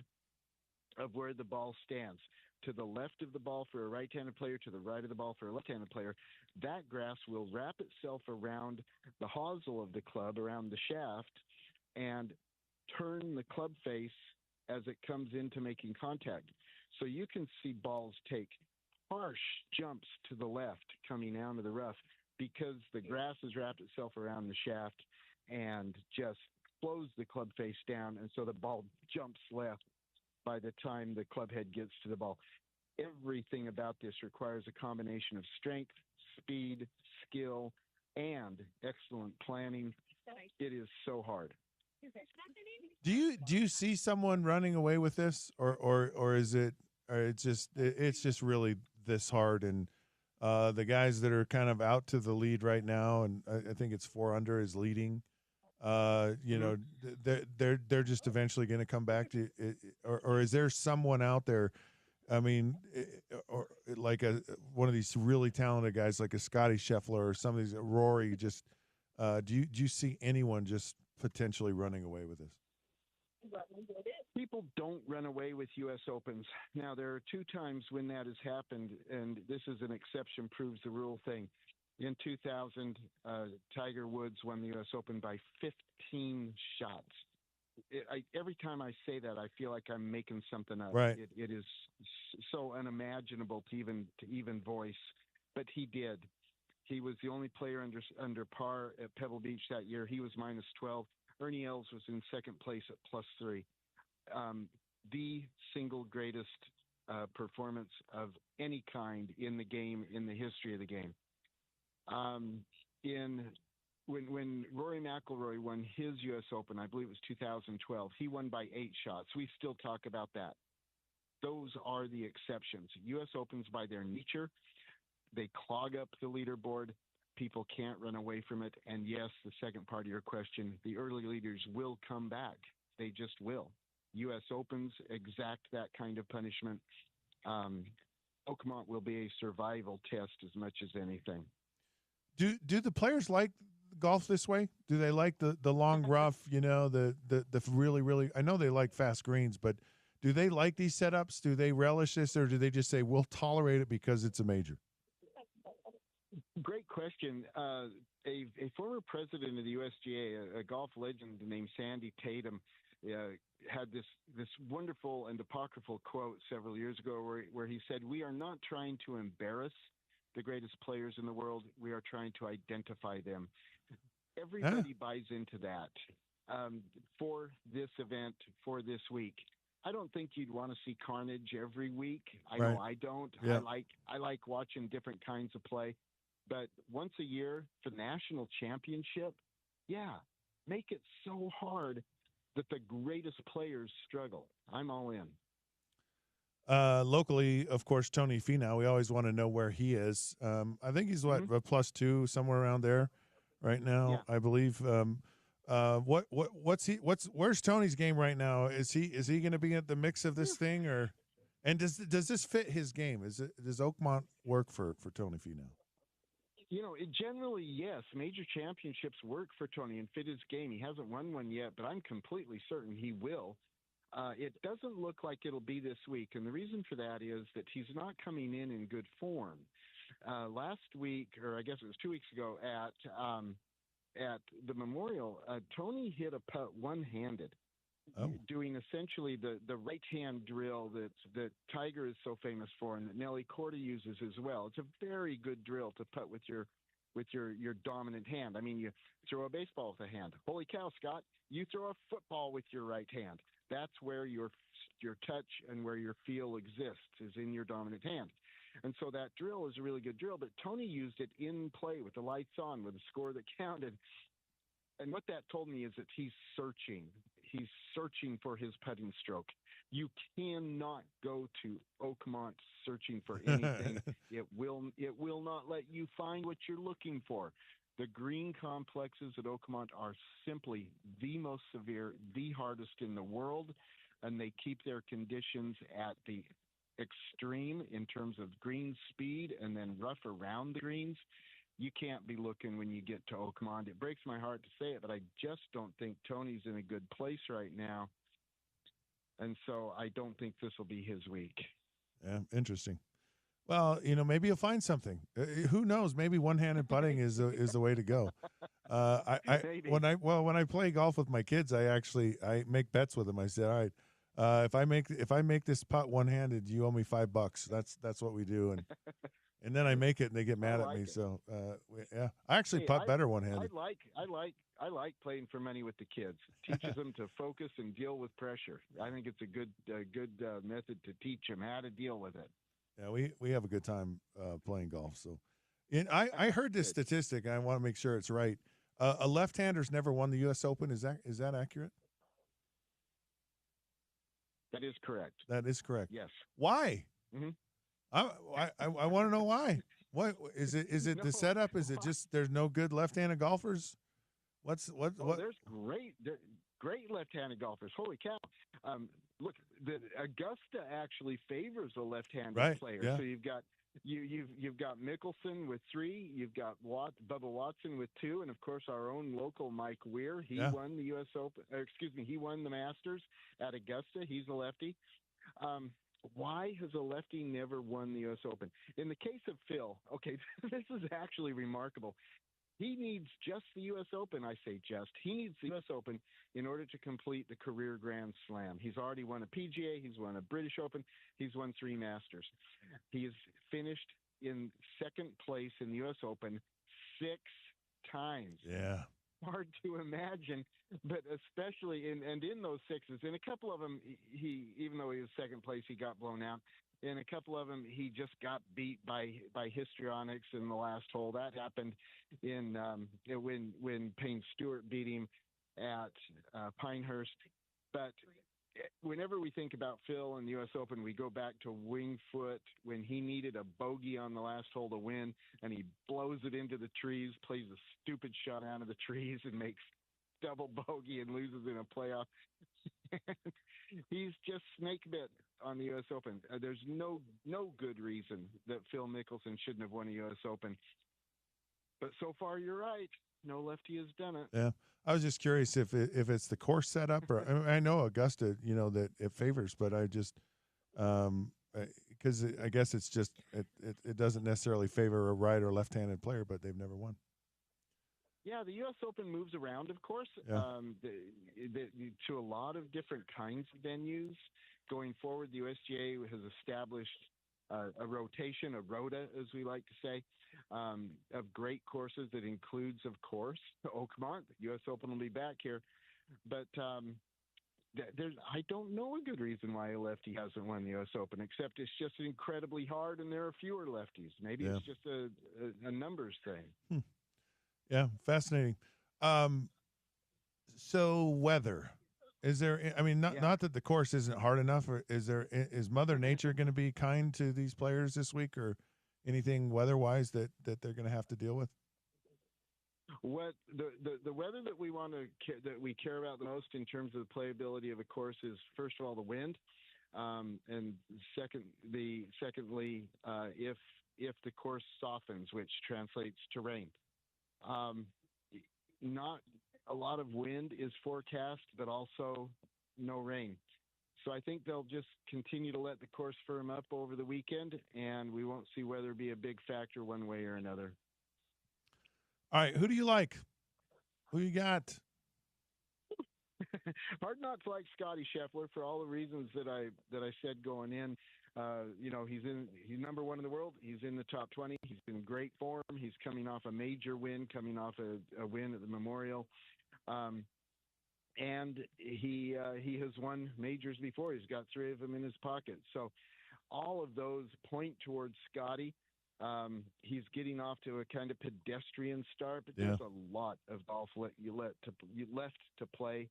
where the ball stands. to the left of the ball for a right-handed player, to the right of the ball for a left-handed player, that grass will wrap itself around the hosel of the club, around the shaft, and turn the club face as it comes into making contact. So you can see balls take harsh jumps to the left coming out of the rough because the grass has wrapped itself around the shaft and just slows the club face down, and so the ball jumps left by the time the club head gets to the ball. Everything about this requires a combination of strength, speed, skill, and excellent planning. It is so hard. Do you see someone running away with this, or is it, or it's just really this hard, and the guys that are kind of out to the lead right now, and I think it's 4 under is leading. You know, they're just eventually going to come back to it, or is there someone out there? I mean, or like one of these really talented guys, like a Scotty Scheffler or some of these Rory. Just do you see anyone just potentially running away with this? People don't run away with U.S. Opens. Now, there are 2 times when that has happened, and this is an exception proves the rule thing. In 2000, Tiger Woods won the U.S. Open by 15 shots. Every time I say that, I feel like I'm making something up. Right. It is so unimaginable to even voice, but he did. He was the only player under par at Pebble Beach that year. He was -12. Ernie Els was in second place at +3. The single greatest performance of any kind in the game, in the history of the game. When Rory McIlroy won his U.S. Open, I believe it was 2012, he won by 8 shots. We still talk about that. Those are the exceptions. U.S. Opens, by their nature, they clog up the leaderboard. People can't run away from it. And yes, the second part of your question, the early leaders will come back. They just will. U.S. Opens exact that kind of punishment. Oakmont will be a survival test as much as anything. Do the players like golf this way? Do they like the long rough, you know, the really, I know they like fast greens, but do they like these setups? Do they relish this, or do they just say, we'll tolerate it because it's a major? Great question. A former president of the USGA, a golf legend named Sandy Tatum, had this wonderful and apocryphal quote several years ago where he said, "We are not trying to embarrass the greatest players in the world. We are trying to identify them." Everybody buys into that for this event, for this week. I don't think you'd want to see carnage every week. I know I don't. Yeah. I like watching different kinds of play. But once a year for the national championship, make it so hard that the greatest players struggle. I'm all in. Locally, of course, Tony Finau. We always want to know where he is. I think he's a +2 somewhere around there right now. I believe. Where's Tony's game right now? Is he going to be at the mix of this thing, or? And does this fit his game? Does Oakmont work for Tony Finau? You know, generally, yes. Major championships work for Tony and fit his game. He hasn't won one yet, but I'm completely certain he will. It doesn't look like it'll be this week, and the reason for that is that he's not coming in good form. Last week, or I guess it was 2 weeks ago, at the Memorial, Tony hit a putt one-handed, doing essentially the right-hand drill that Tiger is so famous for, and that Nelly Korda uses as well. It's a very good drill to putt with your dominant hand. I mean, you throw a baseball with a hand. Holy cow, Scott! You throw a football with your right hand. That's where your touch and where your feel exists, is in your dominant hand. And so that drill is a really good drill, but Tony used it in play with the lights on, with a score that counted. And what that told me is that he's searching. He's searching for his putting stroke. You cannot go to Oakmont searching for anything. It will not let you find what you're looking for. The green complexes at Oakmont are simply the most severe, the hardest in the world, and they keep their conditions at the extreme in terms of green speed and then rough around the greens. You can't be looking when you get to Oakmont. It breaks my heart to say it, but I just don't think Tony's in a good place right now. And so I don't think this will be his week. Yeah, interesting. Well, maybe you'll find something. Who knows? Maybe one-handed putting is the way to go. Maybe. When I play golf with my kids, I make bets with them. I said, all right, if I make this putt one-handed, you owe me $5. That's what we do, and then I make it, and they get mad at me. It. So yeah, I actually putt better one-handed. I like playing for money with the kids. Teaches them to focus and deal with pressure. I think it's a good method to teach them how to deal with it. Yeah, we have a good time playing golf. So, I heard this statistic, and I want to make sure it's right. A left-hander's never won the U.S. Open. Is that accurate? That is correct. That is correct. Yes. Why? Mm-hmm. I want to know why. What is it? Is it the setup? Is it just there's no good left-handed golfers? What? There's great left-handed golfers. Holy cow! Look, the Augusta actually favors a left-handed player. Yeah. So you've got Mickelson with 3, you've got Bubba Watson with 2, and of course our own local Mike Weir. He won the U.S. Open. He won the Masters at Augusta. He's a lefty. Why has a lefty never won the U.S. Open? In the case of Phil, okay, this is actually remarkable. He needs just the U.S. Open, I say just. He needs the U.S. Open in order to complete the career Grand Slam. He's already won a PGA. He's won a British Open. He's won 3 Masters. He has finished in second place in the U.S. Open 6 times. Yeah. Hard to imagine, but especially in those 6s, in a couple of them, he even though he was second place, he got blown out. In a couple of them, he just got beat by histrionics in the last hole. That happened in when Payne Stewart beat him at Pinehurst. But whenever we think about Phil and the U.S. Open, we go back to Winged Foot when he needed a bogey on the last hole to win, and he blows it into the trees, plays a stupid shot out of the trees, and makes double bogey and loses in a playoff. He's just snake bit on the U.S. Open. There's no good reason that Phil Mickelson shouldn't have won a U.S. Open. But so far, you're right. No lefty has done it. Yeah, I was just curious if it's the course setup, or I know Augusta, that it favors, but I just because I guess it's just it doesn't necessarily favor a right or left-handed player, but they've never won. Yeah, the U.S. Open moves around, of course, to a lot of different kinds of venues. Going forward, the USGA has established a rotation, a rota, as we like to say, of great courses that includes, of course, Oakmont. The U.S. Open will be back here. But I don't know a good reason why a lefty hasn't won the U.S. Open, except it's just incredibly hard and there are fewer lefties. Maybe it's just a numbers thing. Yeah, fascinating. So weather, is there? I mean, not that the course isn't hard enough. Or is Mother Nature going to be kind to these players this week, or anything weather-wise that they're going to have to deal with? What the weather that we care about the most in terms of the playability of a course is, first of all, the wind, and secondly, if the course softens, which translates to rain. Not a lot of wind is forecast, but also no rain. So I think they'll just continue to let the course firm up over the weekend, and we won't see weather be a big factor one way or another. All right, who do you like? Who you got? Hard not to like Scotty Scheffler for all the reasons that I said going in. He's number 1 in the world. He's in the top 20. He's in great form. He's coming off a major win, coming off a win at the Memorial. And he has won majors before. He's got 3 of them in his pocket. So all of those point towards Scotty. He's getting off to a kind of pedestrian start, but there's a lot of golf left to play.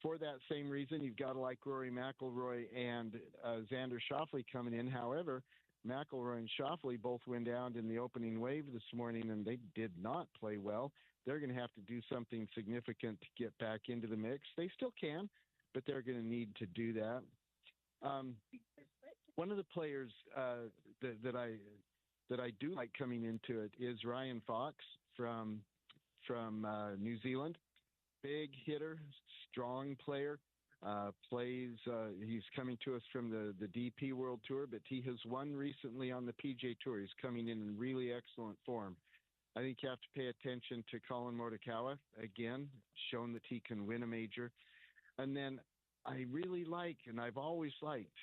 For that same reason, you've got to like Rory McIlroy and Xander Schauffele coming in. However, McIlroy and Schauffele both went down in the opening wave this morning, and they did not play well. They're going to have to do something significant to get back into the mix. They still can, but they're going to need to do that. One of the players that I do like coming into it is Ryan Fox from New Zealand. Big hitter, strong player. Plays. He's coming to us from the DP World Tour, but he has won recently on the PJ Tour. He's coming in really excellent form. I think you have to pay attention to Colin Morikawa, again, shown that he can win a major. And then I really like, and I've always liked,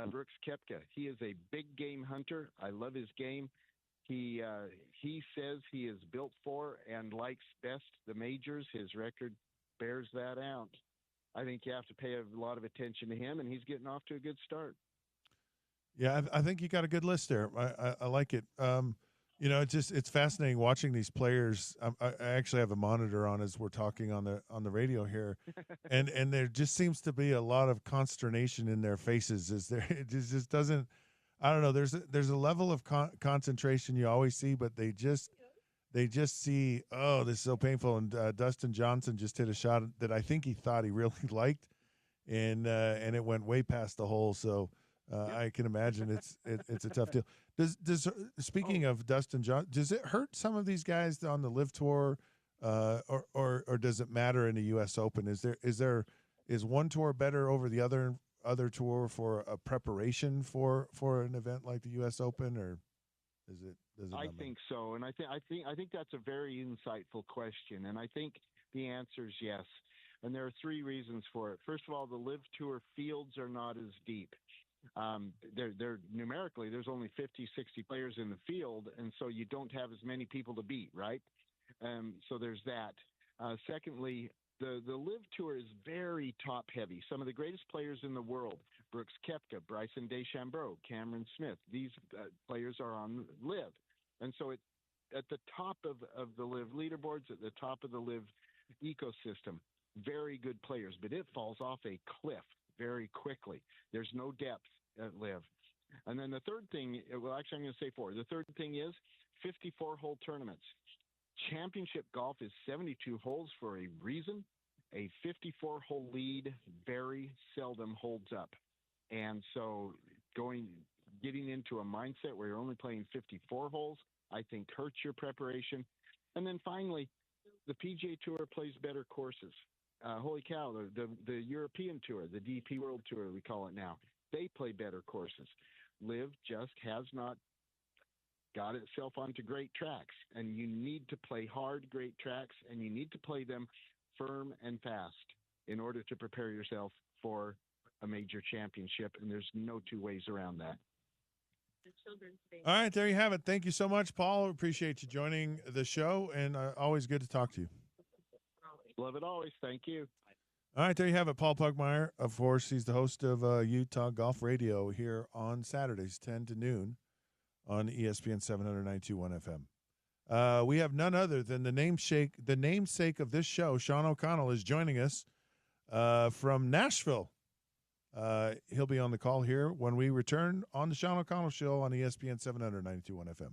Brooks Koepka. He is a big game hunter. I love his game. He says he is built for and likes best the majors. His record bears that out. I think you have to pay a lot of attention to him, and he's getting off to a good start. Yeah, I think you got a good list there. I like it. It's fascinating watching these players. I actually have a monitor on as we're talking on the radio here, and there just seems to be a lot of consternation in their faces. It just doesn't. I don't know. There's a level of concentration you always see, but they just see, oh, this is so painful. And Dustin Johnson just hit a shot that I think he thought he really liked, and it went way past the hole. So I can imagine it's a tough deal. Speaking of Dustin Johnson, does it hurt some of these guys on the Live Tour, or does it matter in the U.S. Open? Is one tour better over the other tour for a preparation for an event like the U.S. Open, or does it I think so, and I think that's a very insightful question, and I think the answer is yes. And there are three reasons for it. First of all, the Live Tour fields are not as deep. They're numerically, there's only 50, 60 players in the field, and so you don't have as many people to beat, right? So there's that. Secondly, the Live Tour is very top heavy. Some of the greatest players in the world, Brooks Koepka, Bryson DeChambeau, Cameron Smith, these players are on Live. And so at the top of the Live leaderboards, at the top of the Live ecosystem, very good players, but it falls off a cliff very quickly. There's no depth at Live. And then the third thing, well, actually I'm going to say four. The third thing is 54-hole tournaments. Championship golf is 72 holes for a reason. A 54-hole lead very seldom holds up. And so getting into a mindset where you're only playing 54 holes, I think hurts your preparation. And then finally, the PGA Tour plays better courses. Holy cow, the European Tour, the DP World Tour, we call it now, they play better courses. Live just has not got itself onto great tracks, and you need to play hard, great tracks, and you need to play them firm and fast in order to prepare yourself for a major championship, and there's no two ways around that. All right, there you have it. Thank you so much, Paul. Appreciate you joining the show, and always good to talk to you. Love it always. Thank you. All right, there you have it. Paul Pugmire, of course, he's the host of Utah Golf Radio here on Saturdays, 10 to noon on ESPN 792.1 FM. We have none other than the namesake of this show, Sean O'Connell, is joining us from Nashville. He'll be on the call here when we return on the Sean O'Connell Show on ESPN 792.1 FM.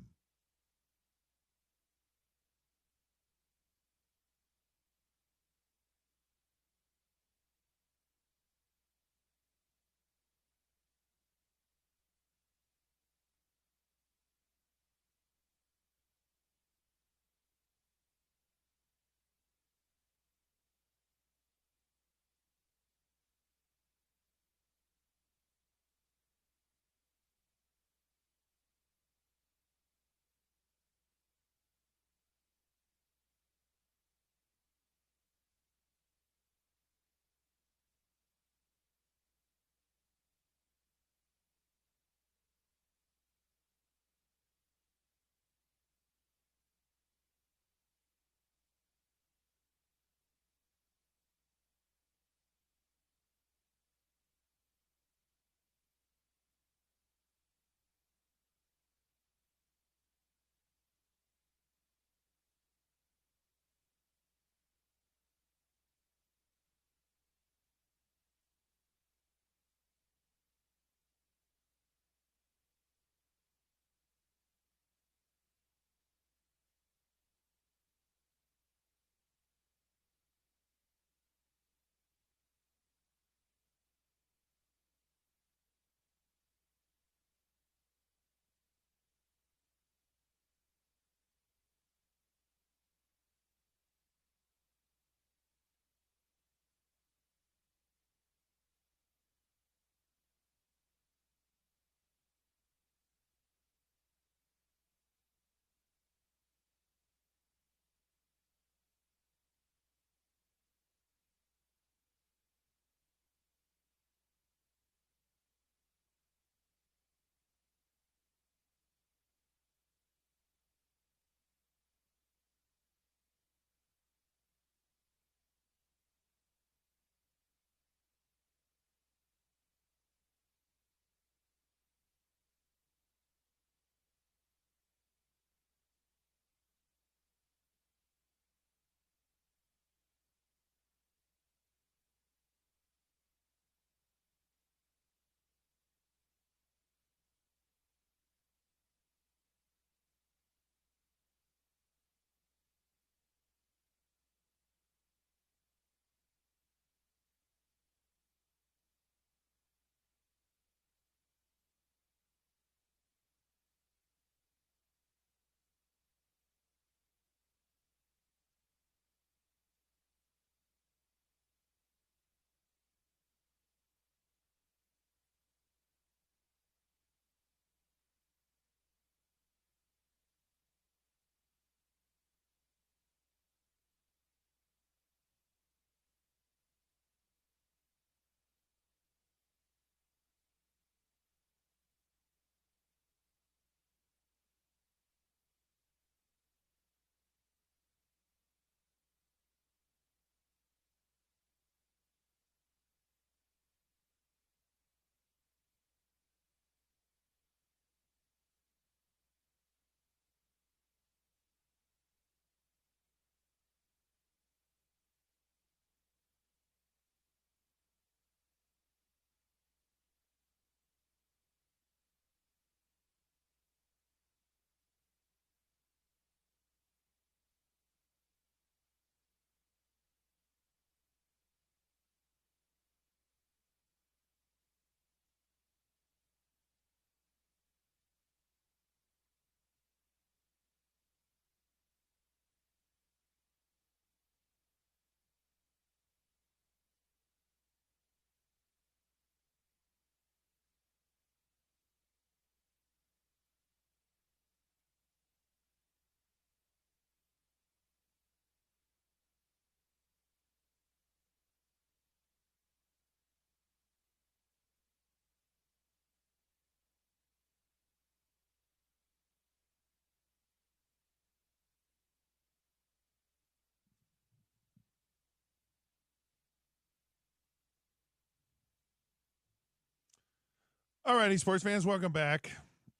All righty, sports fans, welcome back.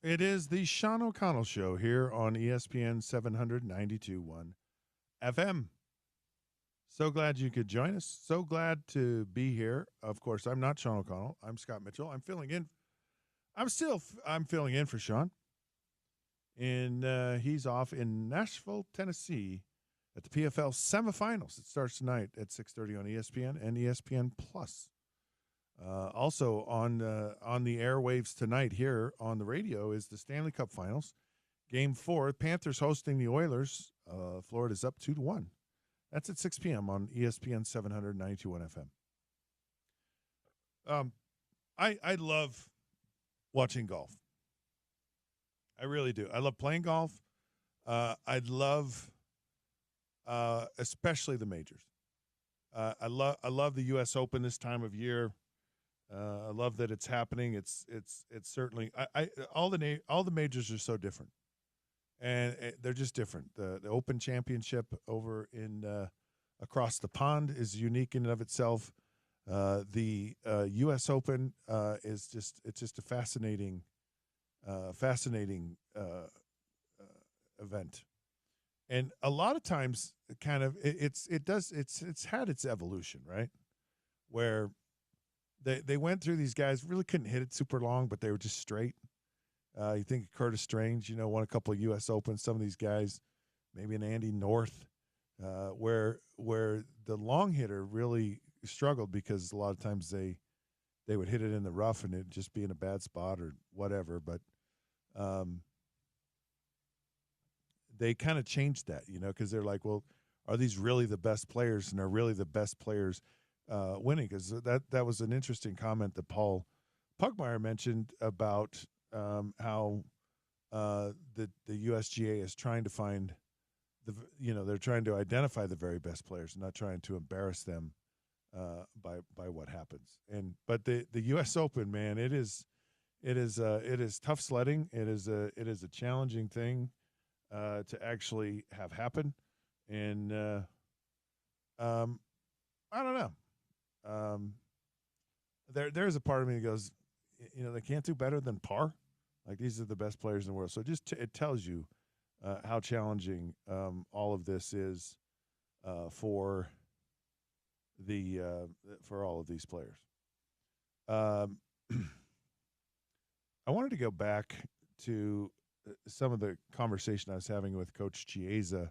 It is the Sean O'Connell Show here on ESPN 792.1 FM. So glad you could join us. So glad to be here. Of course, I'm not Sean O'Connell. I'm Scott Mitchell. I'm filling in. I'm filling in for Sean. And he's off in Nashville, Tennessee at the PFL semifinals. It starts tonight at 6:30 on ESPN and ESPN Plus. Also on the airwaves tonight here on the radio is the Stanley Cup Finals. Game 4, Panthers hosting the Oilers. Florida's up 2-1. That's at 6 p.m. on ESPN 792.1 FM. I love watching golf. I really do. I love playing golf. I love especially the majors. I love the U.S. Open this time of year. I love that it's happening. It's certainly all the majors are so different, and they're just different. The Open Championship over in across the pond is unique in and of itself. The U.S. Open is just a fascinating event, and a lot of times, kind of it's had its evolution, right, where They went through these guys, really couldn't hit it super long, but they were just straight. You think of Curtis Strange, won a couple of U.S. Opens. Some of these guys, maybe an Andy North, where the long hitter really struggled because a lot of times they would hit it in the rough and it'd just be in a bad spot or whatever. But they kind of changed that, because they're like, well, are these really the best players, and are really the best players winning? Because that was an interesting comment that Paul Pugmire mentioned about how the USGA is trying to find they're trying to identify the very best players, not trying to embarrass them by what happens. But the U.S. Open, man, it is tough sledding. It is a challenging thing to actually have happen, and I don't know. There's a part of me that goes, they can't do better than par. Like, these are the best players in the world. So it tells you how challenging all of this is for all of these players. I wanted to go back to some of the conversation I was having with Coach Chiesa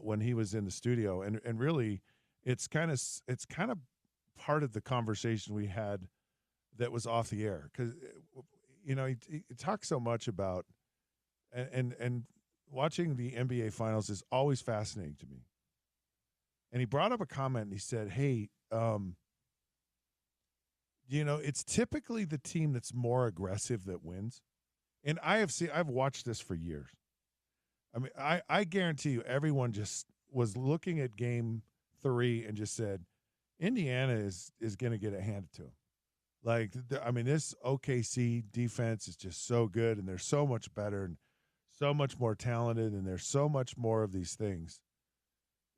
when he was in the studio, and really, it's kind of part of the conversation we had that was off the air, because he talks so much about and watching the NBA Finals is always fascinating to me. And he brought up a comment and he said, "Hey, it's typically the team that's more aggressive that wins." And I've watched this for years. I mean, I guarantee you, everyone just was looking at Game 3 and just said, Indiana is going to get it handed to them. Like, this OKC defense is just so good, and they're so much better and so much more talented, and there's so much more of these things.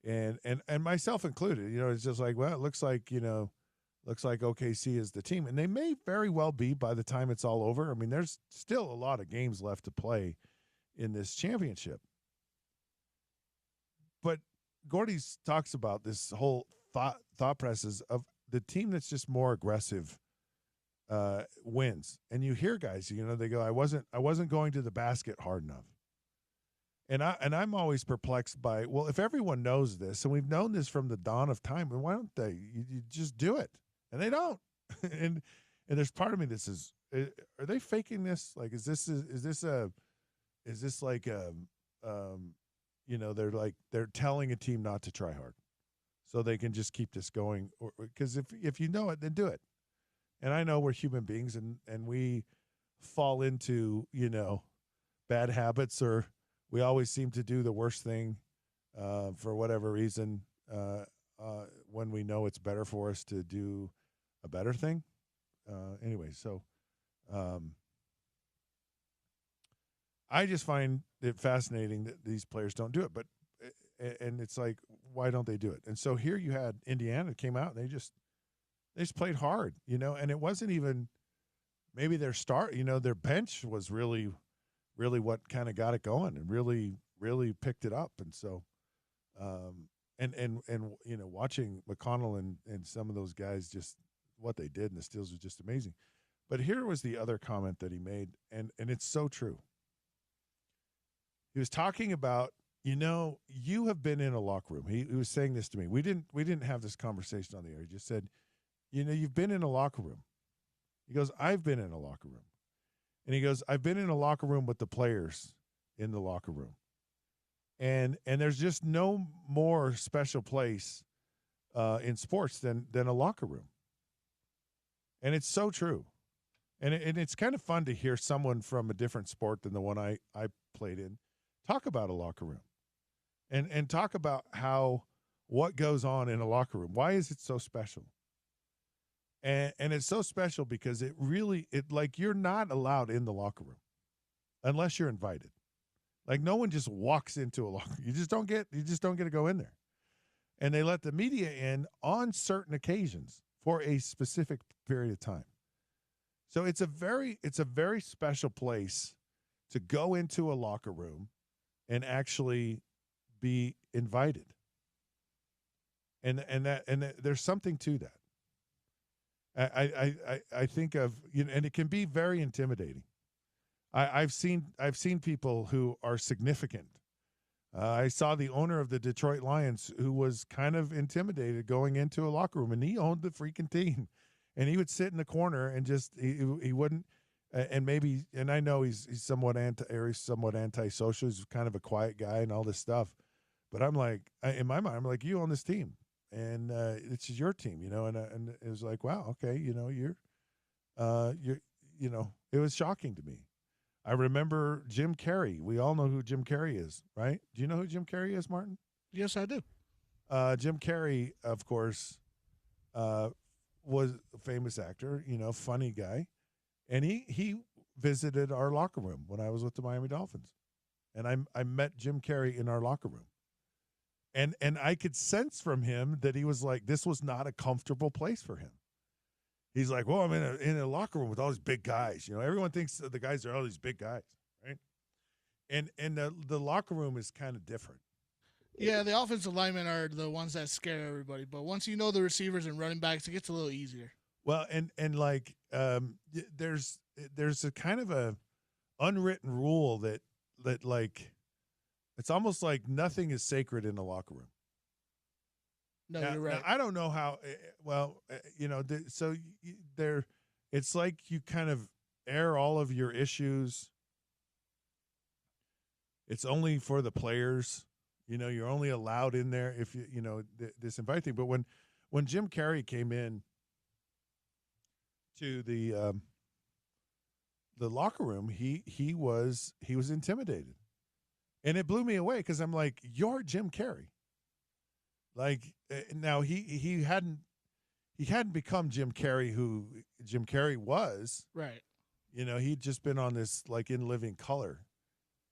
And myself included, it's just like, well, it looks like OKC is the team. And they may very well be by the time it's all over. I mean, there's still a lot of games left to play in this championship. But Gordy talks about this whole thought process of the team that's just more aggressive wins. And you hear guys, they go, I wasn't going to the basket hard enough. And I'm always perplexed by, well, if everyone knows this, and we've known this from the dawn of time, then why don't they? You just do it. And they don't. and there's part of me that says, are they faking this? Like, is this like they're telling a team not to try hard so they can just keep this going? Because if you know it, then do it. And I know we're human beings, and we fall into, bad habits, or we always seem to do the worst thing for whatever reason when we know it's better for us to do a better thing. Anyway, so I just find it fascinating that these players don't do it. But and it's like, why don't they do it? And so here you had Indiana came out, and they just played hard, and it wasn't even maybe their bench was really, really what kind of got it going and really, really picked it up. And so, and watching McConnell and some of those guys, just what they did in the Steelers was just amazing. But here was the other comment that he made, and it's so true. He was talking about, you have been in a locker room. He was saying this to me. We didn't have this conversation on the air. He just said, you've been in a locker room. He goes, I've been in a locker room. And he goes, I've been in a locker room with the players in the locker room. And there's just no more special place in sports than a locker room. And it's so true. And it's kind of fun to hear someone from a different sport than the one I played in talk about a locker room and talk about what goes on in a locker room. Why is it so special? And it's so special because it you're not allowed in the locker room unless you're invited. Like no one just walks into a locker. You just don't get to go in there. And they let the media in on certain occasions for a specific period of time. So it's a very special place to go into a locker room and actually be invited. And there's something to that. I think of, and it can be very intimidating. I've seen people who are significant. I saw the owner of the Detroit Lions who was kind of intimidated going into a locker room, and he owned the freaking team, and he would sit in the corner and just he wouldn't. And I know he's somewhat antisocial. He's kind of a quiet guy and all this stuff, but I'm like, in my mind, I'm like, you own this team, and it's your team, And it was like, wow, okay, you're, it was shocking to me. I remember Jim Carrey. We all know who Jim Carrey is, right? Do you know who Jim Carrey is, Martin? Yes, I do. Jim Carrey, of course, was a famous actor, funny guy. And he visited our locker room when I was with the Miami Dolphins. And I met Jim Carrey in our locker room. And I could sense from him that he was like, this was not a comfortable place for him. He's like, well, I'm in a locker room with all these big guys. Everyone thinks the guys are all these big guys, right? And the locker room is kind of different. Yeah, the offensive linemen are the ones that scare everybody. But once you know the receivers and running backs, it gets a little easier. Well, and there's a kind of a unwritten rule that like it's almost like nothing is sacred in the locker room. No, you're right. I don't know how. It's like you kind of air all of your issues. It's only for the players. You're only allowed in there if this invite thing. But when Jim Carrey came in to the locker room, he was intimidated, and it blew me away because I'm like, you're Jim Carrey. Like now he hadn't become Jim Carrey who Jim Carrey was. Right. He'd just been on this like In Living Color.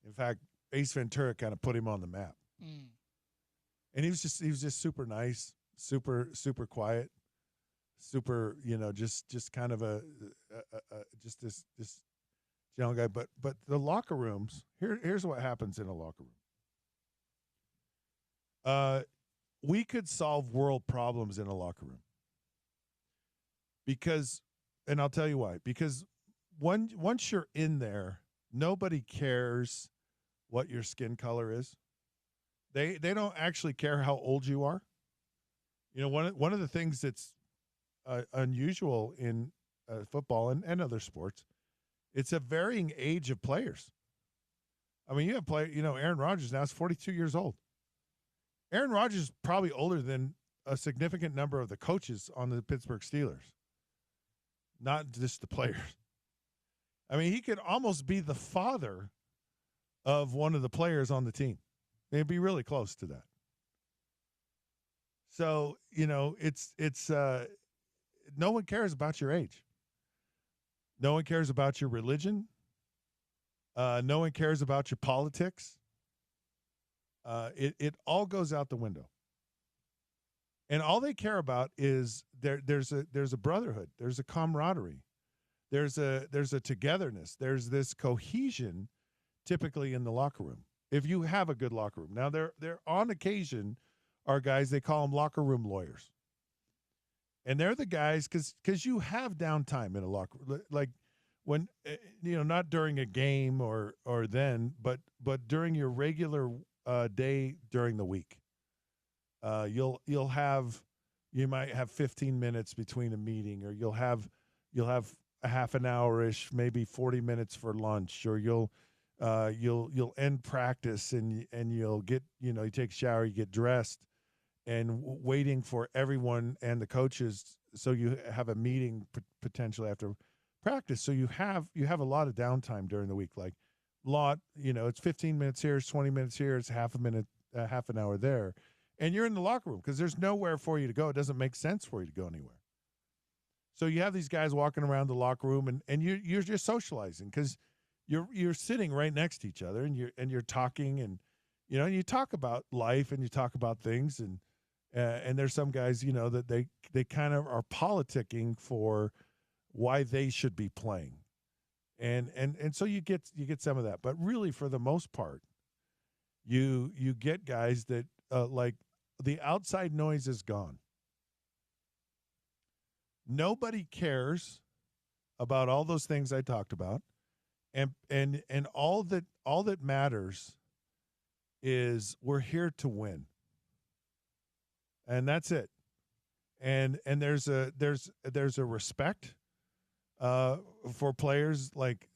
In fact, Ace Ventura kind of put him on the map. Mm. And he was just super nice, super quiet, super, just kind of just this young guy. But the locker rooms, here's what happens in a locker room. We could solve world problems in a locker room. And I'll tell you why. Because once you're in there, nobody cares what your skin color is. They don't actually care how old you are. One of the things that's unusual in football and other sports, it's a varying age of players. I mean, you have Aaron Rodgers now is 42 years old. Aaron Rodgers is probably older than a significant number of the coaches on the Pittsburgh Steelers, not just the players. I mean, he could almost be the father of one of the players on the team. It'd be really close to that. So, it's no one cares about your age. No one cares about your religion. No one cares about your politics. It all goes out the window. And all they care about is there's a brotherhood. There's a camaraderie. there's a togetherness. There's this cohesion typically in the locker room. If you have a good locker room. Now there on occasion are guys, they call them locker room lawyers. And they're the guys cuz you have downtime in a locker room, like when not during a game or then, but during your regular day during the week. You might have 15 minutes between a meeting, or you'll have a half an hour-ish, maybe 40 minutes for lunch, or you'll end practice and you'll get, you take a shower, you get dressed, and waiting for everyone and the coaches, so you have a meeting potentially after practice. So you have a lot of downtime during the week, like it's 15 minutes here, it's 20 minutes here, it's half an hour there. And you're in the locker room because there's nowhere for you to go. It doesn't make sense for you to go anywhere. So you have these guys walking around the locker room, and you're just socializing because you're sitting right next to each other, and you're talking, and you talk about life, and you talk about things, and there's some guys that they kind of are politicking for why they should be playing, and so you get some of that. But really, for the most part, you get guys that like the outside noise is gone. Nobody cares about all those things I talked about, and all that matters is we're here to win, and that's it. And there's a respect for players. Like,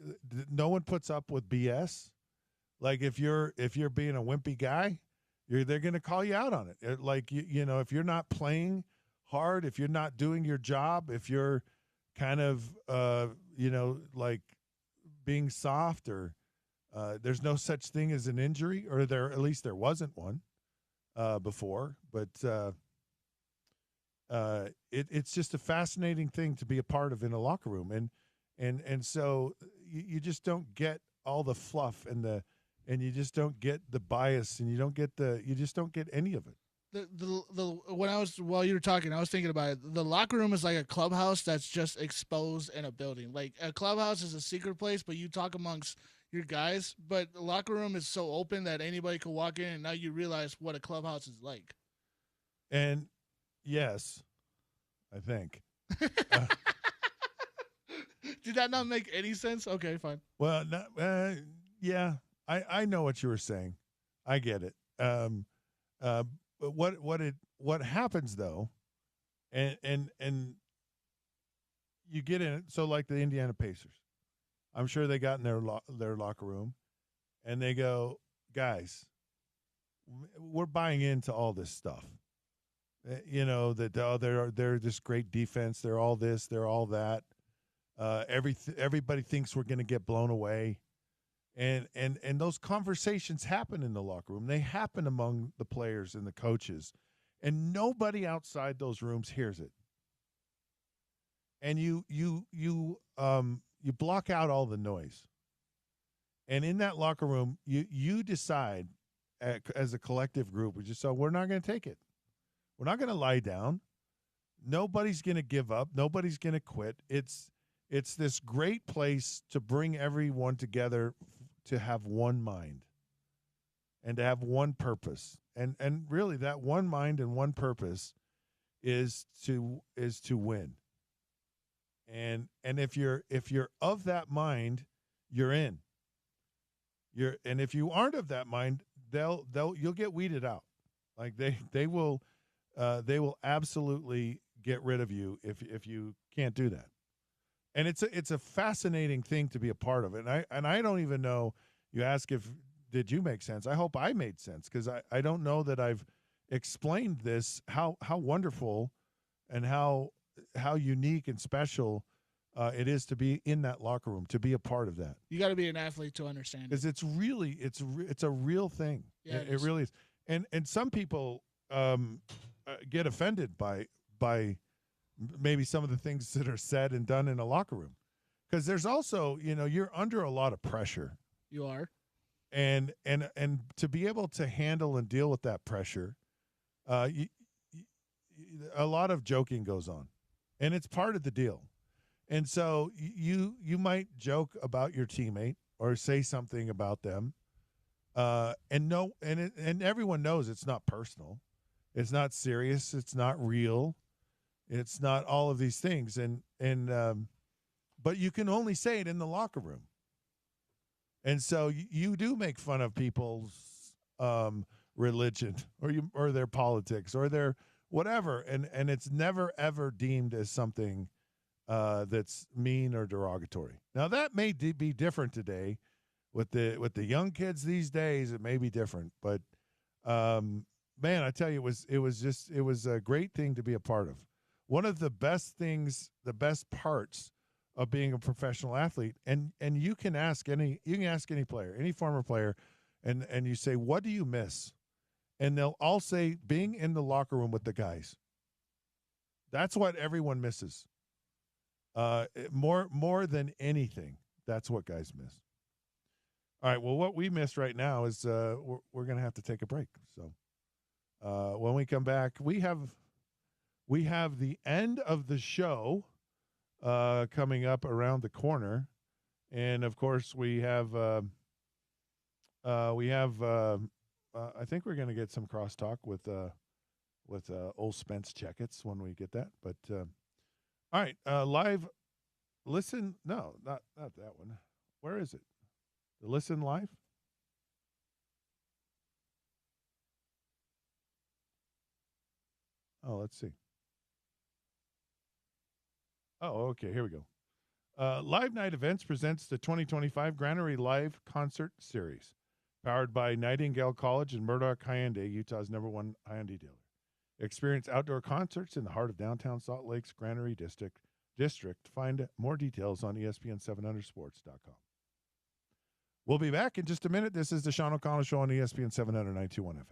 no one puts up with BS. Like, if you're being a wimpy guy, they're going to call you out on it. Like, if you're not playing hard, if you're not doing your job, if you're kind of like being soft, or there's no such thing as an injury, or at least there wasn't one before. But it's just a fascinating thing to be a part of in a locker room, and so you just don't get all the fluff and you just don't get the bias, and you just don't get any of it. While you were talking, I was thinking about it. The locker room is like a clubhouse that's just exposed in a building. Like, a clubhouse is a secret place, but you talk amongst your guys. But the locker room is so open that anybody could walk in, and now you realize what a clubhouse is like. And yes, I think. Did that not make any sense? Okay, fine. Well, yeah, I know what you were saying. I get it. But what happens though, and you get in it. So like the Indiana Pacers, I'm sure they got in their locker room, and they go, guys, we're buying into all this stuff. That they're this great defense. They're all this. They're all that. Everybody thinks we're going to get blown away. And those conversations happen in the locker room. They happen among the players and the coaches, and nobody outside those rooms hears it. And you block out all the noise. And in that locker room, you decide as a collective group, we're not going to take it. We're not going to lie down. Nobody's going to give up. Nobody's going to quit. It's this great place to bring everyone together, to have one mind and to have one purpose. And really, that one mind and one purpose is to win. And if you're of that mind, you're in. And if you aren't of that mind, you'll get weeded out. Like they will absolutely get rid of you if you can't do that. And it's a fascinating thing to be a part of. And I don't even know, you ask did you make sense? I hope I made sense, because I don't know that I've explained this, how wonderful and how unique and special it is to be in that locker room, to be a part of that. You got to be an athlete to understand it. Because it's really, it's a real thing. Yeah, it really is. And some people get offended by maybe some of the things that are said and done in a locker room, because there's also, you're under a lot of pressure. You are. And to be able to handle and deal with that pressure, a lot of joking goes on, and it's part of the deal. And so you might joke about your teammate or say something about them, and everyone knows it's not personal, it's not serious, it's not real, it's not all of these things, and but you can only say it in the locker room, and so you do make fun of people's religion or their politics or their whatever, and it's never ever deemed as something that's mean or derogatory. Now that may be different today with the young kids these days. It may be different, but man, I tell you, it was a great thing to be a part of. One of the best things, the best parts of being a professional athlete, and you can ask any player, any former player, and you say, what do you miss? And they'll all say being in the locker room with the guys. That's what everyone misses. More than anything, that's what guys miss. All right. Well, what we missed right now is we're going to have to take a break. So when we come back, we have the end of the show coming up around the corner, and of course we have I think we're going to get some crosstalk with old Spence Checketts when we get that. But all right, live listen. No, not that one. Where is it? The listen live. Oh, let's see. Oh, okay. Here we go. Live Night Events presents the 2025 Granary Live Concert Series, powered by Nightingale College and Murdoch Hyundai, Utah's #1 Hyundai dealer. Experience outdoor concerts in the heart of downtown Salt Lake's Granary District. Find more details on ESPN700sports.com. We'll be back in just a minute. This is the Sean O'Connell Show on ESPN 700 FM.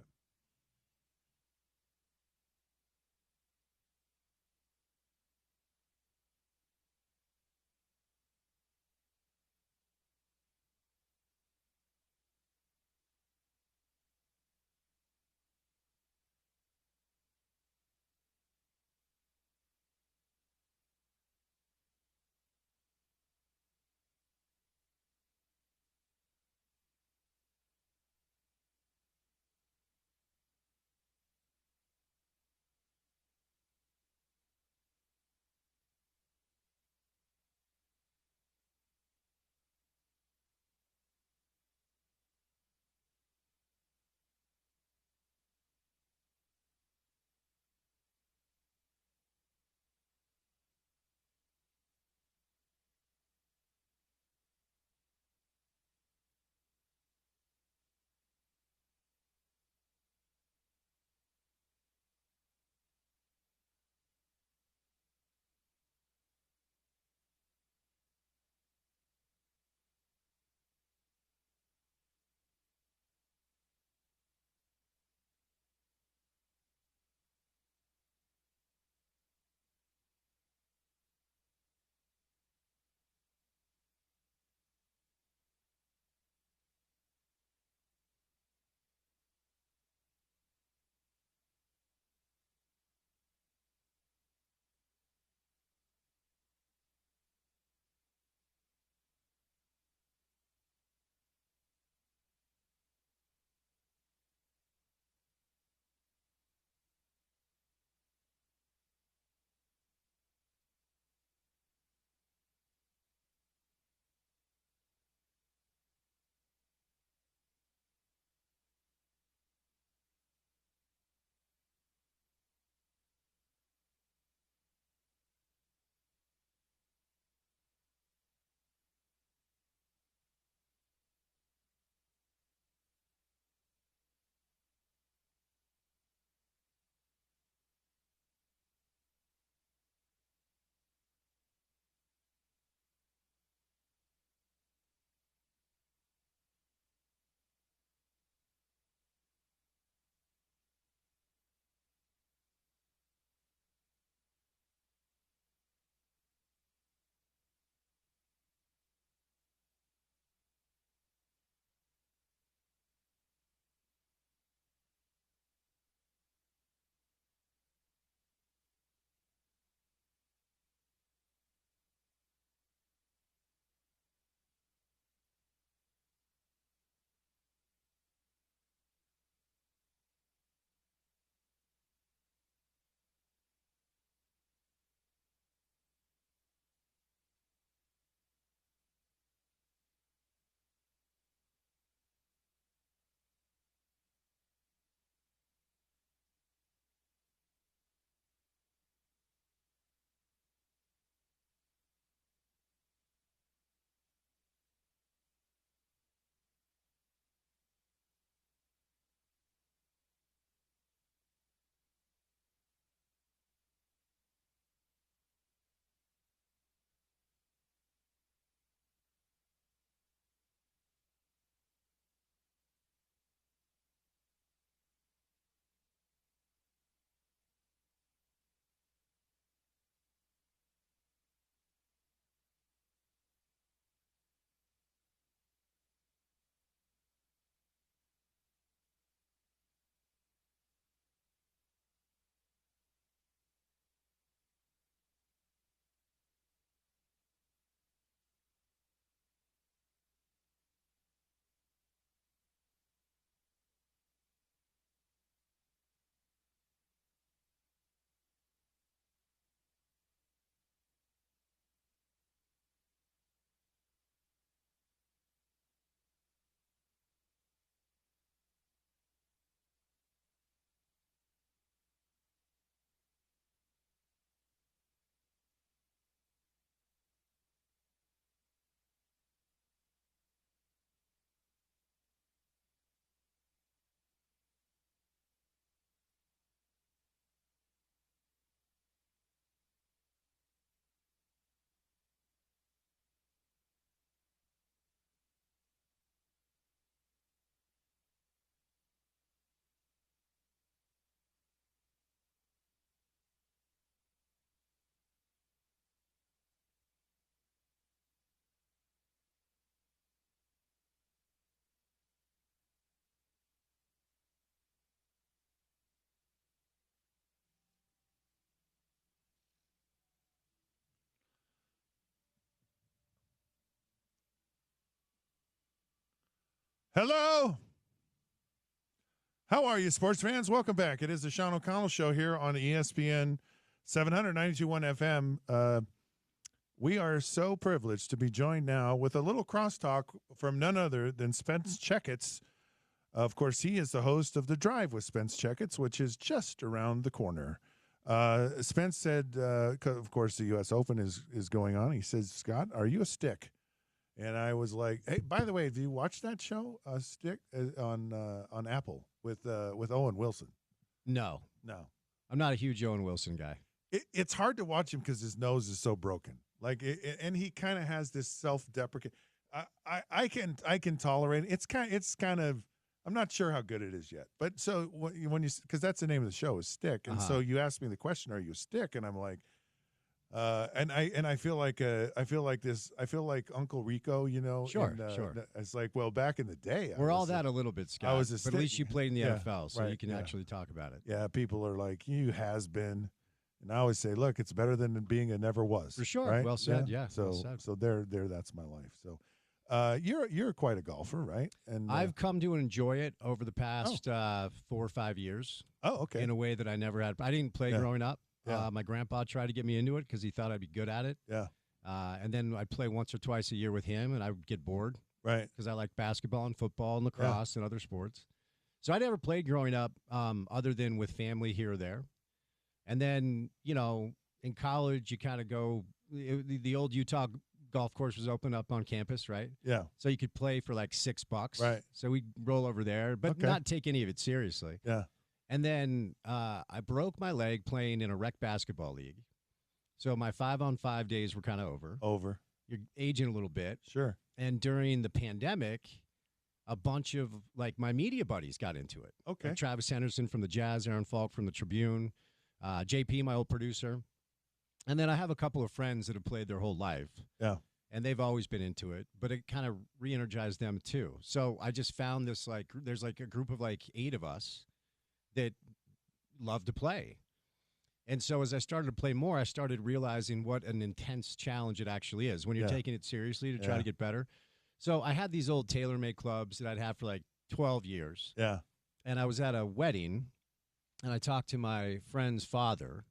Hello. How are you, sports fans? Welcome back. It is the Sean O'Connell Show here on ESPN 792.1 FM. We are so privileged to be joined now with a little crosstalk from none other than Spence Checketts. Of course, he is the host of The Drive with Spence Checketts, which is just around the corner. Spence said, of course, the U.S. Open is going on. He says, Scott, are you a stick? And I was like, hey, by the way, do you watch that show, Stick, on Apple with Owen Wilson? No. I'm not a huge Owen Wilson guy. It's hard to watch him because his nose is so broken. And he kind of has this self-deprecating. I can tolerate it. It's kind of. I'm not sure how good it is yet. But so when you, because that's the name of the show is Stick, and so you asked me the question, "Are you a stick?" And I'm like, and I feel like Uncle Rico, you know. Sure. It's like, well, back in the day, we're all that a little bit, Scott. I was a stick. But at least you played in the NFL, so right, you can actually talk about it. Yeah, people are like, you has been. And I always say, look, it's better than being a never was. For sure. Right? Well said. Yeah. So well said. so there, that's my life. So, you're quite a golfer, right? And I've come to enjoy it over the past 4 or 5 years. Oh, okay. In a way that I never had. I didn't play growing up. Yeah. My grandpa tried to get me into it because he thought I'd be good at it. Yeah. And then I'd play once or twice a year with him, and I would get bored. Right. Because I like basketball and football and lacrosse and other sports. So I never played growing up other than with family here or there. And then, in college, you kind of go the old Utah golf course was open up on campus, right? Yeah. So you could play for like $6. Right. So we'd roll over there, but not take any of it seriously. Yeah. And then I broke my leg playing in a rec basketball league. So my 5-on-5 days were kind of over. You're aging a little bit. Sure. And during the pandemic, a bunch of my media buddies got into it. Okay. Like Travis Henderson from the Jazz, Aaron Falk from the Tribune, JP, my old producer. And then I have a couple of friends that have played their whole life. Yeah. And they've always been into it, but it kind of re-energized them too. So I just found this, there's a group of 8 of us that love to play. And so as I started to play more, I started realizing what an intense challenge it actually is when you're taking it seriously to try to get better. So I had these old TaylorMade clubs that I'd had for 12 years. Yeah. And I was at a wedding, and I talked to my friend's father,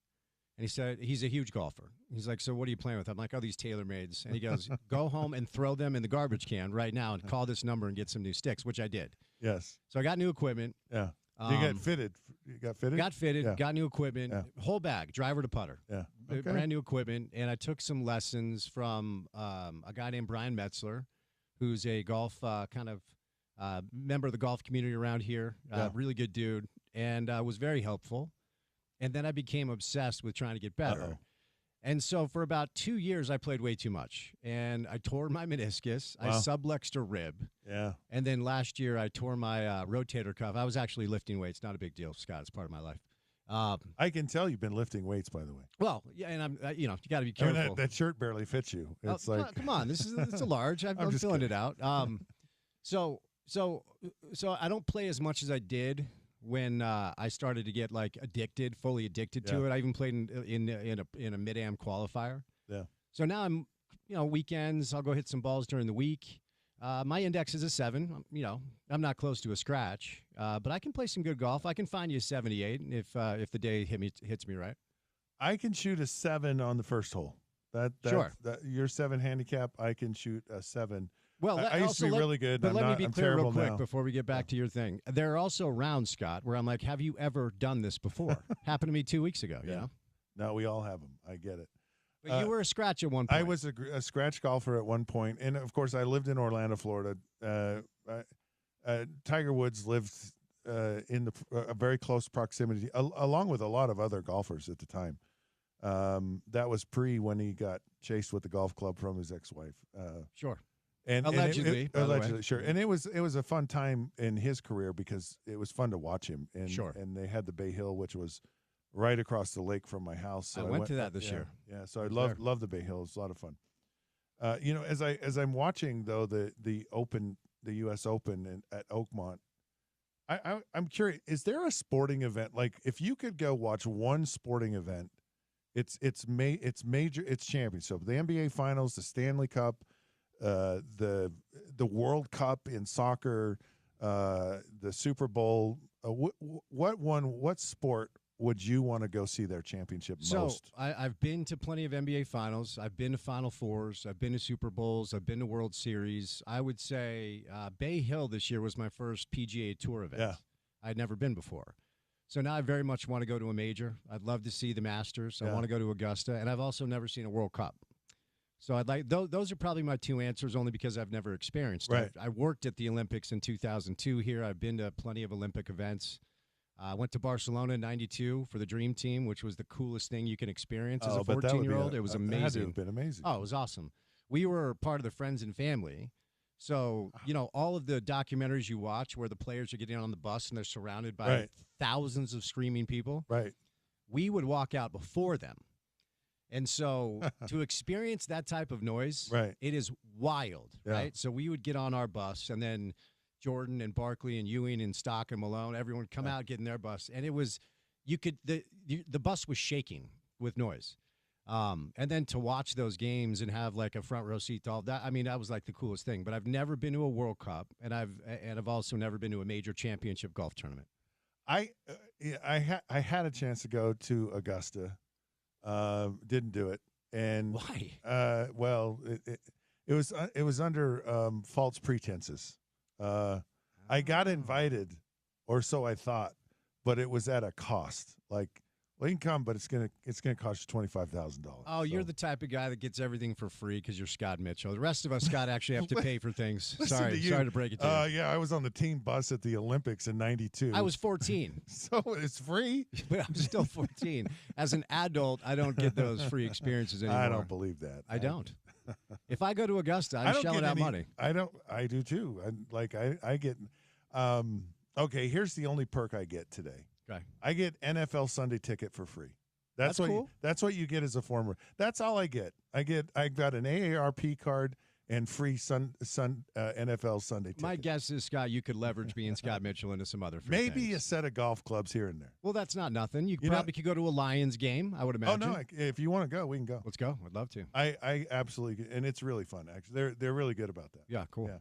and he said he's a huge golfer. He's like, so what are you playing with? I'm like, oh, these TaylorMades. And he goes, go home and throw them in the garbage can right now and call this number and get some new sticks, which I did. Yes. So I got new equipment. Yeah. You got fitted. You got fitted? Got fitted, got new equipment, whole bag, driver to putter. Yeah. Okay. Brand new equipment. And I took some lessons from a guy named Brian Metzler, who's a golf member of the golf community around here. Really good dude. And was very helpful. And then I became obsessed with trying to get better. Uh-oh. And so for about 2 years, I played way too much. And I tore my meniscus. Wow. I subluxed a rib. Yeah. And then last year, I tore my rotator cuff. I was actually lifting weights. Not a big deal, Scott. It's part of my life. I can tell you've been lifting weights, by the way. Well, yeah, and I'm, you got to be careful. I mean, that shirt barely fits you. It's come on, it's a large. I'm filling it out. So I don't play as much as I did when I started to get fully addicted to it. I even played in a mid-am qualifier. Yeah. So now I'm, weekends I'll go hit some balls during the week. My index is a 7. I'm not close to a scratch, but I can play some good golf. I can find you a 78 if the day hits me right. I can shoot a 7 on the first hole. Sure. Your 7 handicap, I can shoot a 7. Well, I used to be really good. But let me be clear real quick now. before we get back to your thing. There are also rounds, Scott, where I'm like, have you ever done this before? Happened to me 2 weeks ago, you know? No, we all have them. I get it. But you were a scratch at one point. I was a scratch golfer at one point. And, of course, I lived in Orlando, Florida. Tiger Woods lived in a very close proximity, along with a lot of other golfers at the time. That was when he got chased with the golf club from his ex-wife. Sure. And allegedly, allegedly, sure. And it was a fun time in his career because it was fun to watch him. And sure. And they had the Bay Hill, which was right across the lake from my house. So I went to that this year. Yeah, so I love the Bay Hill. It's a lot of fun. As I'm watching though the U.S. Open at Oakmont, I'm curious. Is there a sporting event if you could go watch one sporting event? It's major. It's championship. The NBA Finals, the Stanley Cup. The World Cup in soccer, the Super Bowl. What sport would you want to go see their championship most? I've been to plenty of NBA Finals. I've been to Final Fours. I've been to Super Bowls. I've been to World Series. I would say Bay Hill this year was my first PGA Tour event. Yeah. I'd never been before. So now I very much want to go to a major. I'd love to see the Masters. I want to go to Augusta. And I've also never seen a World Cup. So I'd like those are probably my two answers, only because I've never experienced it. I worked at the Olympics in 2002 here. I've been to plenty of Olympic events. I went to Barcelona in '92 for the Dream Team, which was the coolest thing you can experience as a 14-year-old. It was amazing. That had been amazing. Oh, it was awesome. We were part of the Friends and Family. So, all of the documentaries you watch where the players are getting on the bus and they're surrounded by thousands of screaming people. Right. We would walk out before them. And so to experience that type of noise, it is wild, right? So we would get on our bus, and then Jordan and Barkley and Ewing and Stock and Malone, everyone would come out, get in their bus. And it was, the bus was shaking with noise. And then to watch those games and have like a front row seat to all that, I mean, that was like the coolest thing. But I've never been to a World Cup, and I've also never been to a major championship golf tournament. I had a chance to go to Augusta. Didn't do it. And why? Well, it was under false pretenses. I got invited, or so I thought, but it was at a cost. Like, well, you can come, but it's gonna cost you $25,000. Oh, you're the type of guy that gets everything for free because you're Scott Mitchell. The rest of us, Scott, actually have to pay for things. Sorry to break it to you. Yeah, I was on the team bus at the Olympics in '92. I was 14. So it's free? But I'm still 14. As an adult, I don't get those free experiences anymore. I don't believe that. I don't. If I go to Augusta, I'm shelling out money. I do too. I get okay, here's the only perk I get today. Okay. I get NFL Sunday ticket for free. That's cool. That's what you get as a former. That's all I get. I got an AARP card and free NFL Sunday ticket. My guess is, Scott, you could leverage me and Scott Mitchell into some other free Maybe things. a set of golf clubs here and there. Well, that's not nothing. You probably could go to a Lions game, I would imagine. Oh, no. If you want to go, we can go. Let's go. I'd love to. I absolutely, and it's really fun, actually. They're really good about that. Yeah, cool. Yeah.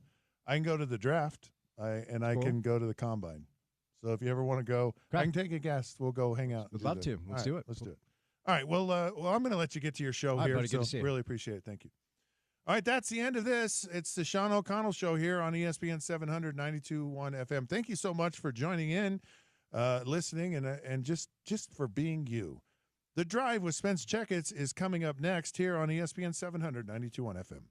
I can go to the draft, I can go to the combine. So if you ever want to go, I can take a guest. We'll go hang out. Would love to. Let's do it. Let's do it. All right. Well, I'm going to let you get to your show here. Buddy, good to see you. Really appreciate it. Thank you. All right, that's the end of this. It's the Sean O'Connell Show here on ESPN 700 92.1 FM. Thank you so much for joining in, listening, and just for being you. The Drive with Spence Checketts is coming up next here on ESPN 700 92.1 FM.